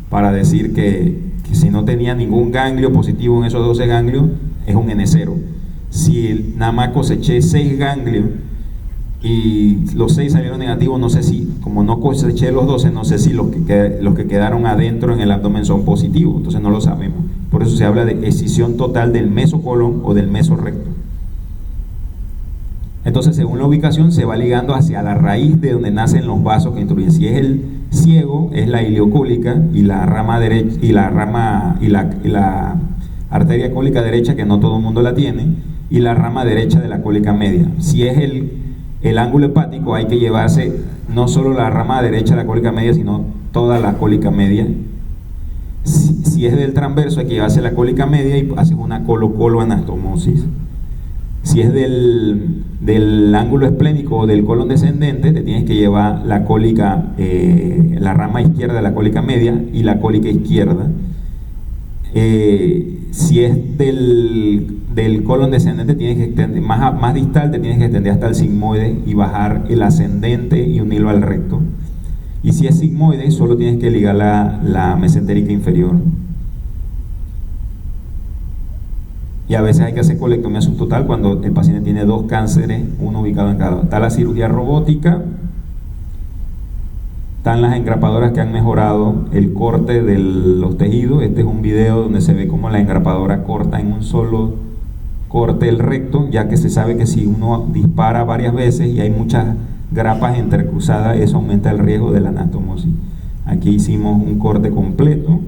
para decir que si no tenía ningún ganglio positivo en esos 12 ganglios, es un N0. Si nada más coseché 6 ganglios y los 6 salieron negativos, no sé si, como no coseché los 12, no sé si los que quedaron adentro en el abdomen son positivos, entonces no lo sabemos. Por eso se habla de excisión total del mesocolon o del mesorrecto. Entonces, según la ubicación, se va ligando hacia la raíz de donde nacen los vasos que instruyen. Si es el ciego, es la ileocólica y la rama derecha, y la arteria cólica derecha, que no todo el mundo la tiene, y la rama derecha de la cólica media. Si es el ángulo hepático, hay que llevarse no solo la rama derecha de la cólica media, sino toda la cólica media. Si es del transverso, hay que llevarse la cólica media y haces una colo-anastomosis. Si es del ángulo esplénico o del colon descendente, te tienes que llevar la cólica, la rama izquierda de la cólica media y la cólica izquierda. Si es del colon descendente, tienes que extender más distal, te tienes que extender hasta el sigmoide y bajar el ascendente y unirlo al recto. Y si es sigmoide, solo tienes que ligar la mesentérica inferior. Y a veces hay que hacer colectomía subtotal cuando el paciente tiene 2 cánceres, uno ubicado en cada lado. Está la cirugía robótica, están las engrapadoras que han mejorado el corte de los tejidos. Este es un video donde se ve cómo la engrapadora corta en un solo corte el recto, ya que se sabe que si uno dispara varias veces y hay muchas grapas intercruzadas, eso aumenta el riesgo de la anastomosis. Aquí hicimos un corte completo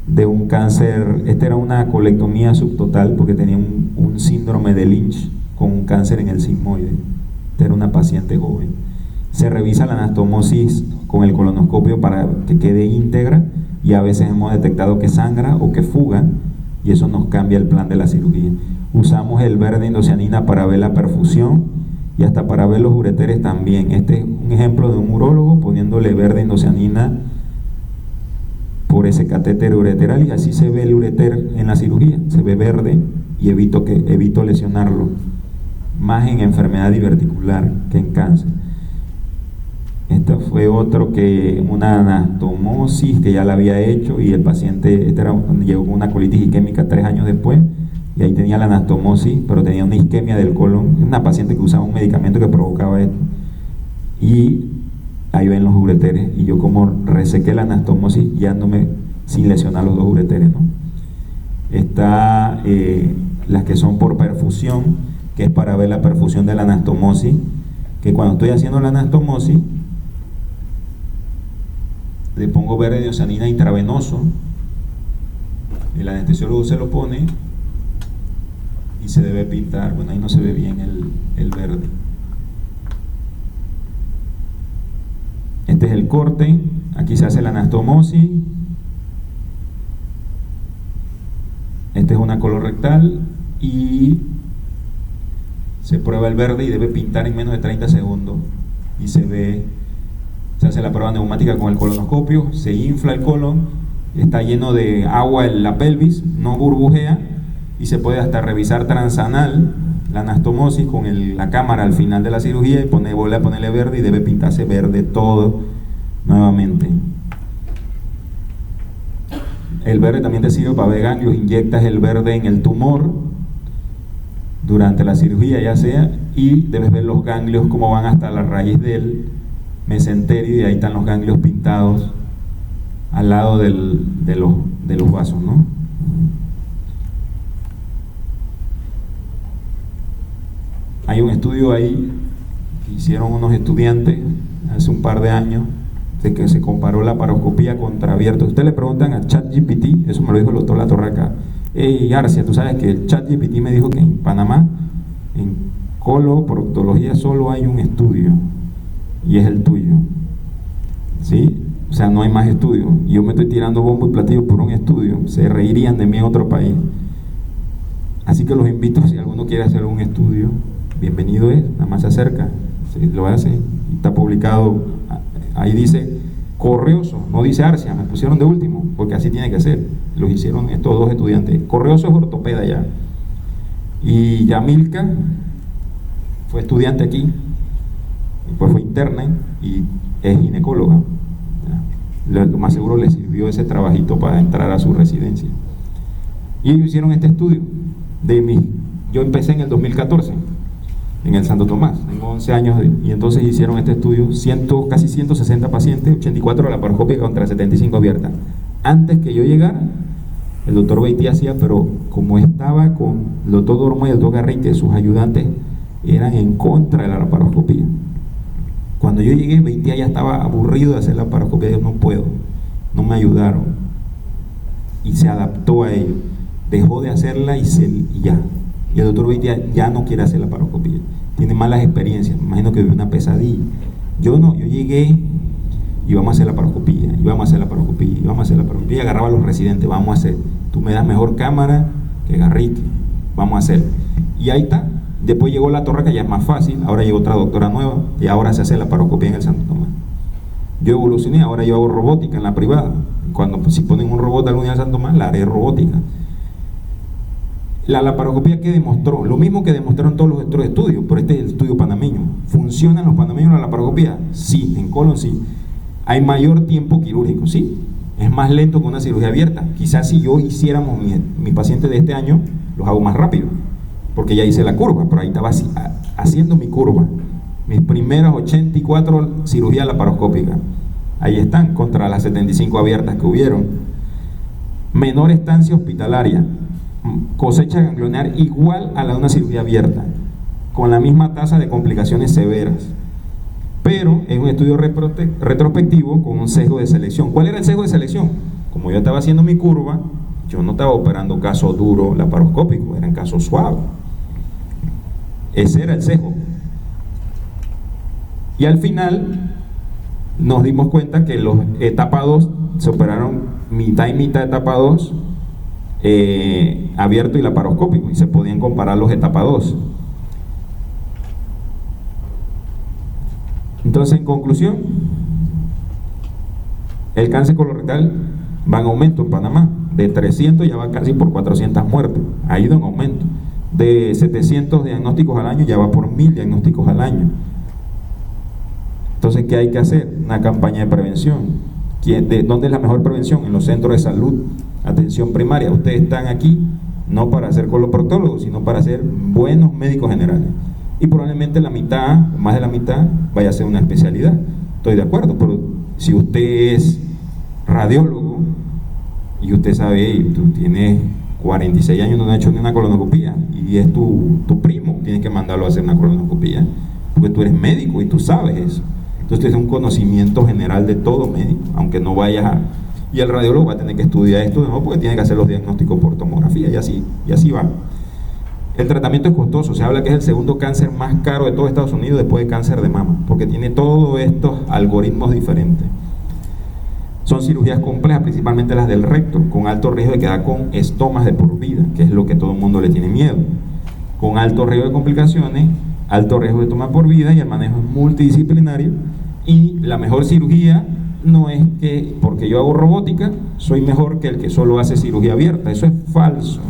de un cáncer. Esta era una colectomía subtotal porque tenía un síndrome de Lynch con un cáncer en el sigmoide. Esta era una paciente joven. Se revisa la anastomosis con el colonoscopio para que quede íntegra, y a veces hemos detectado que sangra o que fuga, y eso nos cambia el plan de la cirugía. Usamos el verde indocianina para ver la perfusión y hasta para ver los ureteres también. Este es un ejemplo de un urólogo poniéndole verde indocianina por ese catéter ureteral, y así se ve el ureter en la cirugía, se ve verde, y evito lesionarlo, más en enfermedad diverticular que en cáncer. Esta fue una anastomosis que ya la había hecho, y el paciente llegó con una colitis isquémica 3 años después, y ahí tenía la anastomosis, pero tenía una isquemia del colon, una paciente que usaba un medicamento que provocaba esto, y ahí ven los ureteres, y yo como resequé la anastomosis guiándome sin lesionar los 2 ureteres, ¿no? Está las que son por perfusión, que es para ver la perfusión de la anastomosis, que cuando estoy haciendo la anastomosis le pongo verde de osanina intravenoso, el anestesiólogo se lo pone y se debe pintar. Bueno, ahí no se ve bien el verde. Este es el corte, aquí se hace la anastomosis. Este es una colorectal y se prueba el verde y debe pintar en menos de 30 segundos y se hace la prueba neumática con el colonoscopio, se infla el colon, está lleno de agua en la pelvis, no burbujea, y se puede hasta revisar transanal la anastomosis con la cámara al final de la cirugía y vuelve a ponerle verde y debe pintarse verde todo nuevamente. El verde también te sirve para ver ganglios, inyectas el verde en el tumor durante la cirugía ya sea, y debes ver los ganglios cómo van hasta la raíz del mesenterio, y ahí están los ganglios pintados al lado de los vasos, ¿no? Hay un estudio ahí que hicieron unos estudiantes hace un par de años, de que se comparó la laparoscopía contra abierto. Ustedes le preguntan a ChatGPT, eso me lo dijo el doctor Latorraca: hey Arcia, tú sabes que el ChatGPT me dijo que en Panamá, en coloproctología, solo hay un estudio, y es el tuyo, ¿sí? O sea, no hay más estudios. Yo me estoy tirando bombo y platillo por un estudio, se reirían de mí en otro país. Así que los invito, si alguno quiere hacer un estudio, bienvenido es, nada más se acerca, se lo hace, está publicado, ahí dice Correoso, no dice Arcia, me pusieron de último, porque así tiene que ser, los hicieron estos dos estudiantes. Correoso es ortopeda ya, y Yamilka fue estudiante aquí, después fue interna y es ginecóloga. Lo más seguro le sirvió ese trabajito para entrar a su residencia. Y ellos hicieron este estudio yo empecé en el 2014 en el Santo Tomás, tengo 11 años, y entonces hicieron este estudio, casi 160 pacientes, 84 laparoscópicas contra 75 abiertas. Antes que yo llegara, el doctor Beitía hacía, pero como estaba con el doctor Dormo y el doctor Garrique, sus ayudantes eran en contra de la laparoscopía. Cuando yo llegué, Beitía ya estaba aburrido de hacer la laparoscopía. Yo no puedo, no me ayudaron, y se adaptó a ello, dejó de hacerla y ya. Y el doctor Beitía ya no quiere hacer la laparoscopía, tiene malas experiencias, me imagino que vive una pesadilla. Yo no, yo llegué y vamos a hacer la laparoscopía, y vamos a hacer la laparoscopía, y vamos a hacer la laparoscopía, y agarraba a los residentes, vamos a hacer, tú me das mejor cámara que Garrique, vamos a hacer, y ahí está. Después llegó la Torre, que ya es más fácil, ahora llegó otra doctora nueva, y ahora se hace la laparoscopía en el Santo Tomás. Yo evolucioné, ahora yo hago robótica en la privada, cuando si ponen un robot algún día en el Santo Tomás, la haré robótica. La laparoscopía, que demostró, lo mismo que demostraron todos los otros estudios, pero este es el estudio panameño. ¿Funcionan los panameños la laparoscopía? Sí, en colon sí. Hay mayor tiempo quirúrgico, sí. Es más lento que una cirugía abierta. Quizás si yo hiciéramos mi paciente de este año, los hago más rápido, porque ya hice la curva, pero ahí estaba haciendo mi curva. Mis primeras 84 cirugías laparoscópicas, ahí están, contra las 75 abiertas que hubieron. Menor estancia hospitalaria, cosecha ganglionar igual a la de una cirugía abierta, con la misma tasa de complicaciones severas, pero en un estudio retrospectivo con un sesgo de selección. ¿Cuál era el sesgo de selección? Como yo estaba haciendo mi curva, yo no estaba operando caso duro laparoscópico, eran casos suaves. Ese era el sesgo. Y al final nos dimos cuenta que los etapa 2 se operaron mitad y mitad, etapa 2 abierto y laparoscópico, y se podían comparar los etapa 2. Entonces, en conclusión, el cáncer colorectal va en aumento en Panamá. De 300 ya va casi por 400 muertes, ha ido en aumento. De 700 diagnósticos al año ya va por 1000 diagnósticos al año. Entonces, ¿qué hay que hacer? Una campaña de prevención. ¿Dónde es la mejor prevención? En los centros de salud, atención primaria. Ustedes están aquí no para ser coloproctólogos, sino para ser buenos médicos generales. Y probablemente la mitad, más de la mitad, vaya a ser una especialidad. Estoy de acuerdo, pero si usted es radiólogo y usted sabe, tú tienes 46 años no ha hecho ni una colonoscopía y es tu primo, tienes que mandarlo a hacer una colonoscopía porque tú eres médico y tú sabes eso. Entonces es un conocimiento general de todo médico, aunque no vayas a... Y el radiólogo va a tener que estudiar esto de nuevo porque tiene que hacer los diagnósticos por tomografía y así va. El tratamiento es costoso, se habla que es el segundo cáncer más caro de todo Estados Unidos después de cáncer de mama, porque tiene todos estos algoritmos diferentes. Son cirugías complejas, principalmente las del recto, con alto riesgo de quedar con estomas de por vida, que es lo que todo el mundo le tiene miedo. Con alto riesgo de complicaciones, alto riesgo de toma por vida y el manejo es multidisciplinario. Y la mejor cirugía no es que porque yo hago robótica, soy mejor que el que solo hace cirugía abierta. Eso es falso.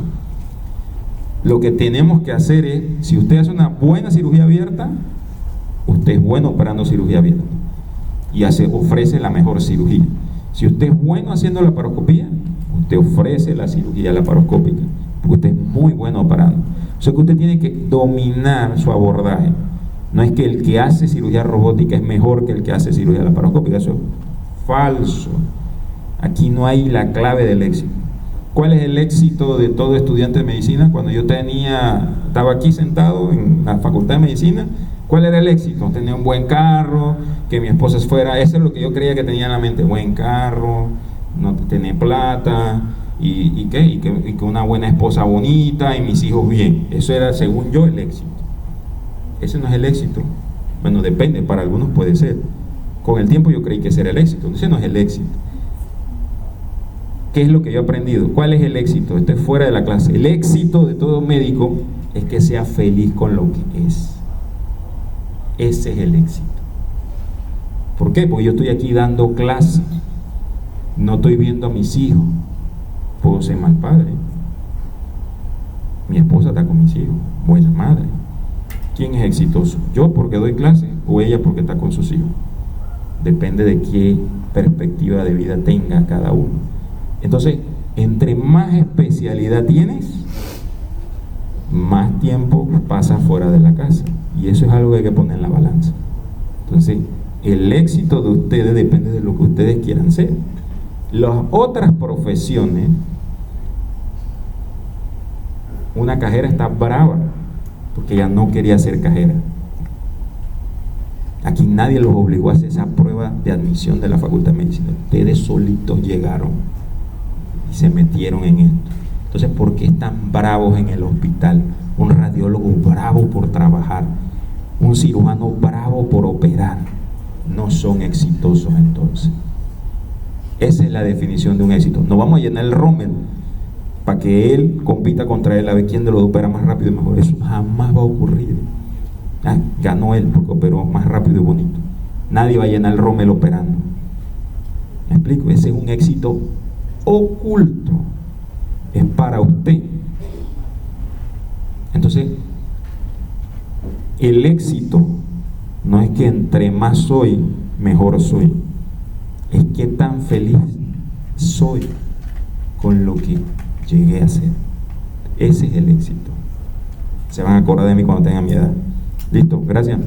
Lo que tenemos que hacer es, si usted hace una buena cirugía abierta, usted es bueno operando cirugía abierta y ofrece la mejor cirugía. Si usted es bueno haciendo la laparoscopía, usted ofrece la cirugía laparoscópica, porque usted es muy bueno operando. O sea que usted tiene que dominar su abordaje. No es que el que hace cirugía robótica es mejor que el que hace cirugía laparoscópica, eso es falso. Aquí no hay la clave del éxito. ¿Cuál es el éxito de todo estudiante de medicina? Cuando yo estaba aquí sentado en la facultad de medicina, ¿cuál era el éxito? Tener un buen carro, que mi esposa fuera, eso es lo que yo creía que tenía en la mente, buen carro, no tener plata, y que una buena esposa bonita y mis hijos bien. Eso era, según yo, el éxito. Ese no es el éxito. Bueno, depende, para algunos puede ser. Con el tiempo yo creí que ese era el éxito. Ese no es el éxito. ¿Qué es lo que yo he aprendido? ¿Cuál es el éxito? Esto es fuera de la clase. El éxito de todo médico es que sea feliz con lo que es. Ese es el éxito. ¿Por qué? Porque yo estoy aquí dando clase. No estoy viendo a mis hijos. Puedo ser mal padre. Mi esposa está con mis hijos. Buena madre. ¿Quién es exitoso? ¿Yo porque doy clase o ella porque está con sus hijos? Depende de qué perspectiva de vida tenga cada uno. Entonces, entre más especialidad tienes, más tiempo pasas fuera de la casa. Y eso es algo que hay que poner en la balanza. Entonces, el éxito de ustedes depende de lo que ustedes quieran ser. Las otras profesiones, una cajera está brava porque ella no quería ser cajera. Aquí nadie los obligó a hacer esa prueba de admisión de la Facultad de Medicina. Ustedes solitos llegaron y se metieron en esto. Entonces, ¿por qué están bravos en el hospital? Un radiólogo bravo por trabajar, un cirujano bravo por operar. No son exitosos entonces. Esa es la definición de un éxito. No vamos a llenar el Rommel para que él compita contra él a ver quién de los dos opera más rápido y mejor. Eso jamás va a ocurrir. Ganó él porque operó más rápido y bonito. Nadie va a llenar el Rommel operando. ¿Me explico? Ese es un éxito oculto. Es para usted. Entonces, el éxito no es que entre más soy, mejor soy. Es que tan feliz soy con lo que llegué a ser. Ese es el éxito. Se van a acordar de mí cuando tengan mi edad. Listo, gracias.